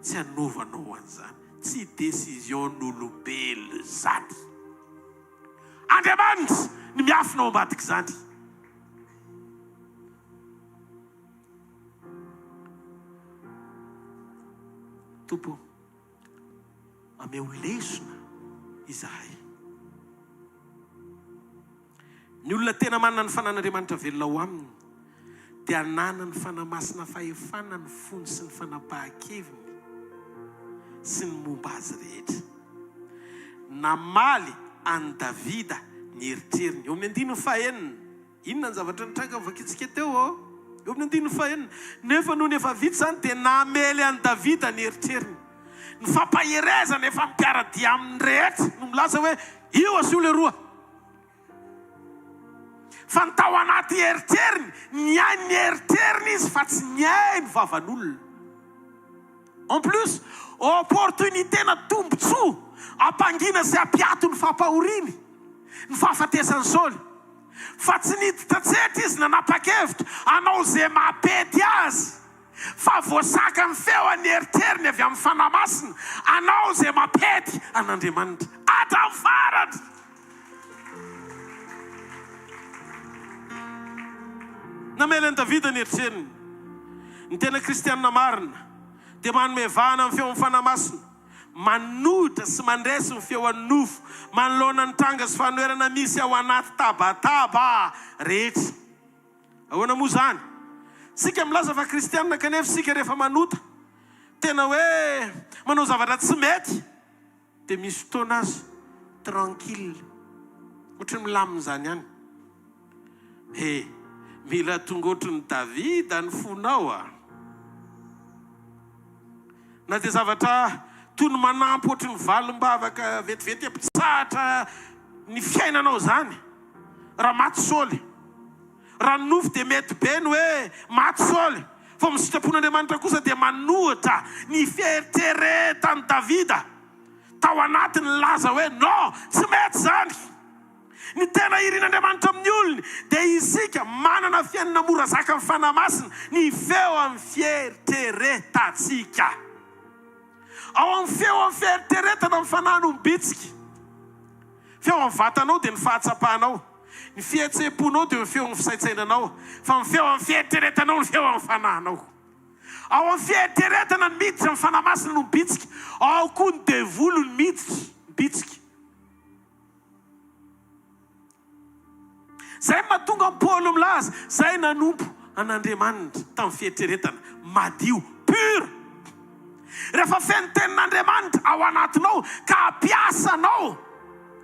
tsy hanovanao an'izany, tsy décision-n'olombelona zany. Andriamanitra ny miafinao ambadika izany. Tompo, ameo lesona izahay. Ny olona tena manana ny fanan'Andriamanitra velona ao aminy dia hanana ny fanamasina fahefana, ny fony sy ny fanapahan-keviny sy ny momba azy rehetra. Namaly an Davida ny eritreriny. Eo amin'ny 9:4. Inona ny zavatra nitranga vakitsika teo ao? Eo amin'ny 9:4. Nefa noho ny efa vita zany dia namely an Davida ny eritreriny. Ny fampaherezana efa mipiaradia amin'ny rehetra no milaza hoe io asio le roa. Fa ny tao anaty eritreriny, ny ainy eritreriny izy fa tsy ny ainy vavan'olona. En plus, opportunité na tombontsoa ampangina sy ampiato ny fampahoriany, ny fahafatesany Saoly. Fa tsy niditra tsetra izy nanapa-kevitra anao zay mampety azy, fa voasaka ny feon'ny eritreriny avy amin'ny fanamasina, anao zay mampety an'Andriamanitra hatramin'ny farany. Namely an Davida ny eritreriny. Ny tena kristianina marina dia manome vahana amin'ny feon'ny fanamasina, manohitra sy mandresy ny feon'ny nofo, manoloana ny tranga sy fanoerana misy ao anaty tabataba rehetra. Ahoana moa zany? Sika milaza fa kristianina kanefa sika rehefa manota tena hoe manao zavatra tsy mety, dia misy fotoana azy tranquille, ohatry milamina zany ihany. Mila tonga ohatry ny Davida ny fonao a. Na dia zavatra toy ny manampy ohatry ny valim-bavaka vetivety ampitsahatra ny fiainanao zany. Raha maty Saoly, raha nofo dia mety be ny hoe maty Saoly, fa ny sitrapon'Andriamanitra kosa dia manohitra ny fieritreretany Davida tao anatiny laza hoe no, tsy mety zany. Ny tena irian'Andriamanitra amin'ny olony dia isika manana fiainana mora zaka amin'ny fanamasina, ny feo amin'ny fieritreretantsika. Ao amin'ny feo amin'ny fieritreretana amin'ny fanahy bitsika. Feo amin'ny vatanao dia ny fahatsapahanao, ny fihetseponao dia ny feo amin'ny fisaitsainanao, fa ny feo amin'ny fieritreretanao ny feo amin'ny fanahinao. Ao amin'ny fieritreretana ny miditra amin'ny fanamasina no bitsika, ao koa ny devolo ny miditra bitsika. Zay mahatonga Paoly milaza, zay nanompo an'Andriamanitra tamin'ny fieritreretana madio, pur. Rehefa feno tenin'Andriamanitra ao anatinao ka ampiasanao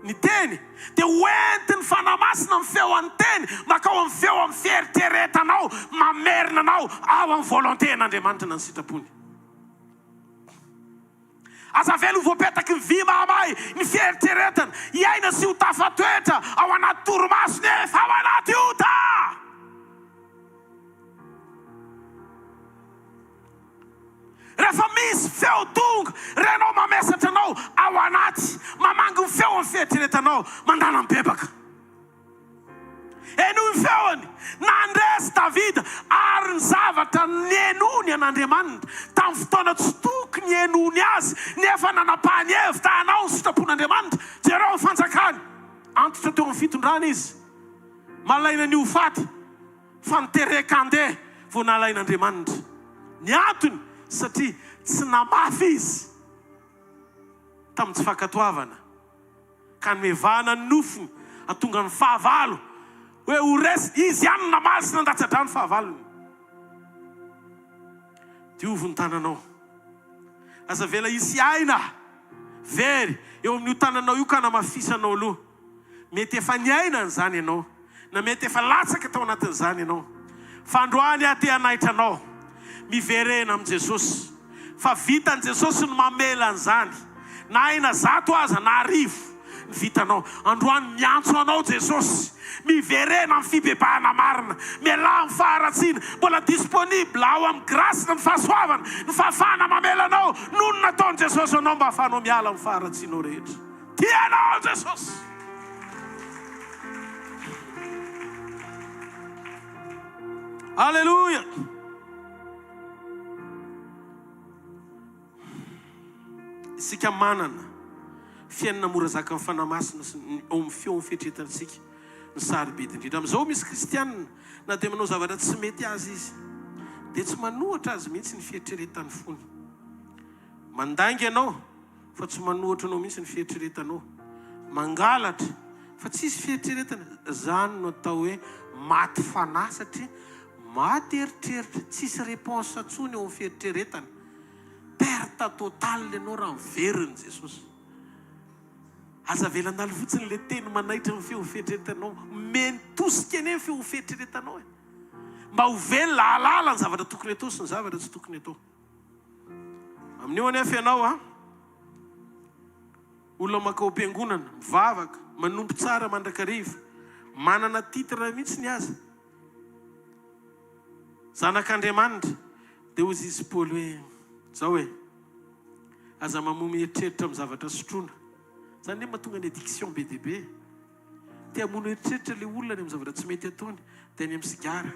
ny teny, dia hoentiny fanamasina amin'ny feon'ny teny makao amin'ny feo amin'ny fieritreretanao, mamerina anao ao amin'ny volontén'Andriamanitra na ny sitrapony. Aza velo voapetaky ny vy mahamay ny fieritreretana, iaina sy ho tafatoetra ao anaty toromaso nefa ao anaty ota. Rehefa misy feo tonga, renao mamesatra anao ao anaty, mamangy ny feo amin'ny fieritreretanao, mandana mibebaka. Eno ny feony nandresy Davida ary ny zavatra nenony an'Andriamanitra tamin'ny fotoana tsy tokony enony azy, nefa nanapahany hevitra anao ny sitrapon'Andriamanitra. Jereo ny fanjakany antitra teo amin'ny fitondrana izy, malaina ny ho faty fa nitereka-ndeha vao nalain'Andriamanitra. Ny antony satria tsy namafy izy tamin'ny tsy fankatoavana, ka nomevahana ny nofony atonga ny fahavalo hoe ho resy izy ihany namazy sy nandatsadrany fahavalony. Diovy ny tananao, aza vela isy aina very eo amin'io tananao io ka namafisanao aloha. Mety efa ny aina n'izany ianao, na mety efa latsaka tao anatin'izany ianao, fa androany aty anaitra anao miverena amin'i Jesosy, fa vitan' Jesosy no mamela an'izany. Na aina zato aza na arivo, ny vitanao. Androany miantso anao Jesosy, miverena amin'ny fibebahana marina, miala amin'ny faharatsiana, mbola disponible ao amin'ny grâce ny fahasoavana, ny fahafahana mamelanao. Nono nataony Jesosy anao mba ahafahanao miala amin'ny faharatsianao rehetra. Tianao Jesosy. Alleluia. Isika manana fiainana mora zaka amin'ny fanahy masina sy ao amin'ny feo amin'ny fihetretantsika ny sarobidy indrindra. Amin'izao misy kristianina na dia manao zavatra tsy mety azy izy dia tsy manohatra azy mihitsy ny fihetreretany fony. Mandangy ianao fa tsy manohatra anao mihitsy ny fihetreretanao. Mangalatra fa tsisy fihetreretana. Zany no atao hoe maty fanahy, satria maty eritreritra, tsisy réponse atsony eo amin'ny fihetreretana. Perte totale ianao raha miveriny Jesosy. Aza velandalo fotsiny le teny manaitra amin'ny feo fihetreretanao, mentosika eny amin'ny feo fihetreretanao. Mba ho velona ahalala ny zavatra tokony atao sy ny zavatra tsy tokony atao. Amin'io anefa ianao olona makao am-piangonana, mivavaka, manompo tsara mandrakariva, manana titre mihitsy ny aza, zanak'Andriamanitra, dia hozy izy Paoly hoe zao hoe aza mamomy eritreritra amin'ny zavatra sotroina. Zany hoe mahatonga ny addiction be dia be. Tia hamono eritreritra le olona ny amin'ny zavatra tsy mety ataony, dia any amin'ny sigara,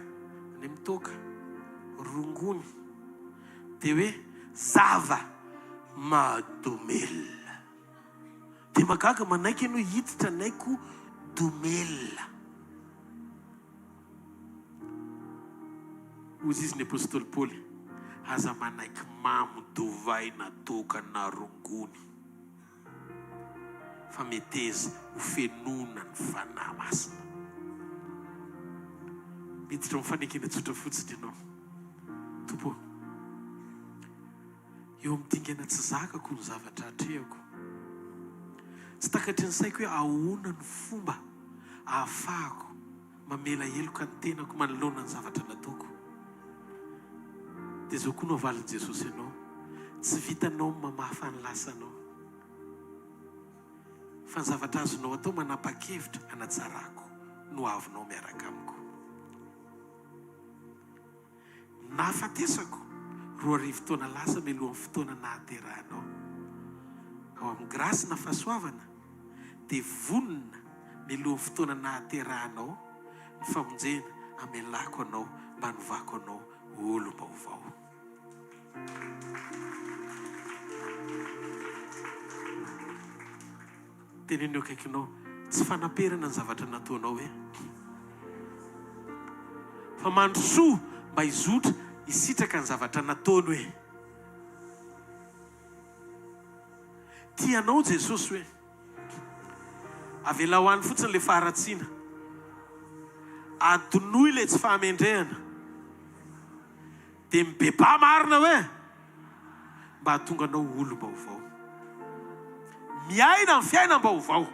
any amin'ny toaka, rongony, dia hoe zava mahadomela. Dia magaga manaiky ianao hiditra naiko domela. Hozy izy ny apôstôly Paoly, aza manaiky mamodovay na toka na rongony fa meteza ho fenona ny fanahy masina. Miditra mifanekena tsotra fotsiny ianao. Tompo, eo amin'ny dingana tsy zakako ny zavatra atrehako. Tsy takatry ny saiko hoe ahoana ny fomba ahafahako mamela heloka ny tenako manoloana ny zavatra nataoko. Dia zao koa no avalin'i Jesosy ianao. Tsy vitanao mamafa ny lasanao, fa ny zavatra azonao atao manapa-kevitra hanatsarako no avinao miaraka amiko. Nahafatesako 2 taona lasa mialohan'ny fotoana nahaterahanao ao amin'ny grâce na fahasoavana, dia vonona mialohan'ny fotoana nahaterahanao ny famonjena amelako anao mba novako anao olo-baovao. Teneneo akaikinao, tsy fanaperana ny zavatra nataonao hoe, fa mandrosoa mba hizotra hisitraka ny zavatra nataony hoe. Tianao Jesosy hoe avela ho any fotsiny le faharatsiana, adonoy le tsy fahamendrehana, dia mibeba marina hoe mba hahatonga anao olo-baovao, miaina ny fiainam-baovao.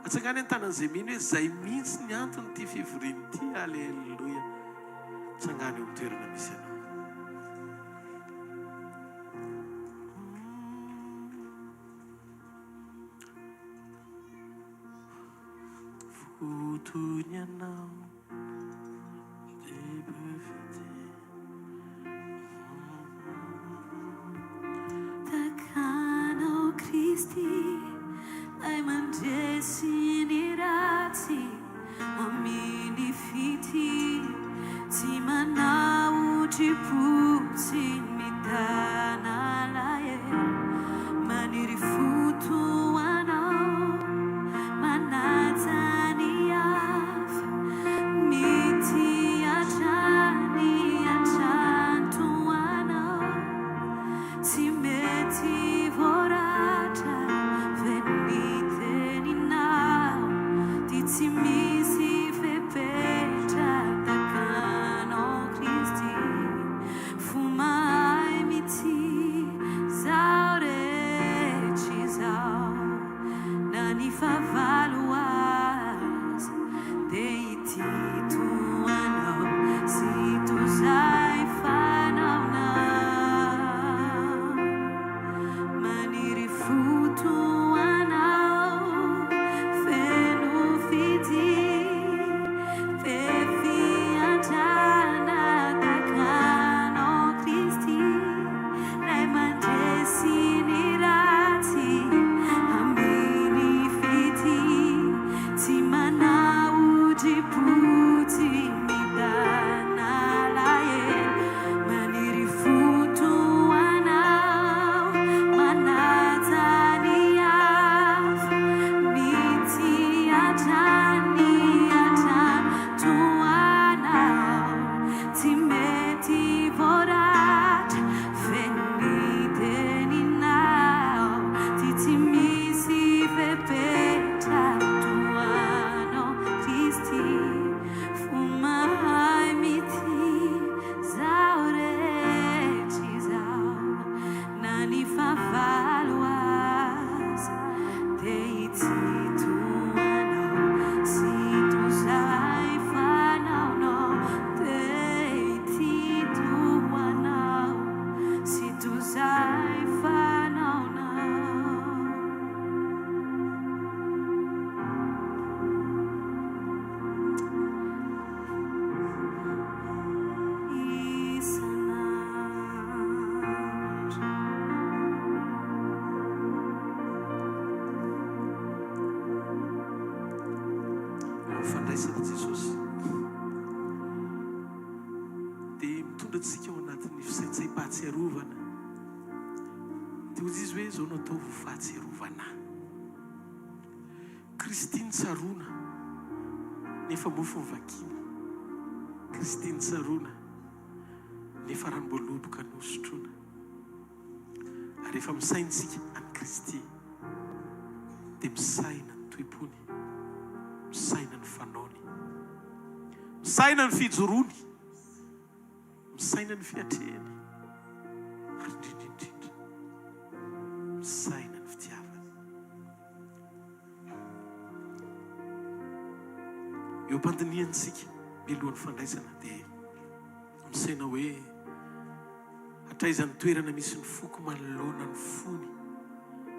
Atsangany an-tanan'izay mino hoe zay mihitsy ny antony ty fivoriany ty. Alleluia. Tsangany eo amin'ny toerana misy anao. Fotony anao dia befity takanao Kristy, ay mandresy ny ratsy amin'ny fity, tsy manaotripotsy mitana lahelo, maniry foto anao manaja ny hafa, mity hatrany hatranto anao, tsy mety voaratra veniteninao, ty tsy misy fepetra takanao Kristy, fandraisana Jesosy dia mitondra antsika ao anatin'ny fisaitsai-pahatsiarovana dia hozy izy hoe zao no atao fahatsiarovana Kristiny tsaroana nefa mofo mivakina Kristiny tsaroana nefa ranom-boaloboka no sotroana ary efa misaintsika amin'ny Kristy dia misaina ny toepony misaina ny fanaony misaina ny fijorony misaina ny fiatrehany ary indrindrindrindra misaina ny fitiavana eo am-pandiniantsika mialohan'ny fandraisana dia misaina hoe hatraizan'ny toerana misy ny foko manoloana ny fony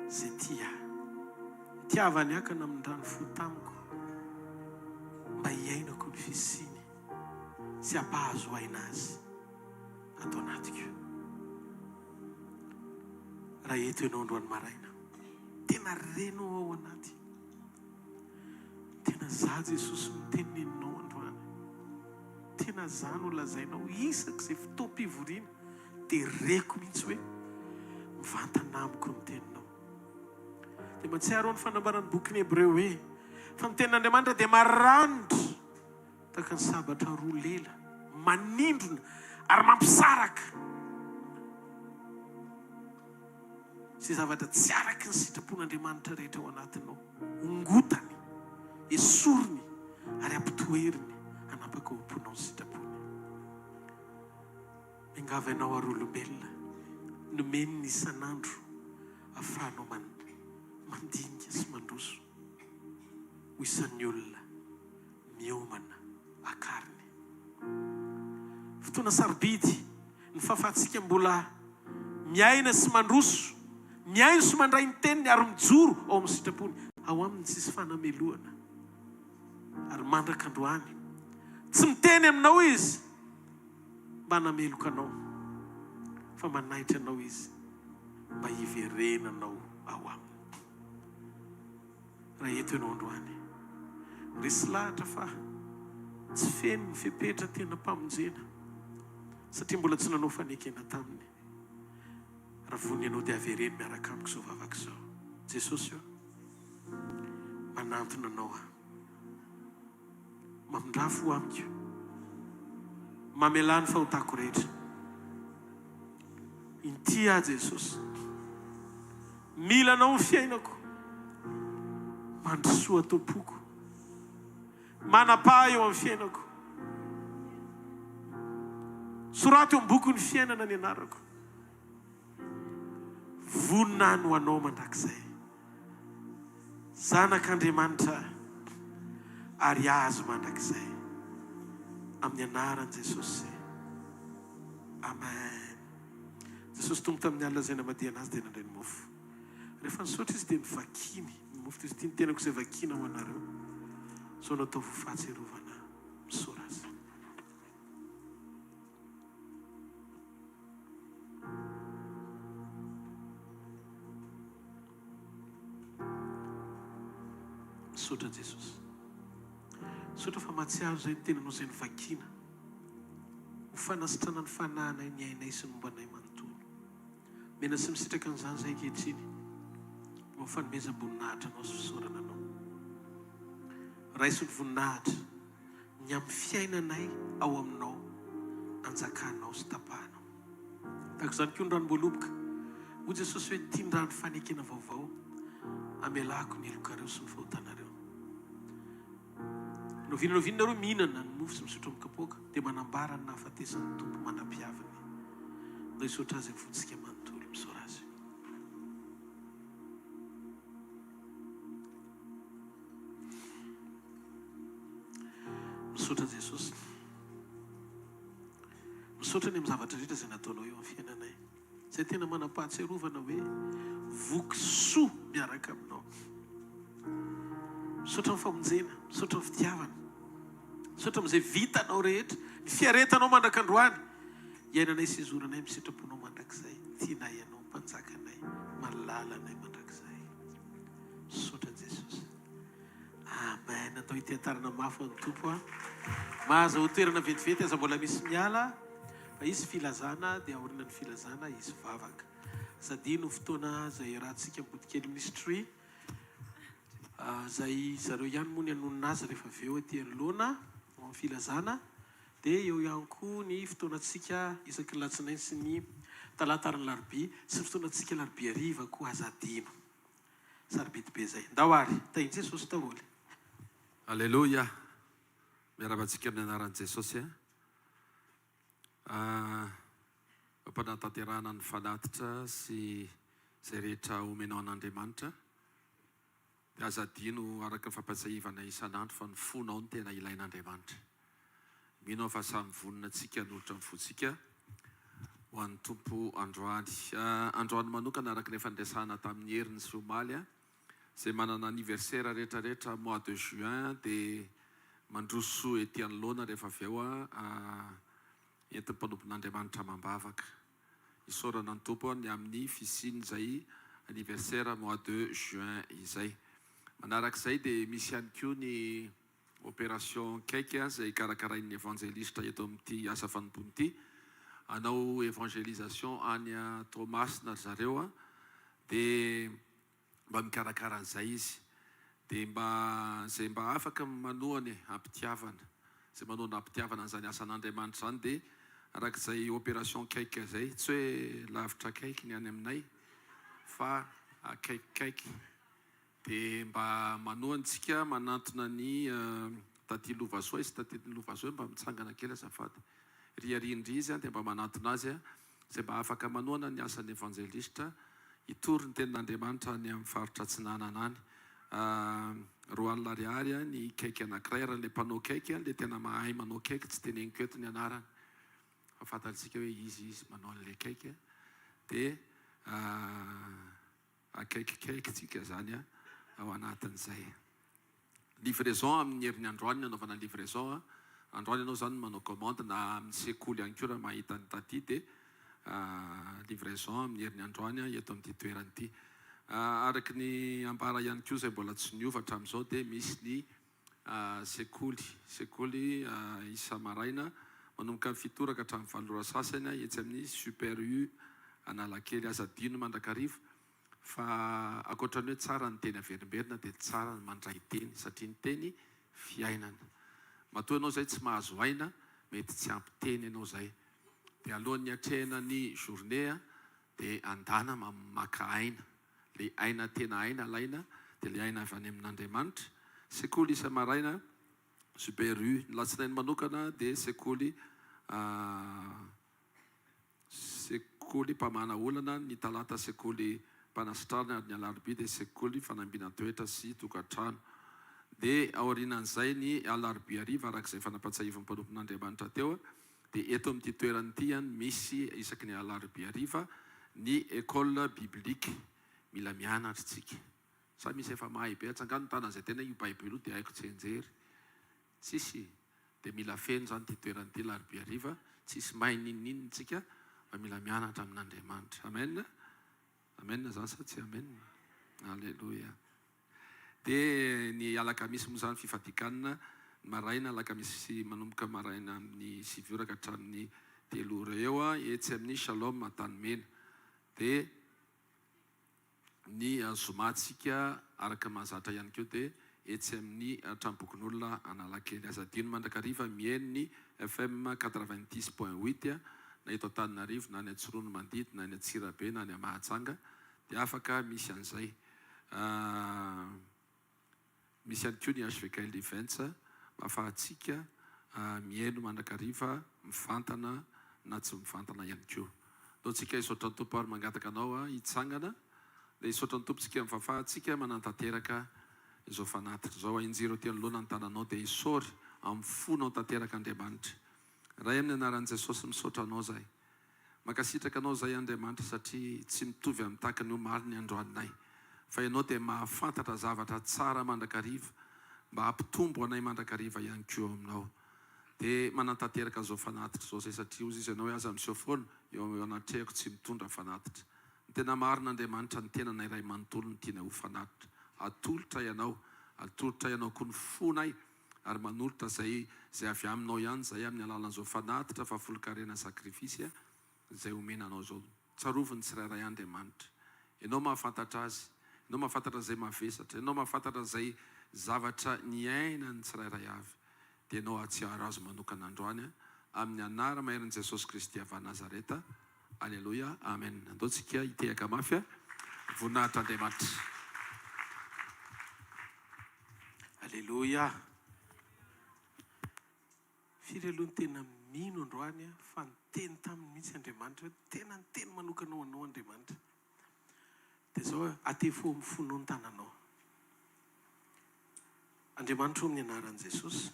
zay tia tiavany akana amin'ny rano fo tamiko mba hiainako ny fisiny sy ampahazo aina azy atao anatiko raha eto ianao androany maraina tena renao ao anaty tena za Jesosy miteny ninao androany tena za no lazainao isaka izay fotoam-pivoriana dia reko mihitsy hoe mivantana amiko ny teninao dia matsiaro ny fanambarany boky Hebreo hoe fa ny tenin'Andriamanitra dia maranitra tahaka ny sabatra roa lela manindrona ary mampisaraka sy zavatra tsy araky ny sitrapon'Andriamanitra rehetra ao anatinao ongotany esoriny ary ampitoheriny hanapaka omponao ny sitrapony mingava ianao ary olombelona nomeny ny isan'andro ahafahanao mandinika sy mandroso ho isan'ny olona miomana akariny fotoana sarobidy ny fahafahantsika mbola miaina sy mandroso miaino sy mandray ny teniny ary mijoro ao amin'ny sitrapony ao aminy tsisy fanamelohana ary mandraka androany tsy miteny aminao izy mba nameloka anao fa manaitra anao izy mba hiverenanao ao aminy raha eto ianao androany resy lahatra fa tsy feno ny fepetra tena mpamonjena satria mbola tsy nanao fanekena taminy raha vony ianao dia avereny miaraka amiko zao vavaka zao Jesosy io manantona anao mamindrafo amiko mamelany fahotako rehetra inty Jesosy mila anao ny fiainako mandrosoa tompoko manapa eo amin'ny fiainako soraty eo am-boky ny fiainana ny anarako vonina no anao mandrakizay zanak'Andriamanitra ary azo mandrakizay amin'ny anaran'i Jesosy amen. Jesosy tonga tamin'ny alina zay namadiana azy dia nandray ny mofo rehefa nisaotra izy dia mivakiny ny mofo izy tia ny tenako izay vakina ho anareo zao natao fahatsiarovana misora azy misaotra Jesosy misaotra fa mahatsiaro zay ny tenanao izay nivakina ho fanasitrana ny fanahana ny ainay sy mombanay manontolo mena sy misitraka an'izany zay ankehitriny mafanomeza-boninahitra anao sy fisaorana anao raiso ny voninahitra ny amin'ny fiainanay ao aminao anjakanao sy tapahanao tahaka izany koa ny ranom-boaloboka ho Jesosy hoe tiandrano fanekena vaovao amelako ny elokareo sy ny fahotanareo novinareo mihinana ny mofo sy misotro amin'ny kapoaka dia manambara ny nahafatesan'ny tompo manam-piavany no hisaotra azy vontsika manontolo misaora azy misaotra Jesosy, misaotra ny amin'ny zavatra rehetra izay nataonao eo amin'ny fiainanay, izay tena manam-pahatsiarovana hoe voky soa miaraka aminao. Misaotra amin'ny famonjena, misaotra amin'ny fitiavana, misaotra amin'izay vitanao rehetra, ny fiaretanao mandrakandroany, iainanay sy izoranay misitraponao mandrakizay, tianay ianao mpanjakanay, malalanay mandrakizay. Misaotra Jesosy. Amen. Natao hitiatarana mafy ny tompo a. Mahaza ho toerana vetivety aza mbola misy miala, fa izy filazana dia aorinan'ny filazana izy vavaka. Zadino fotoana izay rahantsika hvkl ministry, izay zareo ihany moa ny anonona azy rehefa avy eo aty anoloana amin'ny filazana, dia eo ihany koa ny fotoanantsika isaky ny latsinainy sy ny talata ary ny larobia, sy fotoanantsika larobia hariva koa azadino. Sarobidy be zay. Ndao ary, tainy Jesosy daholo. Alleluia. Miaravantsika amin'ny anaran'i Jesosy. Mampanatanterahana ny fanatitra sy izay rehetra omenao an'Andriamanitra. Dia azadino araka ny fampatsahivana isan'andro fa ny fonao ny tena ilain'Andriamanitra. Mino fa samy vonina antsika nolotra amin'ny fontsika ho an'ny tompo androany. Androany manokana araka ny fandraisana tamin'ny heriny sy omaly, izay manana anniversaire rehetrarehetra mois de juin, dia mandroso ety anoloana rehefa avy eo entin'ny mpanompon'Andriamanitra mambavaka. Isaorana ny tompo ny amin'ny fisiny izay anniversaire mois de juin izay. Manarak'izay dia misy ihany koa ny opération cake izay karakarain'ny évangéliste eto amin'ity asa fanompony ity, hanao évangélisation any Tomasina zareo, dia mba mikarakara an'izay izy, dia izay mba afaka manohany ampitiavana, izay manohana ampitiavana an'izany asan'Andriamanitra izany, dia arak'izay opération cake izay, tsy hoe lavitra cake ny any aminay fa cake, dia mba manohantsika manantona ny taty Lovasoa, izy taty Lovasoa mba mitsangana kely azafady, riarindry izy dia mba manantona azy izay mba afaka manohana ny asan'ny évangéliste hitory ny tenin'Andriamanitra ny amin'ny faritra Atsinanana any. 2 alina ariary ny cake anankiray, raha ilay mpanao cake ilay tena mahay manao cake, tsy teneniko eto ny anarany fa fantatsika hoe izy manao an'ilay cake, dia cake tsika zany ao anatin'izay. Livraison amin'ny herin'ny androany, anaovana livraison androany ianao zany manao commande na amin'ny sekoly ihany koa raha mahita ny taty, dia livraison amin'ny herin'ny androany eto amin'ity toerany ity. Araky ny ambara ihany koa izay mbola tsy niova hatramin'izao, dia misy ny sekoly isa maraina manomboka amin'ny fitoraka hatramin'ny 7 ora sasany etsy amin'ny super U Analakely Azadino mandrakarivo. Fa ankoatran'ny hoe tsara ny teny averimberina, dia tsara ny mandray teny, satria ny teny fiainana. Matoa ianao izay tsy mahazo aina, mety tsy ampy teny ianao izay, dia alohan'ny hatrehana ny journée dia andana maka aina, le aina tena aina alaina, dia le aina avy any amin'Andriamanitra. Sekoly isa maraina super U, ny latsinainy manokana dia sekoly mpamana olana, ny talata sekoly mpanasitrarana, ny alarobia dia sekoly fanambiana toetra sy tokantrano. Dia aorianan'izay ny alarobia hariva arak'izay fanampatsahivon'ny mpanompon'Andriamanitra teo, dia eto amin'ity toerany ity misy isaky ny alarobia hariva ny école biblique, mila mianatra tsika. Sa misy efa mahay be atsangano tanan'izay tena io baiboly io dia haiko tsy enjery, tsisy, dia mila feno zany ity toerany ity larobia hariva, tsisy mahay ninnininy tsika fa mila mianatra amin'Andriamanitra. Amen. Amen zany sa tsy amen? Alleluia. Dia ny alakamisy moa zany fifadikanana maraina, alakamisy manomboka maraina amin'ny 7 ora ka hatramin'ny 3 ora eo etsy amin'ny Shalom Matanimena. Dia ny zomatsika araka mahazatra ihany koa dia etsy amin'ny trambokon'olona Analakely Azadino mandrakariva mihaino ny FM 90.8 na eto Antananarivo, na ny Antsorono Mandidy, na ny Antsirabe, na ny Mahajanga, dia afaka misy an'izay. Misy ihany koa ny hvkl-mission ahafahantsika mihaino mandrakariva, mifantana na tsy mifantana ihany koa. Ataontsika isaotran'ny tompo ary mangataka anao hitsangana, dia isaotran'ny tompo tsika mifahafahantsika manantanteraka izao fanatitra izao. Injiro ty anoloana ny tananao dia isory amin'ny fonao tanteraka Andriamanitra. Ray amin'ny anaran'i Jesosy misaotra anao zay. Makasitraka anao zay Andriamanitra satria tsy mitovy amin'ny tahaka ny omaly ny androaninay. Fa ianao dia mahafantatra zavatra tsara mandrakariva mba hampitombo anay mandrakariva ihany koa aminao. Dia manantanteraka zao fanatitra zao zay satria ozy izy ianao aza miseho foana eo anatrehako tsy mitondra fanatitra. Ny tena marin'Andriamanitra ny tenanay ray manontolo ny tiana ho fanatitra. Atolotra ianao koa ny fonay ary manolotra zay avy aminao ihany zay amin'ny alalan'izao fanatitra fa folokarena sakrifisy zay omenanao zao. Tsaroviny tsirairay Andriamanitra. Ianao mahafantatra azy, ianao mahafantatra zay mavesatra, ianao mahafantatra zay zavatra ny ainany tsirairay avy. Dia ianao atsiaro azy manokana androany amin'ny anara maherin' Jesosy Kristy avy Nazareta. Alleluia, amen. Andaontsika hitehaka mafy voninahitra Andriamanitra. Alleluia. Firy aloha ny tena mino androany fa niteny taminy mihitsy Andriamanitra tena niteny manokana ho anao Andriamanitra. Dia zao atefo amin'ny fonao ny tananao. Andriamanitra ho amin'ny anaran'i Jesosy.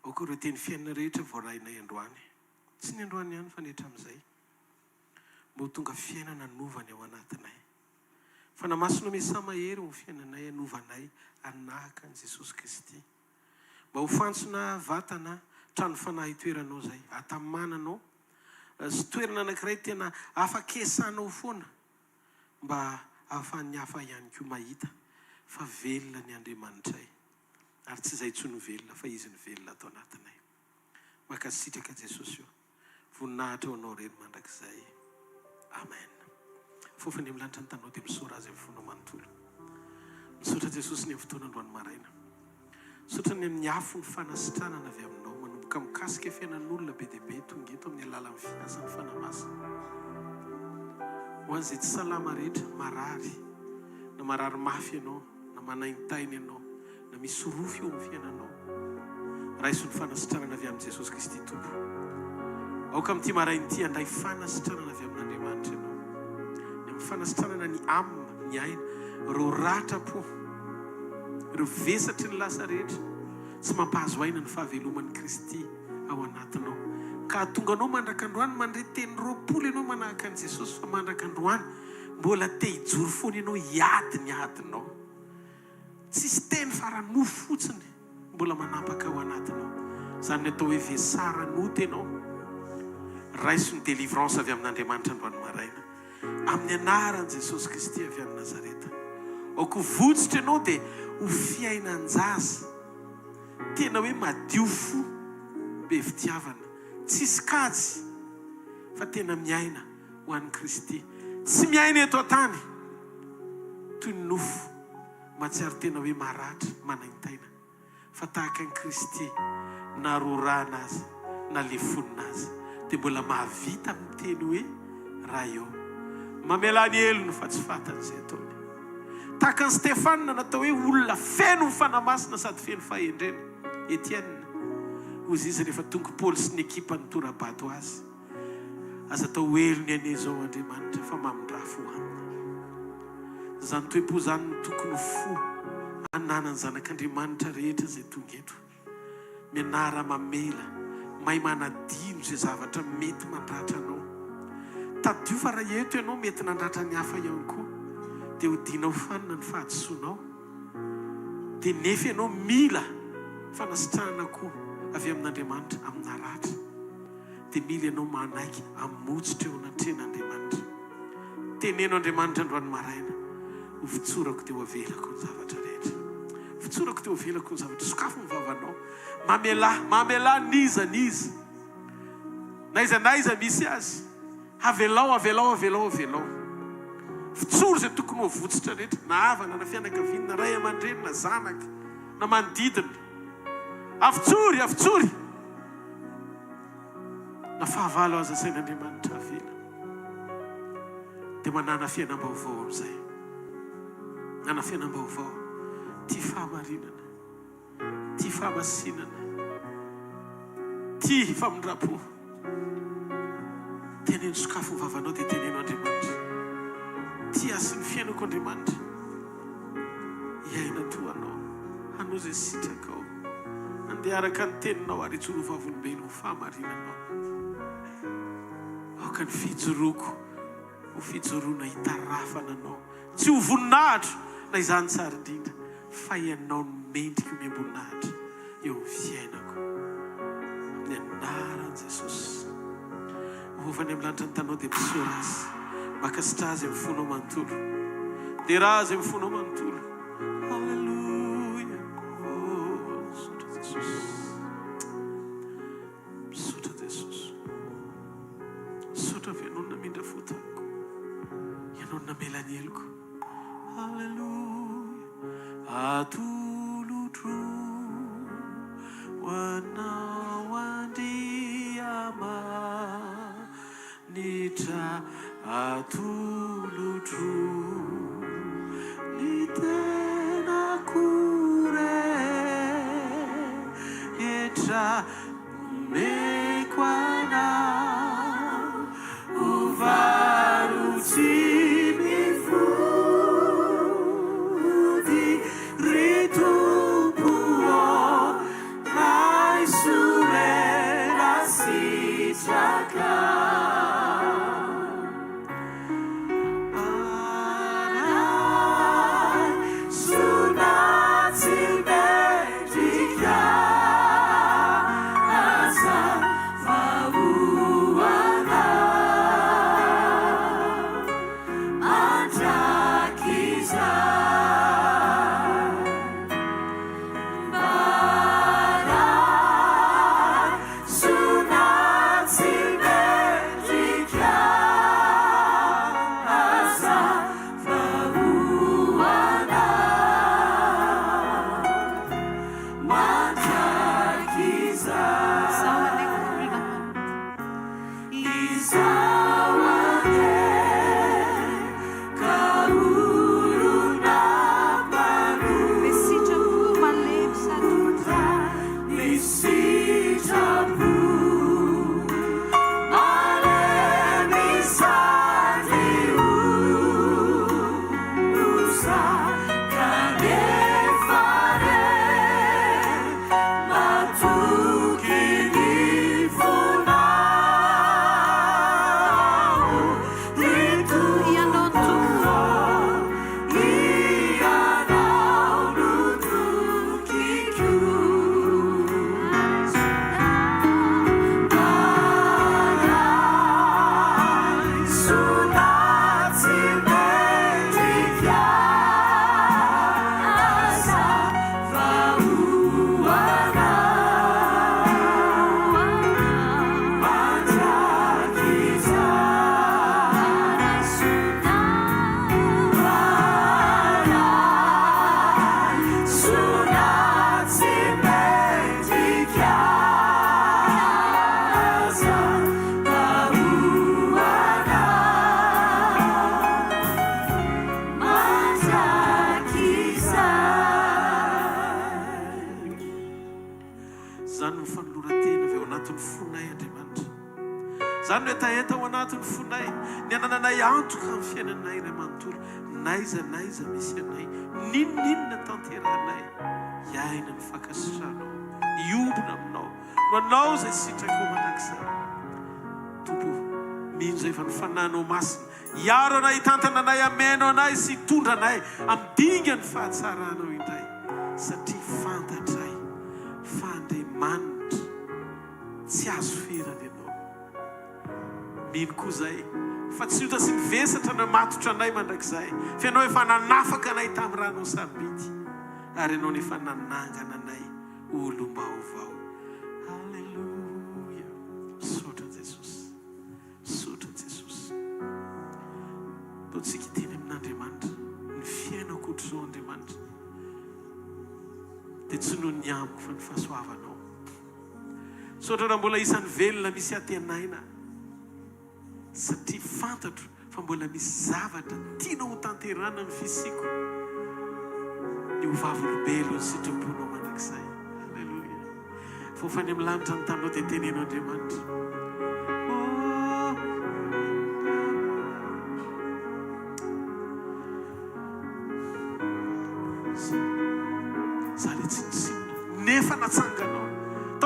Ao koa ireo teny fiainana rehetra voarainay androany. Tsy ny androany ihany fa netra amin'izay. Mba ho tonga fiainana novany ao anatinay. Fa namasonao mesa mahery ho fiainanay anovanay anahaka an'i Jesosy Kristy. Mba ho fantsona vatana trano fanahy toeranao zay. Atamananao sy toerana anankiray tena afakesanao foana. Mba ahafahan'ny hafa ihany koa mahita fa velona ny Andriamanitray. Ary tsy izay tsony velona fa izy ny velona atao anatinay. Makasitraka Jesosy io. Voninahitra ho anao rery mandrakizay. Amen. Fofany amin'ny lanitra ny tanao dia misaora azy amin'ny fonao manontolo. Misaotra Jesosy ny amin'ny fotoan'androany maraina. Misaotra ny amin'ny afo ny fanasitranana avy aminao manomboka mikasika fiainan'olona be dia be tonga eto amin'ny alalan'ny fiasan'ny fanamasina. Ho an'izay tsy salama rehetra, marary, na marary mafy ianao, na manaintaina ianao, na misy rofy eo amin'ny fiainanao. Raiso ny fanasitranana avy amin'i Jesosy Kristy Tompo. Aoka amin'ity maraina ity handray fanasitranana avy amin'Andriamanitra ianao. Ny amin'ny fanasitranana ny amina, ny aina, ireo ratra-po, ireo vesatry ny lasa rehetra, tsy mampahazo aina ny fahaveloman'i Kristy ao anatinao. Ka tonga anao mandrakandroany mandreteny roapolo ianao manahaka an'i Jesosy fa mandrakandroany mbola te hijoro foana ianao hiady ny adinao. Tsisy teny faranofo fotsiny mbola manapaka ao anatinao. Zany ny atao hoe vesara noty ianao. Raiso ny délivrance avy amin'Andriamanitra androany maraina. Amin'ny anaran'i Jesosy Kristy avy amin'ny Nazareta. Aoko votsitra ianao dia ho fiainan-jaza. Tena hoe madio fo be fitiavana. Tsisy kajy fa tena miaina ho an'i Kristy. Tsy miaina eto an-tany toy ny nofo matsiaro tena hoe maratra manaintaina fa tahaka an'i Kristy na rorana azy na lefonina azy dia mbola mahavita miteny hoe raha eo mamela ny elony fa tsy fantany izay ataony. Tahaka an'i Stefanina natao hoe olona feno ny fanamasina sady feno fahendrena. Etienne ozy izy rehefa tonga Paoly sy ny ekipa ny torabato azy. Aza atao elony ane zao Andriamanitra fa mamindrafo aminy. Zany toe-po zany no tokony fo ananany zanak'Andriamanitra rehetra zay tonga eto. Mianara mamela, mahay manadino zay zavatra mety mandratra anao. Tadio fa raha eto ianao mety nandratra ny hafa ihany koa. Dia hodinao fanina ny fahadisoanao. Dia nefa ianao mila fanasitranana koa avy amin'Andriamanitra amina ratra. Dia mila ianao manaiky hamotsitra eo anatren'Andriamanitra. Teneno Andriamanitra androany maraina. Ho fitsorako teo avelako ny zavatra rehetra. Fitsorako teo avelako ny zavatra. Sokafo ny vavanao. Mamela niza. Naiza misy azy. Avelao. Fitsoro zay tokony ho votsitra rehetra. Na havana, na fianakaviana, na ray aman-dreny, na zanaka, na manodidina. Avitsory. Na fahavalo aza sain'Andriamanitra avela. Dia manana fiainam-baovao amin'izay. Nana fiainam-baovao. Tia fahamarinana. Tia fahamasinana. Tia famindrapo. Teneno sokafo ny vavanao dia teneno Andriamanitra. Tia asy ny fiainako Andriamanitra. Iaina toanao. Hanao izay sitraka ao. andeharaka ny teninao ary itsoro vavolombelo ho fahamarinanao. Aoka ny fijoroako ho fijoroana hitarafana anao, tsy ho voninahitra na izany tsara indrindra, fa ianao no mendrika miamboninahitra eo amin'ny fiainako, amin'ny anaran'i Jesosy. Vovany amin'ny lanitra ny tanao dia misaora azy, makasitra azy amin'ny fonao manontolo, dia raha azy amin'ny fonao manontolo. Halleluja. Misaotra Jesosy, misaotra Jesosy. Misaotra fa ianao no namindra fotaniko, ianao no namela ny heloko. Halleluja. Atolotro ho anao andriamanitra, atolotro ny tenako rehetra, omeko anao ho varotsy ny fody, ry Tompo ray sorena sitraka. Zany hoe taheta ao anatin'ny fonay, ny anananay antoka amin'ny fiainanay ray manontolo, naiza misy anay, ninona tanterahanay, iaina ny fankasitranao, iombona aminao, no anao izay sitrako mandrakizay. Tompo, mino izay efa nifananao masina, iaro anay, hitantana anay, ameno anay sy hitondra anay amin'ny dinga ny fahatsaranao indray, satria fantatray fa Andriamanitra tsy azo ferana ianao. Mino koa izay fa tsy hota sy mivesatra na matotra anay mandrakizay, fa ianao efa nanafaka anay tamin'ny ranao sarobidy, ary ianao nefa nanangana anay olom-baovao. Halleluja. Misaotra Jesosy, misaotra Jesosy. Taontsika hiteny amin'Andriamanitra ny fiainako ohatr'izao Andriamanitra, dia tsy noho ny amiko fa ny fahasoavanao. Misaotra raha mbola isan'ny velona misy atenaina, satria fantatro fa mbola misy zavatra tianao ho tanterana amin'ny fisiko, ny ho vavolombelo ny sitraponao mandrakizay. Halleluja. Fofany amin'ny lanitra ny tanao dia tenenao Andriamanitra. Za le tsinotsino nefa natsanganao,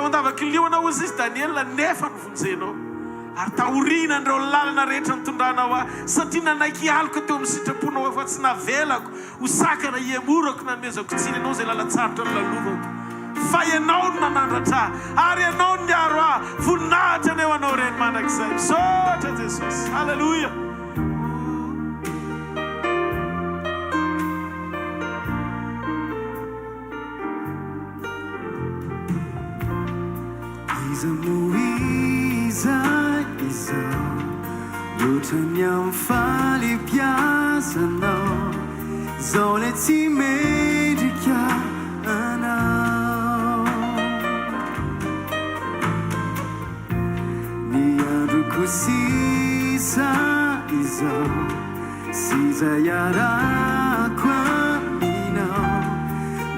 tao andavakiliona ozy izy Daniel nefa novonjenao ary tahorina andreo lalana rehetra nitondranao aho satria nanaiky aliko teo amin'ny sitraponao efa tsy navelako ho sakana iemorako nanomezako tsiny ianao zay lalatsarotra ny lalovako fa ianao no nanandratra ary ianao no niaro aho voninahitra aneo anao reny mandrakizay misaotra Jesosy halleluia Yotraniam fali piazanao Zole ti medika anao Niandro kusisa izao Sisa yarako aminao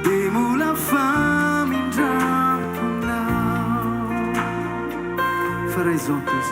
Demula famindrapunao Farai zontos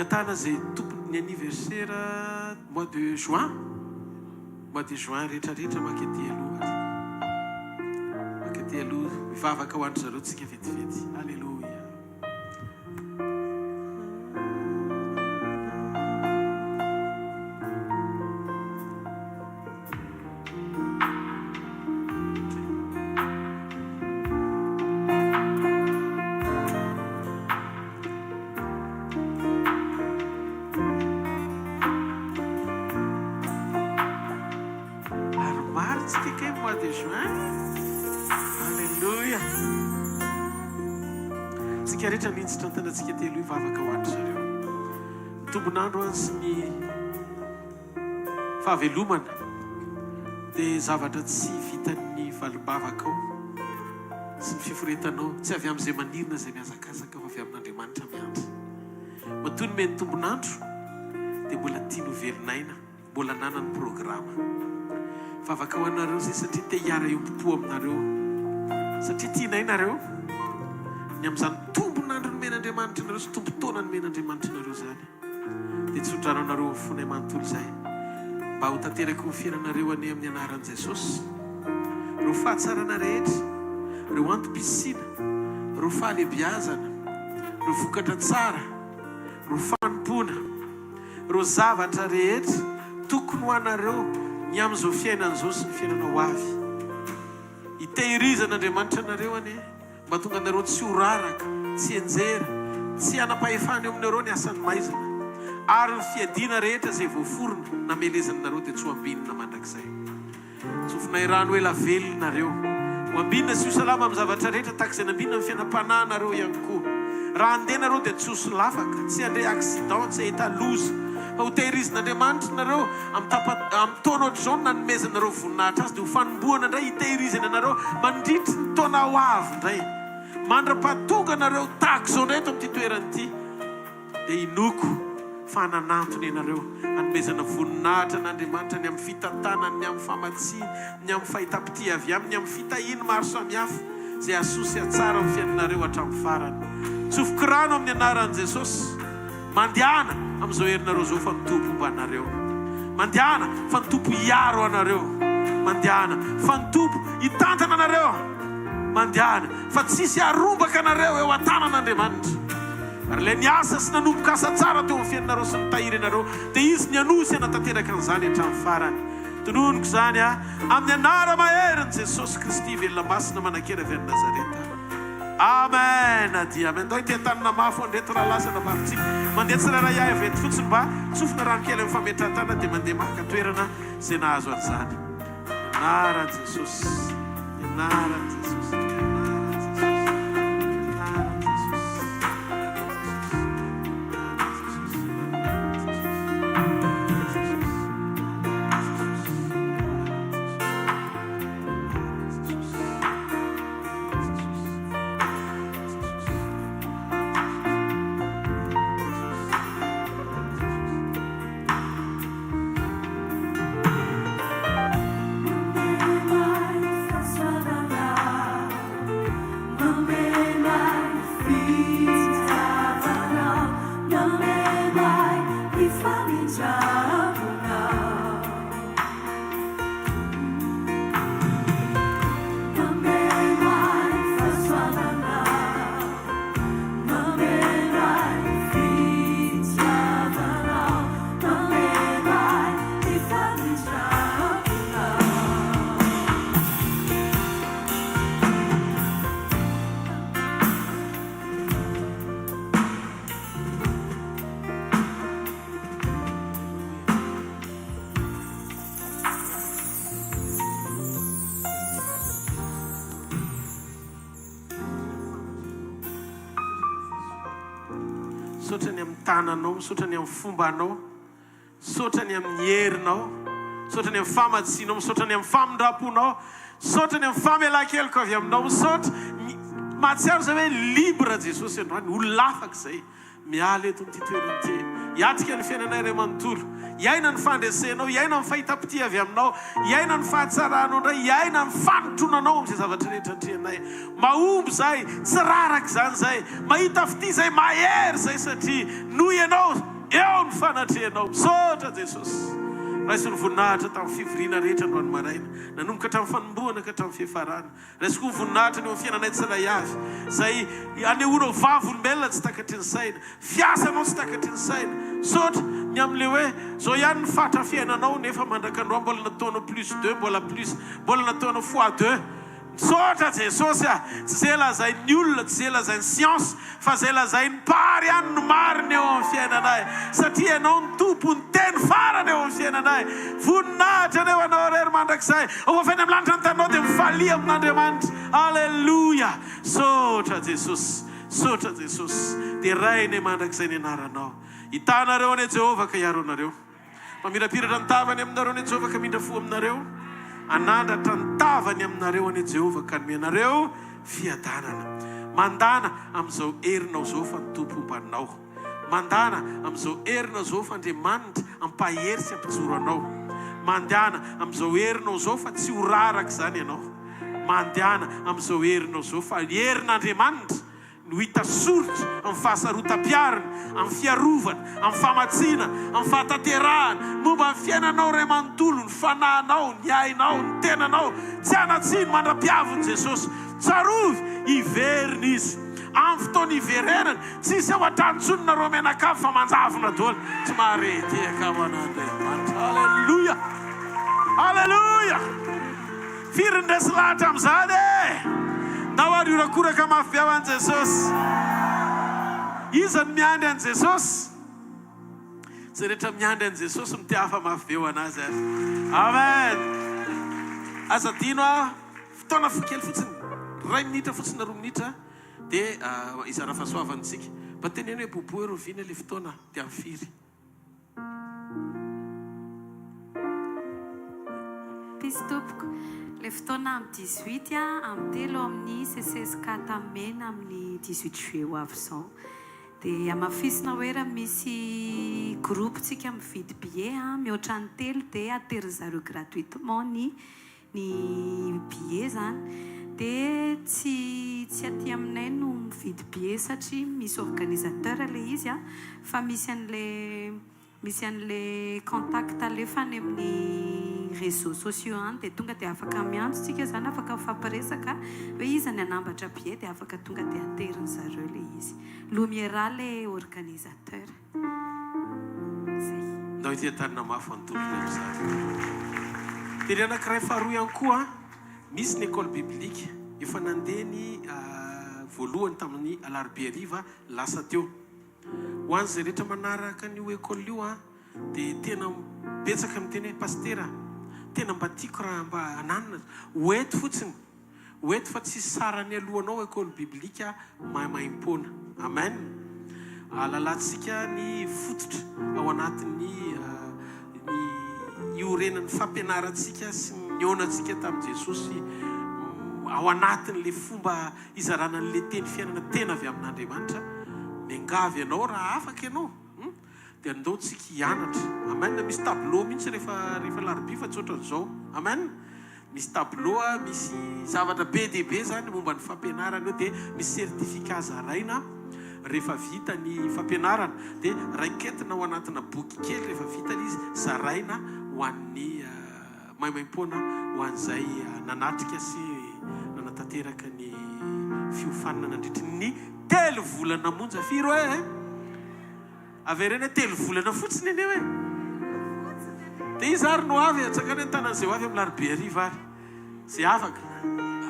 angatana zay tompony anniversaire mois de juin rehetrarehetra makety aloha mivavaka ho andry zareo tsika vetivety alleluia rehetra mintsitra antanatsika telo ivavaka ho andry zareo tombonandro any sy ny fahavelomana dia zavatra tsy vitan'ny valibavaka ao sy ny fiforetanao tsy avy amin'izay manirina izay miazakazaka fa avy amin'Andriamanitra miandry. Matoy ny meny tombonandro dia mbola tiano velinaina, mbola nanany programa. Vavaka ho anareo izay satria te hiara eo-po aminareo, satria tiana inareo ny amin'izany tombonandro ny men'Andriamanitra nareo sy tombontona ny men'Andriamanitra nareo zany. Dia tsy hotranao nareo fonay manontolo izay mba ho tanteraka ho fiainanareo ane amin'ny anaran'i Jesosy. Reo fahatsarana rehetra, reo antom-pisina, reo fahalebiazana, reo vokatra tsara, reo fanompona, reo zavatra rehetra tokony ho anareo ny amin'izao fiainan'izao sy ny fiainana ho avy. Hitehirizan'Andriamanitra anareo ane mba tonga anareo tsy ho raraka, tsy enjera, tsy hanam-pahefana eo aminareo ny asan'ny maizina, ary ny fiadiana rehetra izay voaforona namelezanareo dia tsy ho ambinina mandrakizay. Tsofinay rano ela velonareo, ho ambinina sy ho salama amin'ny zavatra rehetra tahaka izay nambinina amin'ny fiainam-panahinareo ihany koa. Raha andeha nareo dia tsy ho solafaka, tsy handre accident, tsy ahita loza, fa ho tehirizin'Andriamanitra nareo amin'ny taona ohatr'izao no nanomezanareo voninahitra azy dia ho fanomboana indray hitehirizana anareo mandritry ny taona ho avy indray. Mandra-pahatonga nareo tahaka izao indray eto amin'ity toerana ity dia inoko fa nanantony ianareo hanomezana voninahitra n'Andriamanitra ny amin'ny fitantanany, ny amin'ny famatsiana, ny amin'ny fahitapiti avy aminy, amin'ny fitahiny maro samihafa izay asosy atsara amin'ny fiainanareo hatramin'ny farany. Tsofoka rano amin'ny anaran'i Jesosy. Mandihana amin'izao herinareo zao fa mitompo mba anareo. Mandihana fa mitompo hiaro anareo. Mandihana fa mitompo hitantana anareo. Mandihana fa tsisy harombaka anareo eo an-tanan'Andriamanitra. Ary ilay niasa sy nanomboka asa tsara teo amin'ny fiainanareo sy nitahiry anareo dia izy ny anosy hanatanteraka an'izany hatramin'ny farany. Tononoko izany amin'ny anara maherin'i Jesosy Kristy velona masina manakera avy any Nazareta. Amen. Dia amen. Ndao itentanana mafy andreto raha lasana mafitsika. Mandeha tsirairay ahy avy eto fotsiny mba tsofina rano kely amin'ny fametran-tana dia mandeha maka toerana izay nahazo an'izany. Anaran'i Jesosy. Anaran'i Jesosy. Sotrany amin'ny tananao, sotrany amin'ny fombanao, sotrany amin'ny herinao, sotrany amin'ny famatsianao, sotrany amin'ny famindraponao, sotrany amin'ny famelan-keloko avy aminao, sotra mahatsiaro izay hoe libre Jesosy androany, ho lafaka izay miala eto amin'ity toerana ity. Hiatrika ny fiainanay iray manontolo, hiaina ny fandresenao, hiaina ny fahitapiti avy aminao, hiaina ny fahatsaranao indray, hiaina ny fanotronanao amin'izay zavatra rehetra andrianay. Mahomby izay, tsy raraka izany izay, mahita fity izay mahery izay satria noho ianao eo ny fanatrehanao. Misaotra Jesosy. Raisy ny voninahitra tamin'ny fivoriana rehetra androany maraina, nanomboka hatramin'ny fanomboana ka hatramin'ny fihafarana. Raisy koa ny voninahitra ny eo amin'ny fiainanay tsirairay avy, izay anehoanao vavolombelona tsy takatry ny saina, fiasanao tsy takatry ny saina. Sotra ny amin'ilay hoe zao ihany ny fatra fiainanao nefa mandrakandroa mbola nataonao plus 2, mbola nataonao fois 2. Sotra Jesosy tsy zay lazain'ny olona, tsy zay lazain'ny siansy, fa zay lazain'ny pary ihany no marina eo amin'ny fiainanay, satria ianao ny tompo ny teny farany eo amin'ny fiainanay. Voninahitra aneo anao rery mandrakizay, ovafeny amin'ny lanitra ny tanao dia mifalia amin'Andriamanitra. Alleluia. Sotra Jesosy, sotra Jesosy. Dia rainy mandrakizay ny anaranao. Hitanareo ane Jehovah ka hiaro anareo. Mamirapiratra ny tavany aminareo ane Jehovah ka mindrafo aminareo. anandratra ny tavany aminareo any Jehova ka nomenareo fiadanana. Mandana amin'izao herinao zao fa ny tompo ombanao. Mandana amin'izao herinao zao fa Andriamanitra ampahery sy ampijoro anao. Mandana amin'izao herinao zao fa tsy ho raraka izany ianao. Mandana amin'izao herinao zao fa herin'Andriamanitra no hita soritra amin'ny fahasarotam-piarana, amin'ny fiarovana, amin'ny famatsiana, amin'ny fahatanterahana, momba ny fiainanao ray manontolo, ny fanahinao, ny ainao, ny tenanao. Tsy anatsiny mandra-piavony Jesosy. Tsarovy iverina izy amin'ny fotoana iverenana, tsisy ao an-tranontsonina reo menakavy fa manjavona daholo. Tsy maharetiaka ho an'Andriamanitra. Halleluja, halleluja. Firy ndresy lahatra amin'izany e. Nao ary iorakoraka mafy ao an' Jesosy. Iza ny miandry an' Jesosy? Zay rehetra miandry an' Jesosy no tia hafa mafy eo anazy ary. Amen. Aza dino fotoana kely fotsiny, 2 minitra fotsiny na 2 minitra dia izara fahasoavantsika. Mba teneno hoe bobo ero vina le fotoana dia mifiry. Pisy tompoko, le fotoana amin'ny 18 amin'ny telo amin'ny CCSK Tamena amin'ny 18 juillet ho avy izao. Dia amafisina hoe raha misy groupe-tsika mividy billet mihoatra ny telo dia atery-zareo gratuitement ny billet zany. Dia tsy aty aminay no mividy billet satria misy organisateur le izy fa misy an'le contact alefa any amin'ny réseaux sociaux dia tonga dia afaka miantsika zany, afaka mifampiresaka hoe iza ny anambatra billet dia afaka tonga dia ateriny zareo le izy. Lumiera le organisateur. Ndao ity tanina mafy antolo amin'izany. Dia anankiray faharoa ihany koa, misy ny école biblique efa nandeny voalohany tamin'ny alarobia hariva lasa teo. Ho an'izay rehetra manaraka an'io école io dia tena betsaka miteny hoe pastera, tena mba tiako raha mba ananina hoeto fotsiny, hoeto fa tsy sarany alohanao école biblique maimaimpona. Amen. Alalantsika ny fototra ao anatin'ny iorenan'ny fampianarantsika sy ny onantsika tamin'i Jesosy ao anatin'le fomba izarana an'le teny fiainana tena avy amin'Andriamanitra. Miangavy ianao raha afaka ianao dia andaontsika hianatra. Amen. Misy tableau mihitsy rehefa larobia fa tsotra an'izao. Amen. Misy tableau, misy zavatra be dia be zany momba ny fampianarana eo, dia misy certificat zaraina rehefa vita ny fampianarana, dia raiketina ao anatina boky kely rehefa vita izy zaraina ho an'ny maimaimpona ho an'izay nanatrika sy nanatanteraka ny fiofanana nandritra ny 3 volana monja. Firy hoe averena 3 volana fotsiny eny hoe. Dia izy ary no avy atsakany an-tanan'izay ho avy amin'ny larobia hariva ary zay afaka.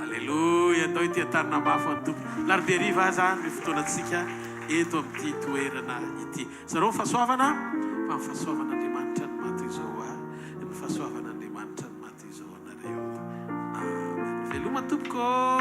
Halleluja. Andao ity an-tanina mafy ny tompo. Larobia hariva zany ny fotoanantsika eto amin'ity toerana ity. Zareo fahasoavana fa ny fahasoavan'Andriamanitra ny maty izao ny fahasoavan'Andriamanitra ny maty izao anareo. Amen. Veloma tompoko.